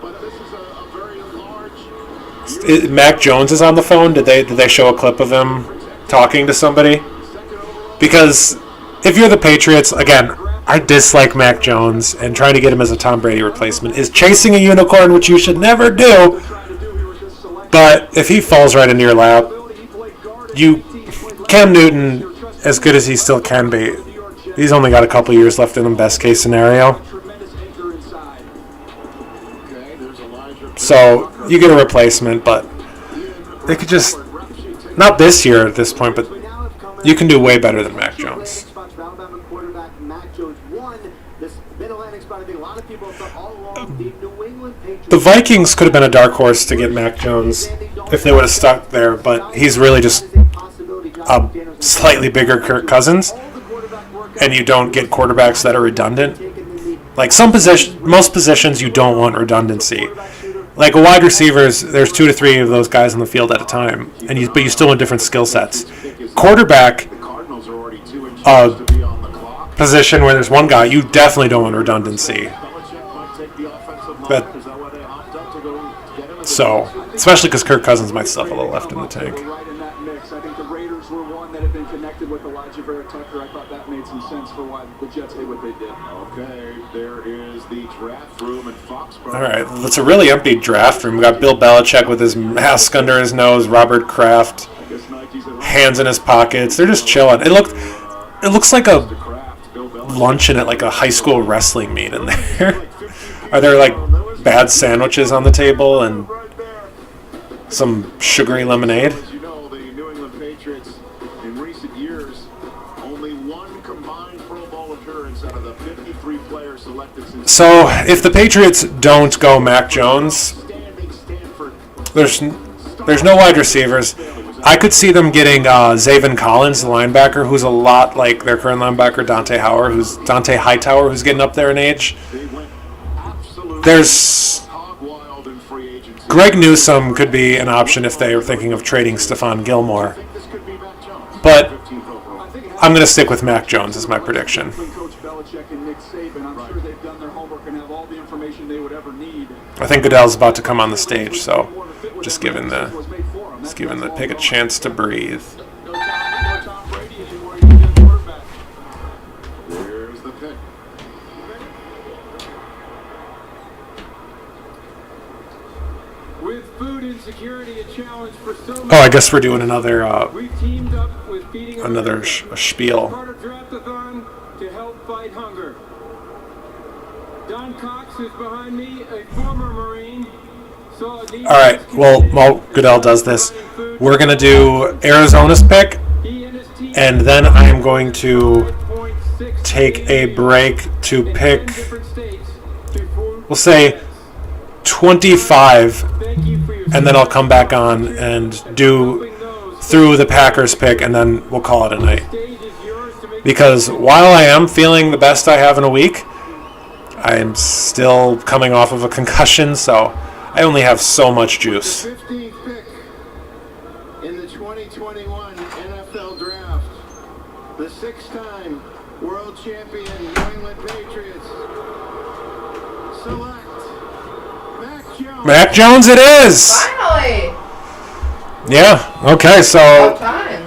but this is a very large. Mac Jones is on the phone. Did they show a clip of him talking to somebody? Because if you're the Patriots, again, I dislike Mac Jones, and trying to get him as a Tom Brady replacement is chasing a unicorn, which you should never do. But if he falls right into your lap, Cam Newton, as good as he still can be, he's only got a couple years left in him, best case scenario. So you get a replacement, but they could just, not this year at this point, but you can do way better than Mac Jones. The Vikings could have been a dark horse to get Mac Jones if they would have stuck there, but he's really just a slightly bigger Kirk Cousins, and you don't get quarterbacks that are redundant. Like most positions, you don't want redundancy. Like a wide receivers, there's 2 to 3 of those guys on the field at a time, but you still want different skill sets. Quarterback, position where there's one guy, you definitely don't want redundancy. But so, especially because Kirk Cousins might still have a little left in the tank. Right in that mix. I think the Raiders were one that had been connected with Elijah Vera Tucker. I thought that made some sense for why the Jets did what they did. Okay, there is the draft room in Foxborough. All right, it's a really empty draft room. We got Bill Belichick with his mask under his nose, Robert Kraft, hands in his pockets. They're just chilling. It looks like a luncheon at like a high school wrestling meet in there. Are there like bad sandwiches on the table and some sugary lemonade? As you know, the New England Patriots in recent years only one combined Pro Bowl appearance out of the 53 players selected since. So if the Patriots don't go Mac Jones, there's no wide receivers. I could see them getting Zaven Collins, the linebacker, who's a lot like their current linebacker Dante Hightower, who's getting up there in age. There's Greg Newsome could be an option if they were thinking of trading Stephon Gilmore. But I'm going to stick with Mac Jones as my prediction. I think Goodell's about to come on the stage, so just giving the pick a chance to breathe. Here's the pick. With food insecurity a challenge for so many. Oh, I guess we're doing another We teamed up with Feeding another spiel. Part of Draft-a-thon to help fight hunger. Don Cox, who's behind me, a former Marine, saw a need. All right, well, while Goodell does this, we're going to do Arizona's pick, and then I am going to take a break to pick, we'll say 25, and then I'll come back on and do through the Packers pick, and then we'll call it a night. Because while I am feeling the best I have in a week, I am still coming off of a concussion, so I only have so much juice. 15th pick in the 2021 NFL Draft, the 6-time world champion New England Patriots select Mac Jones. Mac Jones it is! Finally! Yeah, okay, so About time.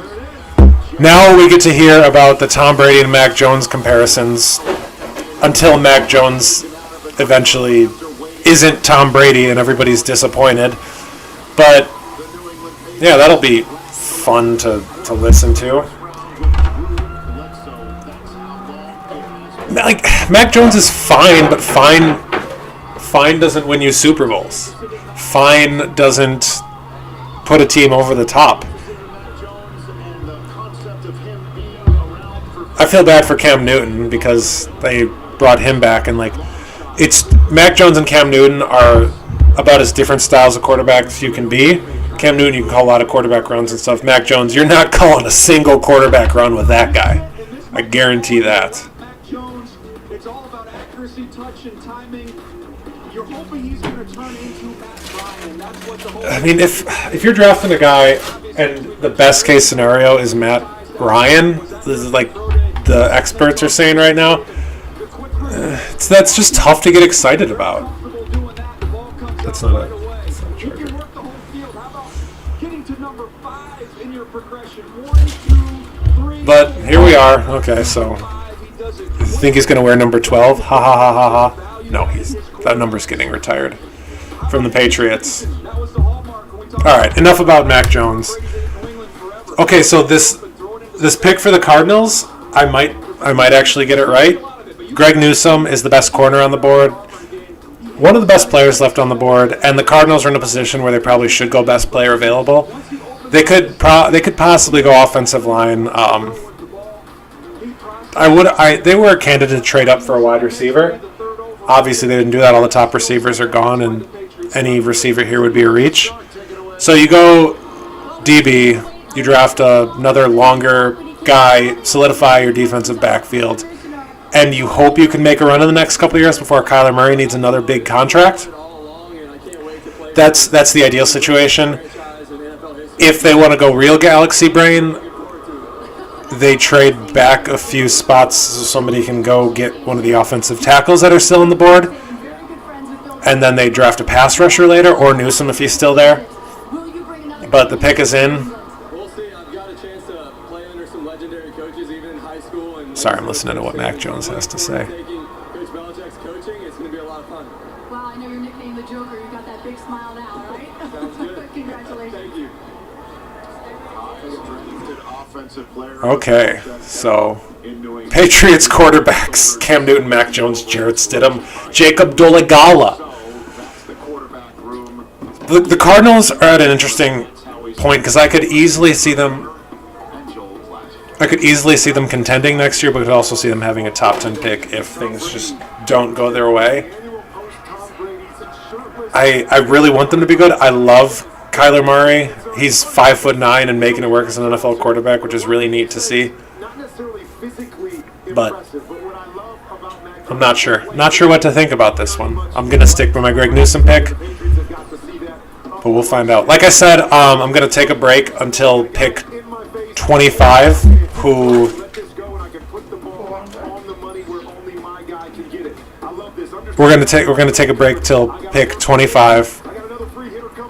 now we get to hear about the Tom Brady and Mac Jones comparisons until Mac Jones eventually isn't Tom Brady and everybody's disappointed. But, yeah, that'll be fun to listen to. Like, Mac Jones is fine, but fine doesn't win you Super Bowls. Fine doesn't put a team over the top. I feel bad for Cam Newton because they brought him back, and like, it's Mac Jones and Cam Newton are about as different styles of quarterbacks you can be. Cam Newton, you can call a lot of quarterback runs and stuff. Mac Jones, you're not calling a single quarterback run with that guy. I guarantee that. Mac Jones, it's all about accuracy, touch, and timing. You're hoping he's going to turn into Matt Ryan. That's what the whole. I mean, if you're drafting a guy and the best case scenario is Matt Ryan, this is like the experts are saying right now, that's just tough to get excited about. That's not a charger. But here we are. Okay, so think he's going to wear number 12. Ha ha ha ha ha. No, that number's getting retired from the Patriots. All right, enough about Mac Jones. Okay, so this pick for the Cardinals, I might actually get it right. Greg Newsome is the best corner on the board, one of the best players left on the board, and the Cardinals are in a position where they probably should go best player available. They could possibly go offensive line. They were a candidate to trade up for a wide receiver. Obviously, they didn't do that. All the top receivers are gone, and any receiver here would be a reach. So you go DB, you draft another longer guy, solidify your defensive backfield, and you hope you can make a run in the next couple of years before Kyler Murray needs another big contract. That's the ideal situation. If they want to go real galaxy brain, they trade back a few spots so somebody can go get one of the offensive tackles that are still on the board, and then they draft a pass rusher later, or Newsome if he's still there. But the pick is in. Sorry, I'm listening to what Mac Jones has to say. Well, I know your nickname, the Joker. You got that big smile now, right? Sounds good. Congratulations. Thank you. Okay, so Patriots quarterbacks: Cam Newton, Mac Jones, Jarrett Stidham, Jacob Dolegala. The Cardinals are at an interesting point because I could easily see them contending next year, but I could also see them having a top 10 pick if things just don't go their way. I really want them to be good. I love Kyler Murray. He's 5'9" and making it work as an NFL quarterback, which is really neat to see. But I'm not sure. Not sure what to think about this one. I'm going to stick with my Greg Newsome pick, but we'll find out. Like I said, I'm going to take a break until pick 25, who we're going to take a break till pick 25,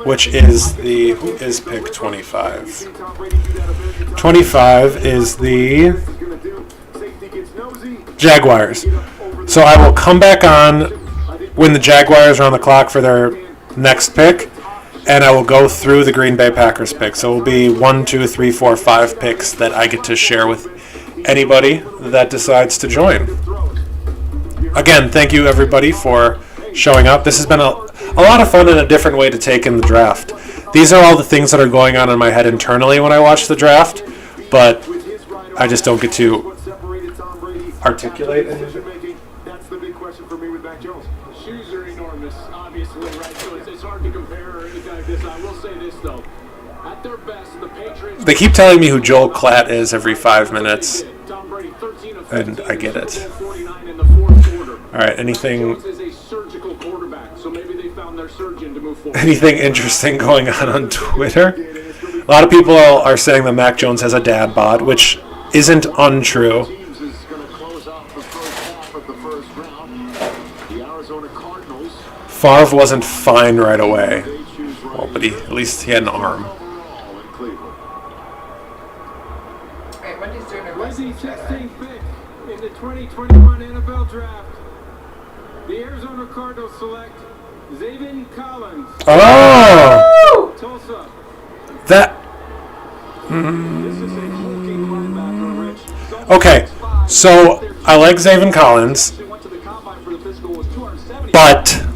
which is who is pick 25? 25 is the Jaguars. So I will come back on when the Jaguars are on the clock for their next pick, and I will go through the Green Bay Packers picks. So it will be 1, 2, 3, 4, 5 picks that I get to share with anybody that decides to join. Again, thank you everybody for showing up. This has been a lot of fun and a different way to take in the draft. These are all the things that are going on in my head internally when I watch the draft, but I just don't get to articulate anything. That's the big question for me with Mac Jones. Shoes are enormous, obviously, right? So it's hard to compare or anything like this. I will say this, though. At their best, the Patriots... They keep telling me who Joel Klatt is every 5 minutes, and I get it. All right, anything interesting going on Twitter? A lot of people are saying that Mac Jones has a dad bod, which isn't untrue. Favre wasn't fine right away. Well, but at least he had an arm. Was the 16th pick in the 2021 NFL Draft, the Arizona Cardinals select Zaven Collins. Oh! Tulsa. That... Okay, so I like Zaven Collins, but,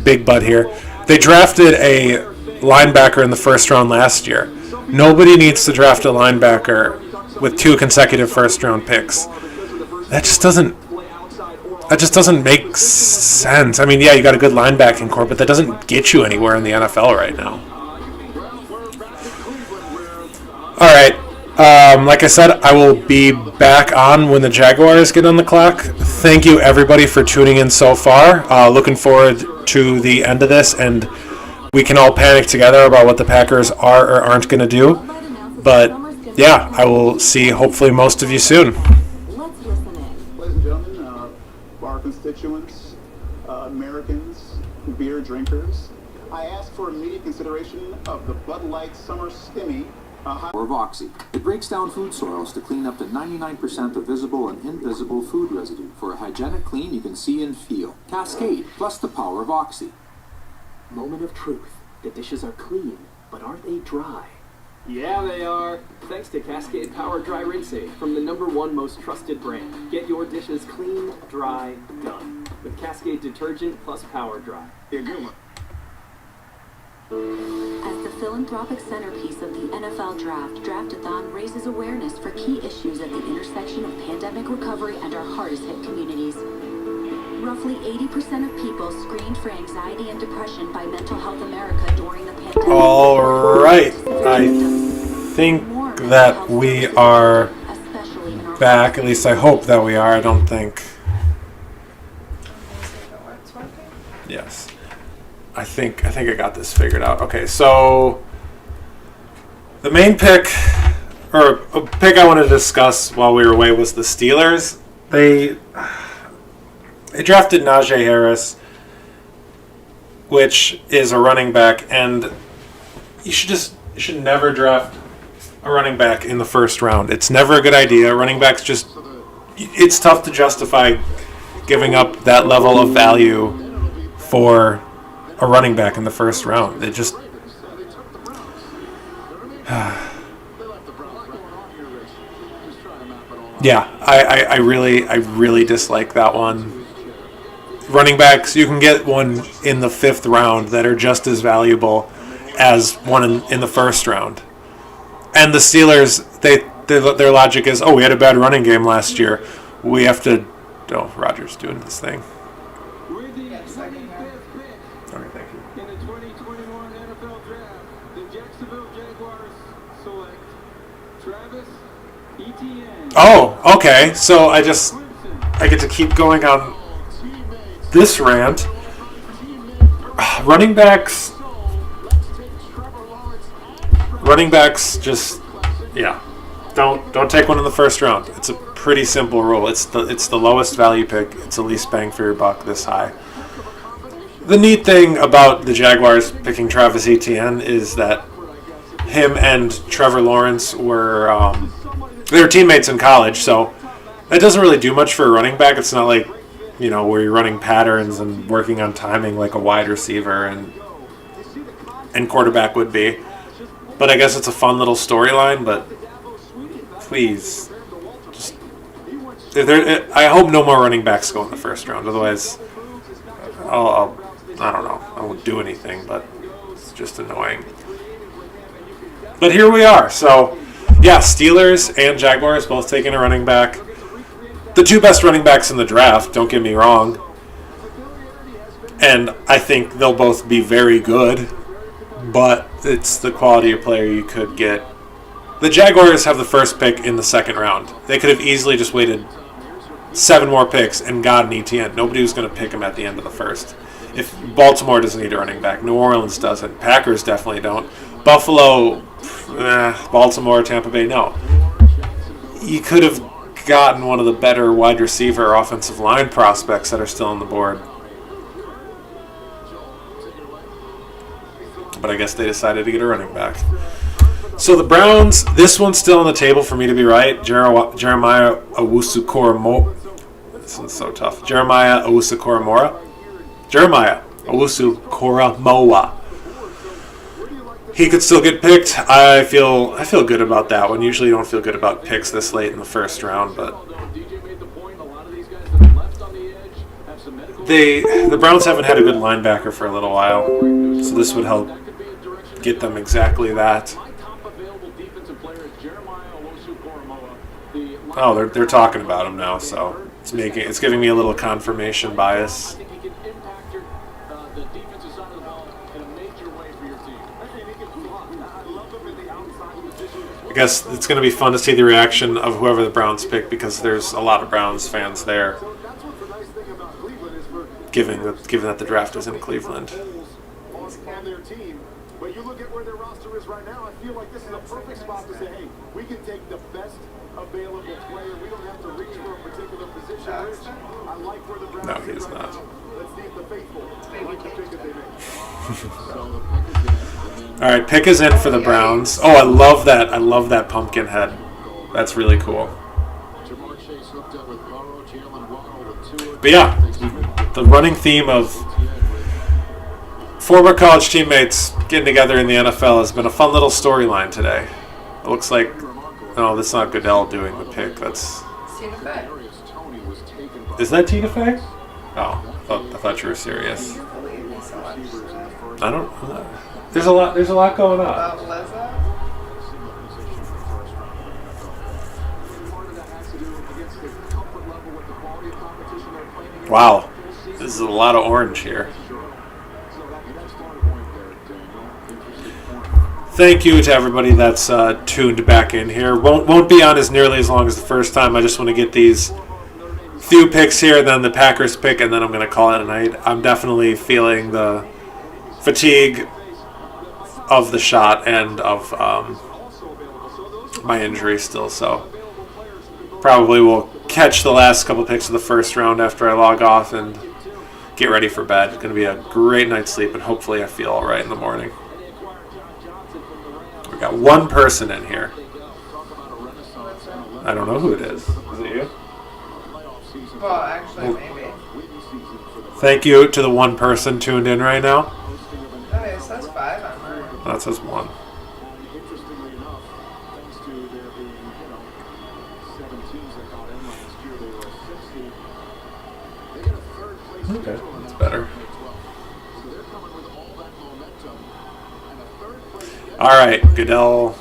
big but here, they drafted a linebacker in the first round last year. Nobody needs to draft a linebacker with 2 consecutive first-round picks. That just doesn't make sense. I mean, yeah, you got a good linebacking core, but that doesn't get you anywhere in the NFL right now. All right. Like I said, I will be back on when the Jaguars get on the clock. Thank you, everybody, for tuning in so far. Looking forward to the end of this, and we can all panic together about what the Packers are or aren't going to do. But, yeah, I will see, hopefully, most of you soon. Ladies and gentlemen, our constituents, Americans, beer drinkers, I ask for immediate consideration of the Bud Light Summer Stimmy Or of Oxy. It breaks down food soils to clean up to 99% of visible and invisible food residue for a hygienic clean you can see and feel. Cascade, plus the power of Oxy. Moment of truth. The dishes are clean, but aren't they dry? Yeah, they are. Thanks to Cascade Power Dry Rinsing from the #1 most trusted brand. Get your dishes clean, dry, done. With Cascade detergent plus Power Dry. Yeah, good one. As the philanthropic centerpiece of the NFL Draft, Draftathon raises awareness for key issues at the intersection of pandemic recovery and our hardest hit communities. Roughly 80% of people screened for anxiety and depression by Mental Health America during the pandemic. All right. I think that we are back. At least I hope that we are. I don't think. Yes. I think I got this figured out. Okay, so the main pick, or a pick I wanted to discuss while we were away, was the Steelers. They drafted Najee Harris, which is a running back, and you should never draft a running back in the first round. It's never a good idea. Running backs it's tough to justify giving up that level of value for a running back in the first round. It just yeah, I really dislike that one. Running backs, you can get one in the 5th round that are just as valuable as one in the first round. And the Steelers, their logic is, we had a bad running game last year. We have to. Oh, Rodgers doing this thing. With the 25th pick Okay, thank you. in the 2021 NFL Draft, the Jacksonville Jaguars select Travis Etienne. Oh, okay. So I get to keep going on this rant. Running backs just, yeah. Don't take one in the first round. It's a pretty simple rule. It's the lowest value pick. It's the least bang for your buck this high. The neat thing about the Jaguars picking Travis Etienne is that him and Trevor Lawrence were they were teammates in college, so that doesn't really do much for a running back. It's not like, where you're running patterns and working on timing like a wide receiver and quarterback would be. But I guess it's a fun little storyline, but please, I hope no more running backs go in the first round. Otherwise, I don't know. I won't do anything, but it's just annoying. But here we are. So, yeah, Steelers and Jaguars both taking a running back. The two best running backs in the draft, don't get me wrong. And I think they'll both be very good, but it's the quality of player you could get. The Jaguars have the first pick in the 2nd round. They could have easily just waited 7 more picks and gotten Etienne. Nobody was going to pick him at the end of the first. If Baltimore doesn't need a running back, New Orleans doesn't, Packers definitely don't, Buffalo, Baltimore, Tampa Bay, no. You could have gotten one of the better wide receiver offensive line prospects that are still on the board. But I guess they decided to get a running back. So the Browns, this one's still on the table for me to be right. Jeremiah Owusu-Koramoah. This one's so tough. Jeremiah Owusu-Koramoah. He could still get picked. I feel good about that one. Usually you don't feel good about picks this late in the first round, but the Browns haven't had a good linebacker for a little while, so this would help get them exactly that. Oh, they're talking about him now, so it's giving me a little confirmation bias. I guess it's going to be fun to see the reaction of whoever the Browns pick, because there's a lot of Browns fans there, given that the draft is in Cleveland. On their team, but you look at where their roster is right now, I feel like this is a perfect spot to say, hey, we can take the best available player. We don't have to reach for a particular position. I like where the Browns No, he is not. Let's see if the faithful like the pick that they make. All right, pick is in for the Browns. Oh, I love that. I love that pumpkin head. That's really cool. But yeah, the running theme of former college teammates getting together in the NFL has been a fun little storyline today. It looks like, no, that's not Goodell doing the pick. That's Tina Fey. Is that Tina Fey? Oh, I thought you were serious. Believe me so much. I don't. There's a lot going on. About Lizzo? Wow, this is a lot of orange here. Thank you to everybody that's tuned back in here. Won't be on as nearly as long as the first time. I just want to get these few picks here, then the Packers pick, and then I'm going to call it a night. I'm definitely feeling the fatigue of the shot and of my injury still, so probably will catch the last couple picks of the first round after I log off and get ready for bed. It's going to be a great night's sleep, and hopefully I feel all right in the morning. We got one person in here. I don't know who it is. Is it you? Well, actually, maybe. Thank you to the one person tuned in right now. No, it says 5 on mine. That says 1. Interestingly enough, thanks to there being, 7 teams that got in last year, they were 60. They get a third place. Okay, that's better. So they're coming with all that momentum. And a third place. All right, Goodell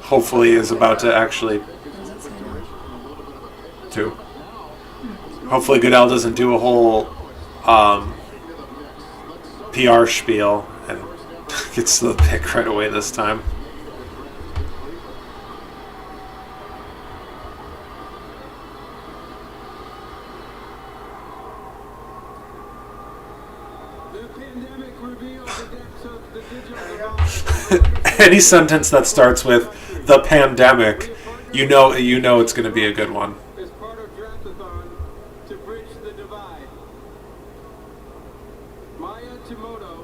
hopefully is about to actually... 2. Hopefully Goodell doesn't do a whole PR spiel and gets the pick right away this time. The pandemic reveals the depths of the digital Any sentence that starts with the pandemic, you know it's going to be a good one. as part of Draftathon to bridge the divide. Maya Timoto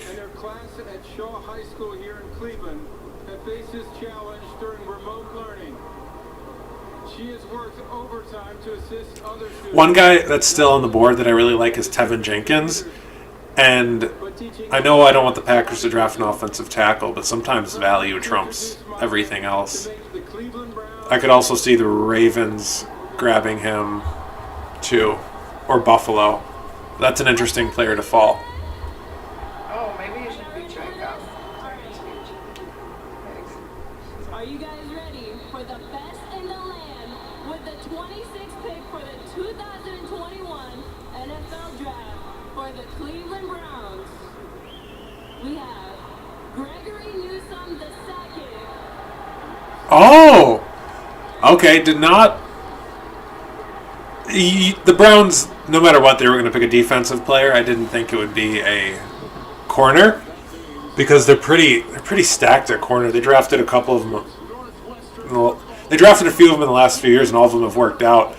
and her class at Shaw High School here in Cleveland have faced this challenge during remote learning. She has worked overtime to assist other students. One guy that's still on the board that I really like is Tevin Jenkins. And I know I don't want the Packers to draft an offensive tackle, but sometimes value trumps everything else. I could also see the Ravens grabbing him too, or Buffalo. That's an interesting player to fall. Oh, maybe you should feature a cup. Are you guys ready for the best in the land with the 26th pick for the 2021 NFL Draft for the Cleveland Browns? We have Gregory Newsome II. Oh! Okay, did not... The Browns, no matter what, they were going to pick a defensive player. I didn't think it would be a corner because they're pretty stacked at corner. They drafted a couple of them. They drafted a few of them in the last few years, and all of them have worked out.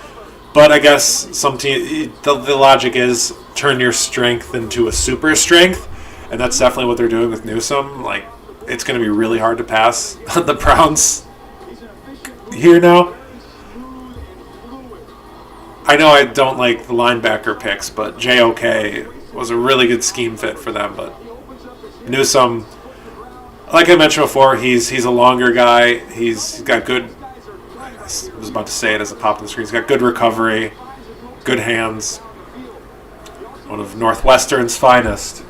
But I guess some team, the logic is turn your strength into a super strength, and that's definitely what they're doing with Newsome. Like, it's going to be really hard to pass on the Browns here now. I know I don't like the linebacker picks, but JOK was a really good scheme fit for them. But Newsome, like I mentioned before, he's a longer guy. He's got good. I was about to say it as it popped on the screen. He's got good recovery, good hands. One of Northwestern's finest.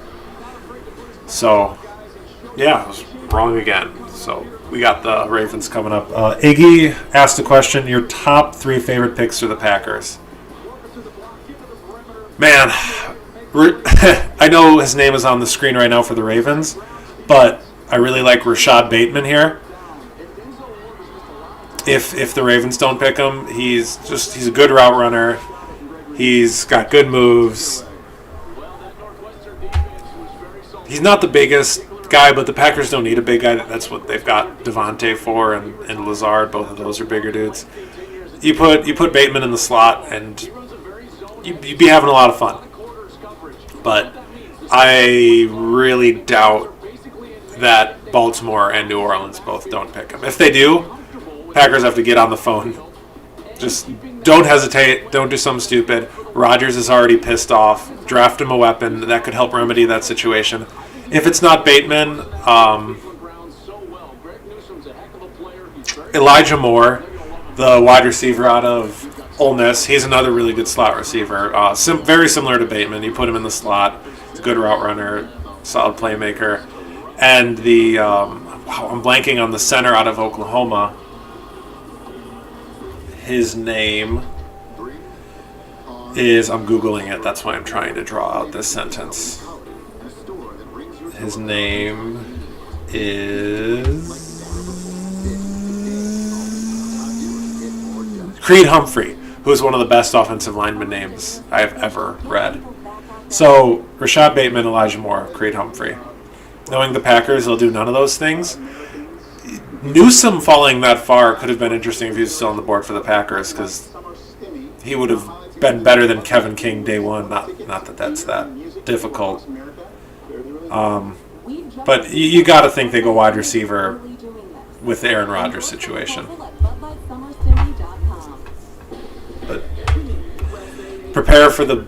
So, yeah, I was wrong again. So we got the Ravens coming up. Iggy asked a question. Your top 3 favorite picks are the Packers. Man, I know his name is on the screen right now for the Ravens, but I really like Rashad Bateman here. If the Ravens don't pick him, he's a good route runner. He's got good moves. He's not the biggest guy, but the Packers don't need a big guy. That's what they've got Devontae for and Lazard. Both of those are bigger dudes. You put Bateman in the slot, and you'd be having a lot of fun. But I really doubt that Baltimore and New Orleans both don't pick him. If they do, Packers have to get on the phone. Just don't hesitate. Don't do something stupid. Rodgers is already pissed off. Draft him a weapon that could help remedy that situation. If it's not Bateman, Elijah Moore, the wide receiver out of Ole Miss, he's another really good slot receiver. Very similar to Bateman. You put him in the slot. He's a good route runner, solid playmaker. And I'm blanking on the center out of Oklahoma. His name is, I'm Googling it, that's why I'm trying to draw out this sentence. His name is Creed Humphrey, who is one of the best offensive lineman names I've ever read. So, Rashad Bateman, Elijah Moore, Creed Humphrey. Knowing the Packers, they'll do none of those things. Newsome falling that far could have been interesting if he was still on the board for the Packers, because he would have been better than Kevin King day one. Not that that's that difficult. But you got to think they go wide receiver with the Aaron Rodgers situation. But prepare for the...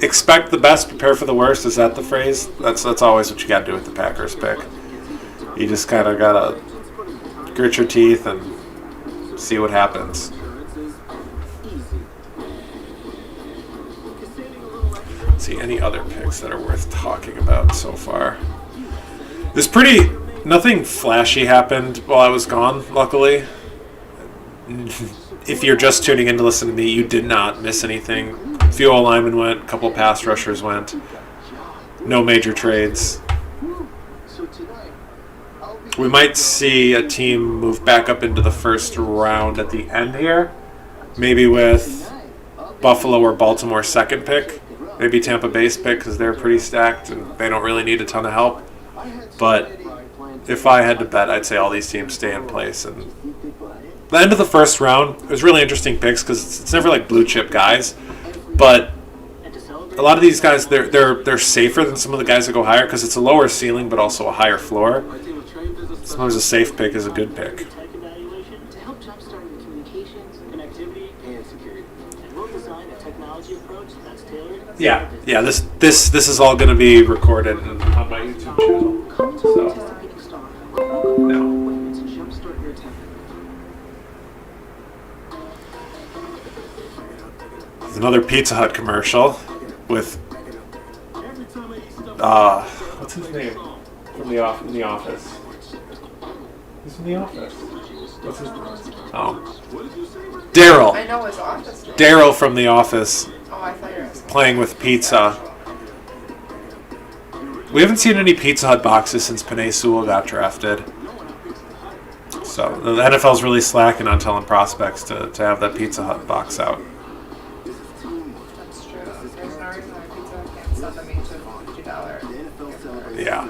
expect the best, prepare for the worst. Is that the phrase? That's always what you got to do with the Packers pick. You just kind of got to grit your teeth and see what happens. Let's see, any other picks that are worth talking about so far? There's nothing flashy happened while I was gone, luckily. If you're just tuning in to listen to me, you did not miss anything. A few O-linemen went, a couple pass rushers went. No major trades. We might see a team move back up into the first round at the end here. Maybe with Buffalo or Baltimore second pick. Maybe Tampa Bay's pick because they're pretty stacked and they don't really need a ton of help. But if I had to bet, I'd say all these teams stay in place. And the end of the first round, it was really interesting picks because it's never like blue chip guys. But a lot of these guys, they're safer than some of the guys that go higher because it's a lower ceiling but also a higher floor. Sometimes a safe pick is a good pick. Yeah. This is all going to be recorded on my YouTube channel. So, no. There's another Pizza Hut commercial with what's his name from the Office? He's from The Office. What's his name? Oh, Daryl. I know his office name. Daryl from The Office. Oh, I thought you were playing with pizza. We haven't seen any Pizza Hut boxes since Penei Sewell got drafted. So the NFL's really slacking on telling prospects to have that Pizza Hut box out. That's true. There's no reason why Pizza Hut can't send them each a $50. Yeah.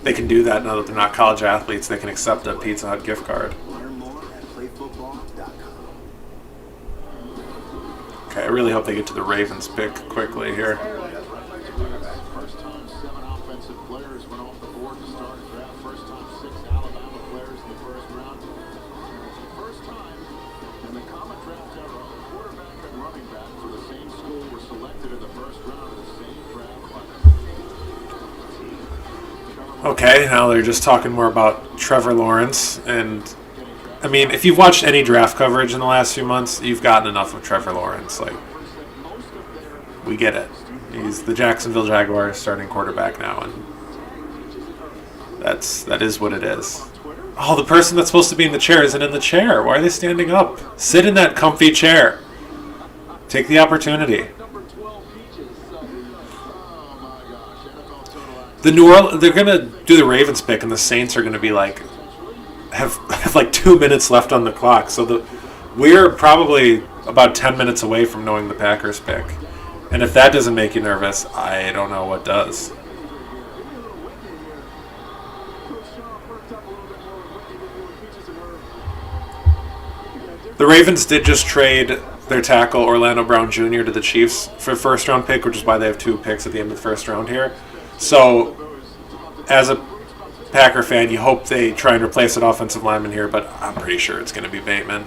They can do that now that they're not college athletes. They can accept a Pizza Hut gift card. Okay, I really hope they get to the Ravens pick quickly here. First time 7 offensive players went off the board to start a draft. First time 6 Alabama players in the first round. First time in the common draft era, a quarterback and running back for the same school were selected in the first round of the same draft class. Okay, now they're just talking more about Trevor Lawrence. And, I mean, if you've watched any draft coverage in the last few months, you've gotten enough of Trevor Lawrence. Like, we get it. He's the Jacksonville Jaguars starting quarterback now, and that is what it is. Oh, the person that's supposed to be in the chair isn't in the chair. Why are they standing up? Sit in that comfy chair. Take the opportunity. They're gonna do the Ravens pick, and the Saints are gonna be like have like 2 minutes left on the clock. So we're probably about 10 minutes away from knowing the Packers pick. And if that doesn't make you nervous, I don't know what does. The Ravens did just trade their tackle, Orlando Brown Jr., to the Chiefs for a first-round pick, which is why they have 2 picks at the end of the first round here. So as a Packer fan, you hope they try and replace an offensive lineman here, but I'm pretty sure it's going to be Bateman.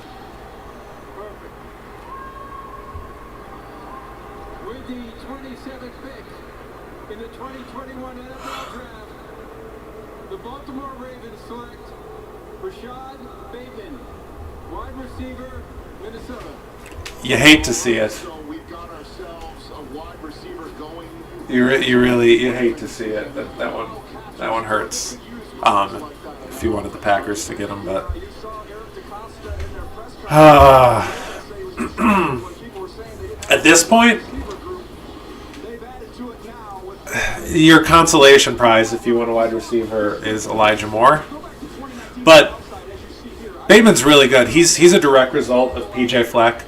With the 27th pick in the 2021 NFL Draft, the Baltimore Ravens select Rashad Bateman, wide receiver, Minnesota. You hate to see it. So we've got ourselves a wide receiver going. You hate to see it. That one hurts. If you wanted the Packers to get him, but at this point, your consolation prize if you want a wide receiver is Elijah Moore. But Bateman's really good. He's a direct result of PJ Fleck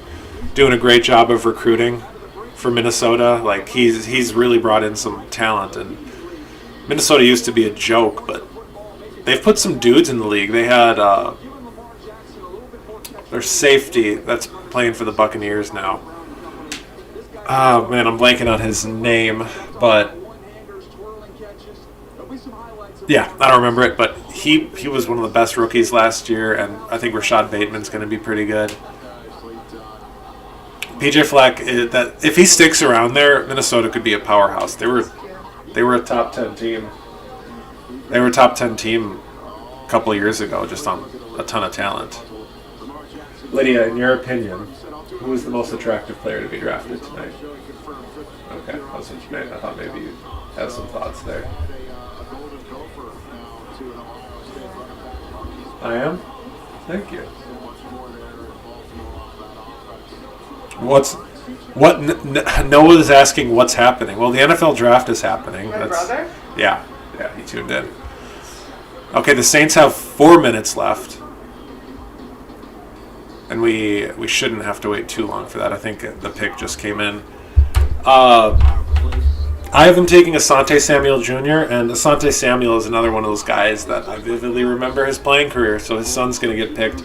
doing a great job of recruiting for Minnesota. Like he's really brought in some talent, and Minnesota used to be a joke, but they've put some dudes in the league. They had their safety that's playing for the Buccaneers now. Oh man, I'm blanking on his name, but yeah, I don't remember it. But he was one of the best rookies last year, and I think Rashad Bateman's going to be pretty good. PJ Fleck, that if he sticks around there, Minnesota could be a powerhouse. They were a top 10 team. They were a top 10 team a couple of years ago, just on a ton of talent. Lydia, in your opinion, who is the most attractive player to be drafted tonight? Okay, I thought maybe you had some thoughts there. I am? Thank you. Noah is asking what's happening. Well, the NFL draft is happening. My brother? Yeah, he tuned in. Okay, the Saints have 4 minutes left. And we shouldn't have to wait too long for that. I think the pick just came in. I have him taking Asante Samuel Jr., and Asante Samuel is another one of those guys that I vividly remember his playing career, so his son's going to get picked.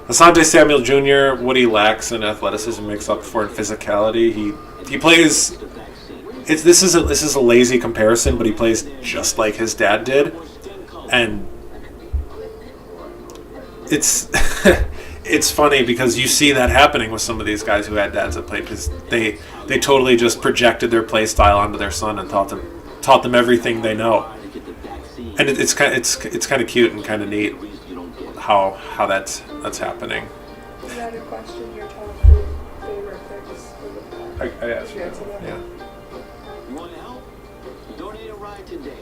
Asante Samuel Jr., what he lacks in athleticism makes up for in physicality. He plays. This is a lazy comparison, but he plays just like his dad did, and it's it's funny because you see that happening with some of these guys who had dads that played, because they totally just projected their play style onto their son and taught them everything they know, and it's kind of cute and kind of neat how that's happening. Is that a question? Your top favorite picks? I asked you. Yeah. You want to help? Donate a ride today.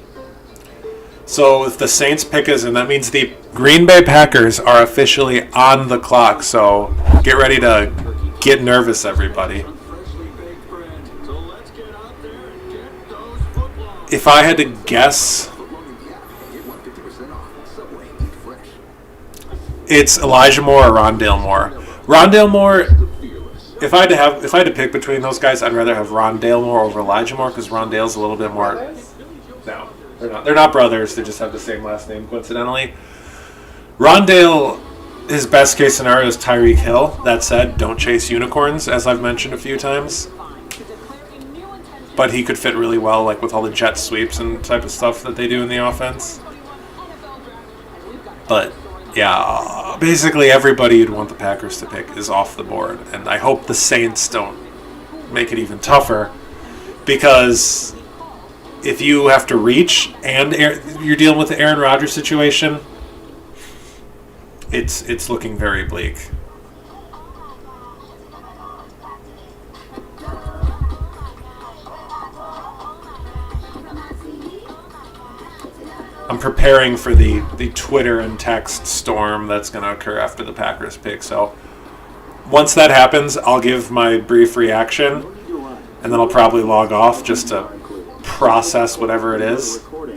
So if the Saints pick us, and that means the Green Bay Packers are officially on the clock. So get ready to get nervous, everybody. If I had to guess, it's Elijah Moore or Rondale Moore. Rondale Moore. If I had to pick between those guys, I'd rather have Rondale Moore over Elijah Moore, because Rondale's a little bit more. No, they're not. They're not brothers. They just have the same last name, coincidentally. Rondale, his best case scenario is Tyreek Hill. That said, don't chase unicorns, as I've mentioned a few times. But he could fit really well, like with all the jet sweeps and type of stuff that they do in the offense. But yeah, basically everybody you'd want the Packers to pick is off the board, and I hope the Saints don't make it even tougher, because if you have to reach and you're dealing with the Aaron Rodgers situation, it's looking very bleak. I'm preparing for the Twitter and text storm that's going to occur after the Packers pick. So once that happens, I'll give my brief reaction, and then I'll probably log off just to process whatever it is. I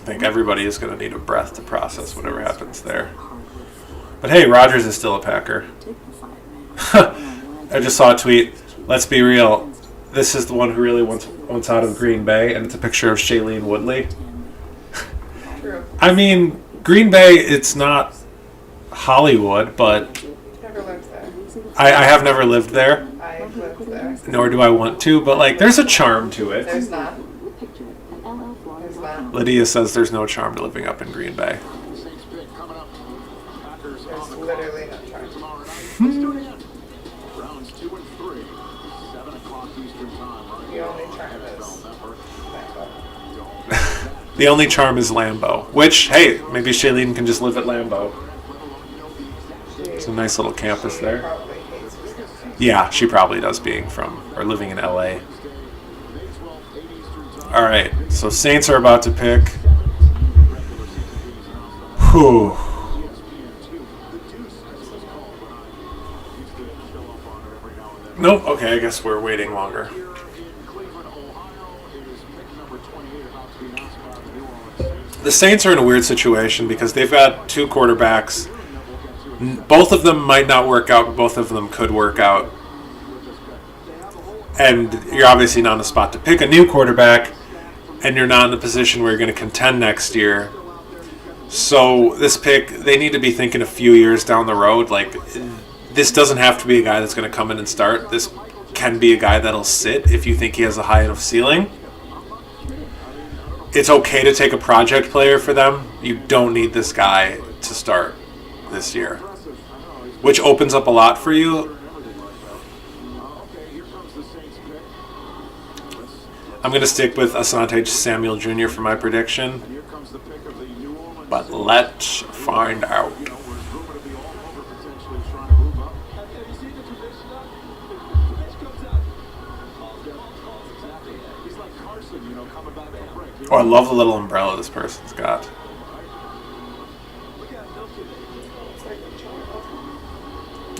think everybody is going to need a breath to process whatever happens there. But hey, Rodgers is still a Packer. I just saw a tweet. Let's be real. This is the one who really wants out of Green Bay, and it's a picture of Shailene Woodley. True. I mean, Green Bay, it's not Hollywood, but Never lived there. I have never lived there. I live there. Nor do I want to, but like, there's a charm to it. There's not. There's not. Lydia says there's no charm to living up in Green Bay. There's literally no charge. Rounds 2 and 3. 7 o'clock Eastern time. Right? The only charm is The only charm is Lambeau, which, hey, maybe Shailene can just live at Lambeau. It's a nice little campus there. probably hates Wisconsin. Yeah, she probably does, being from or living in LA. All right, so Saints are about to pick. Whew. Nope. Okay, I guess we're waiting longer. The Saints are in a weird situation because they've got two quarterbacks. Both of them might not work out, but both of them could work out. And you're obviously not in a spot to pick a new quarterback, and you're not in a position where you're going to contend next year. So this pick, they need to be thinking a few years down the road. Like, this doesn't have to be a guy that's going to come in and start. This can be a guy that'll sit if you think he has a high enough ceiling. It's okay to take a project player for them. You don't need this guy to start this year, which opens up a lot for you. I'm going to stick with Asante Samuel Jr. for my prediction, but let's find out. Oh, I love the little umbrella this person's got.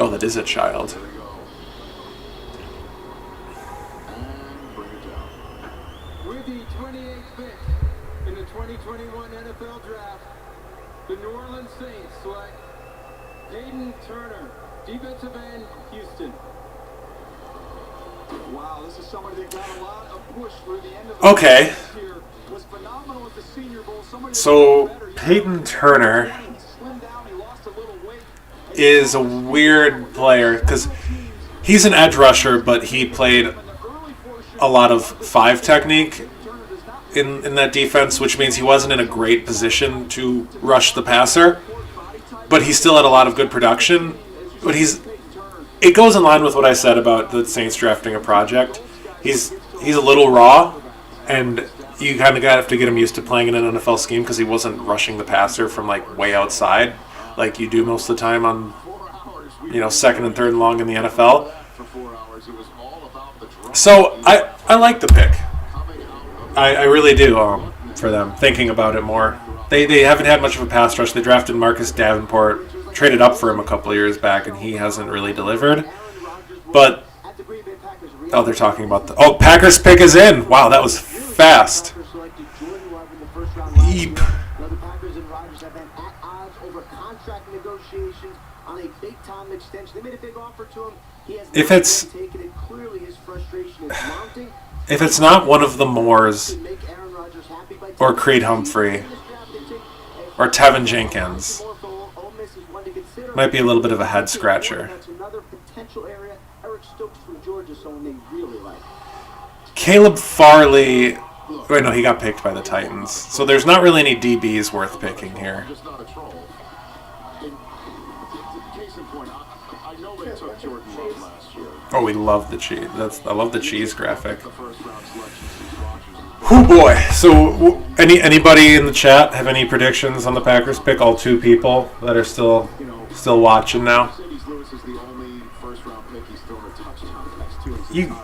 Oh, that is a child. With the 28th pick in the 2021 NFL Draft, the New Orleans Saints select Peyton Turner, defensive end, Houston. Wow, this is somebody that got a lot of push through the end of Okay. last year. Was phenomenal at the Senior Bowl. Somebody So Peyton Turner he slimmed down, he lost a little weight. is a weird player because he's an edge rusher, but he played a lot of five technique in that defense, which means he wasn't in a great position to rush the passer, but he still had a lot of good production. But it goes in line with what I said about the Saints drafting a project. He's a little raw, and you kind of have to get him used to playing in an NFL scheme because he wasn't rushing the passer from like way outside like you do most of the time on, second and third and long in the NFL. So I like the pick. I really do for them, thinking about it more. They haven't had much of a pass rush. They drafted Marcus Davenport, traded up for him a couple of years back, and he hasn't really delivered. But, they're talking about Packers pick is in. Wow, that was fast. Yeep. If it's not one of the Moores or Creed Humphrey or Tevin Jenkins, might be a little bit of a head scratcher. Caleb Farley, wait, no, he got picked by the Titans. So there's not really any DBs worth picking here. Oh, we love the cheese. I love the cheese graphic. Oh boy! So, anybody in the chat have any predictions on the Packers pick? All two people that are still watching now. You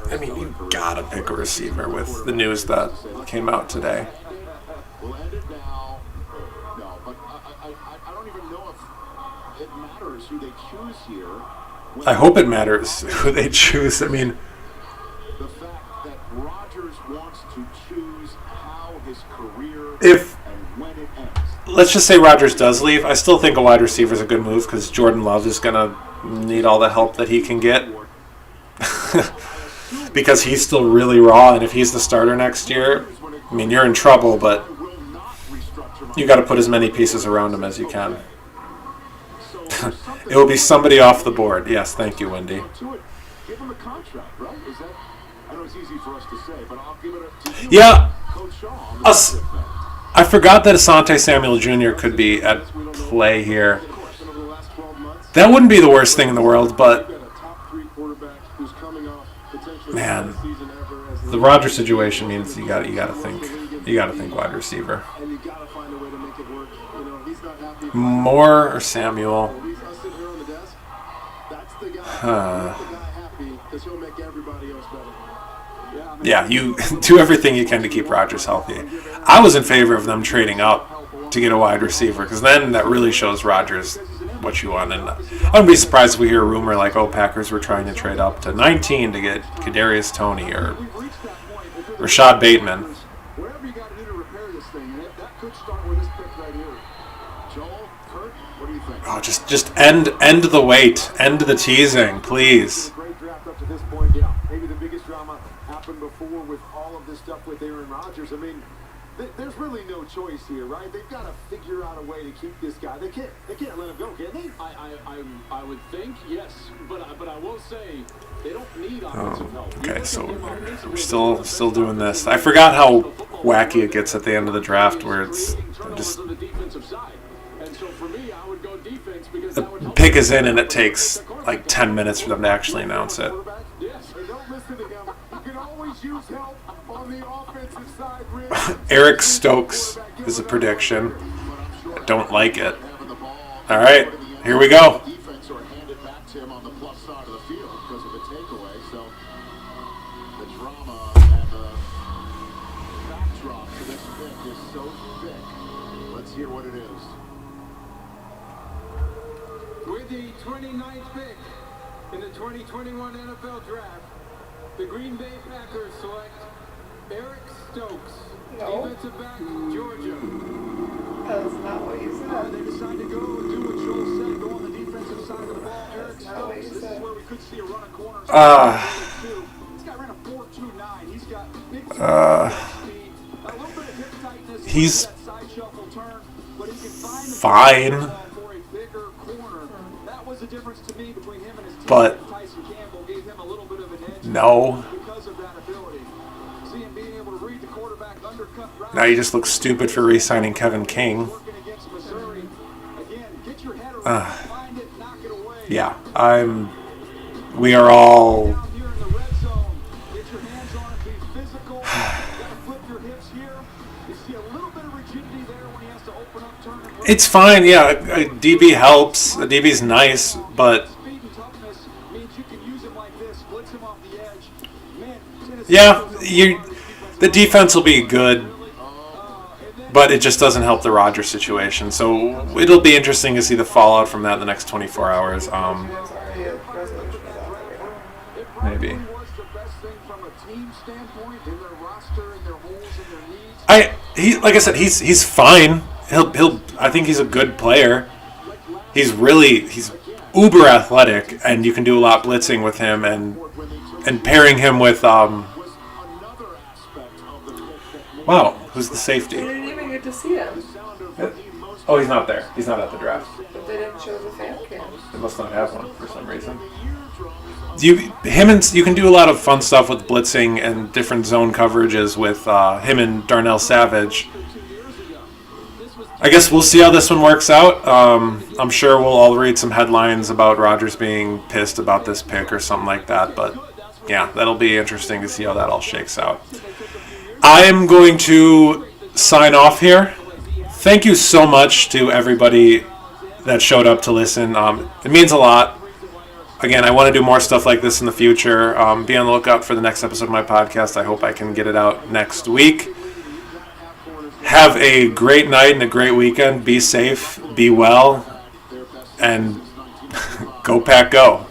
gotta pick a receiver with the news that came out today. We'll end it now. No, but I don't even know if it matters who they choose here. I hope it matters who they choose. I mean, The fact that Rodgers wants to choose how his career and when it ends. let's just say Rodgers does leave. I still think a wide receiver is a good move because Jordan Love is gonna need all the help that he can get. Because he's still really raw, and if he's the starter next year, I mean, you're in trouble, but you got to put as many pieces around him as you can. It will be somebody off the board. Yes, thank you, Wendy. Give him a contract, right? Is that? I know it's easy for us to say, but I'll give it to you. Yeah. Coach Shaw on the I forgot that Asante Samuel Jr. could be at play here. That wouldn't be the worst thing in the world, but man, the Rodgers situation means you gotta think wide receiver. Moore or Samuel? Yeah, you do everything you can to keep Rodgers healthy. I was in favor of them trading up to get a wide receiver, because then that really shows Rodgers what you want. And I wouldn't be surprised if we hear a rumor like, oh, Packers were trying to trade up to 19 to get Kadarius Toney or Rashad Bateman. Whatever you got to do to repair this thing, and that could start with this pick right here. Joel, Kurt, what do you think? Oh, just end the wait, end the teasing, please. Great draft up to this point. Yeah, maybe the biggest drama happened before with all of this stuff with Aaron Rodgers. I mean, there's really no choice here, right? They've got to figure out a way to keep this guy. They can't let him go, can they? I would think yes, but I will say they don't need offensive help. Okay, so we're still doing this. I forgot how wacky it gets at the end of the draft, where it's just the pick is in and it takes like 10 minutes for them to actually announce it. Eric Stokes is a prediction. I don't like it. All right, here we go. Let's hear what it is. With the 29th pick in the 2021 NFL Draft, the Green Bay Packers select Eric Stokes, defensive back, Georgia. That is not what you said. They decided to go and do what Joel said, go on the defensive side of the ball. Eric Stokes, this is where we could see a run of corners. This guy ran a 4.29. He's got big speed, a little bit of hip tightness. He's that side shuffle turn, but he can find the fine, for a bigger corner. That was the difference to me between him and his team. but Tyson Campbell gave him a little bit of an edge no. because of that ability. See him being able to read the quarterback, undercut routes. Now you just look stupid for re-signing Kevin King. Working against Missouri. Again, get your head around, find it, knock it away. Yeah, we are all Down here in the red zone, get your hands on it, be physical. Gotta flip your hips here. You see a little bit of rigidity there when he has to open up, turn and It's fine, yeah. A DB helps. A DB's nice, but speed and toughness means you can use him like this, blitz him off the edge. Man, Tennessee yeah, the defense will be good, but it just doesn't help the Rodgers situation. So it'll be interesting to see the fallout from that in the next 24 hours. There's already a resolution of that. Maybe. was the best thing from a team standpoint in their roster and their holes and their needs. Like I said, he's fine. He'll. I think he's a good player. He's uber athletic, and you can do a lot blitzing with him, and pairing him with wow, who's the safety? We didn't even get to see him. Oh, he's not there. He's not at the draft. But they didn't show the fan cam. They must not have one for some reason. You can do a lot of fun stuff with blitzing and different zone coverages with him and Darnell Savage. I guess we'll see how this one works out. I'm sure we'll all read some headlines about Rodgers being pissed about this pick or something like that. But yeah, that'll be interesting to see how that all shakes out. I'm going to sign off here. Thank you so much to everybody that showed up to listen. It means a lot. Again, I want to do more stuff like this in the future. Be on the lookout for the next episode of my podcast. I hope I can get it out next week. Have a great night and a great weekend. Be safe, be well, and go Pack Go.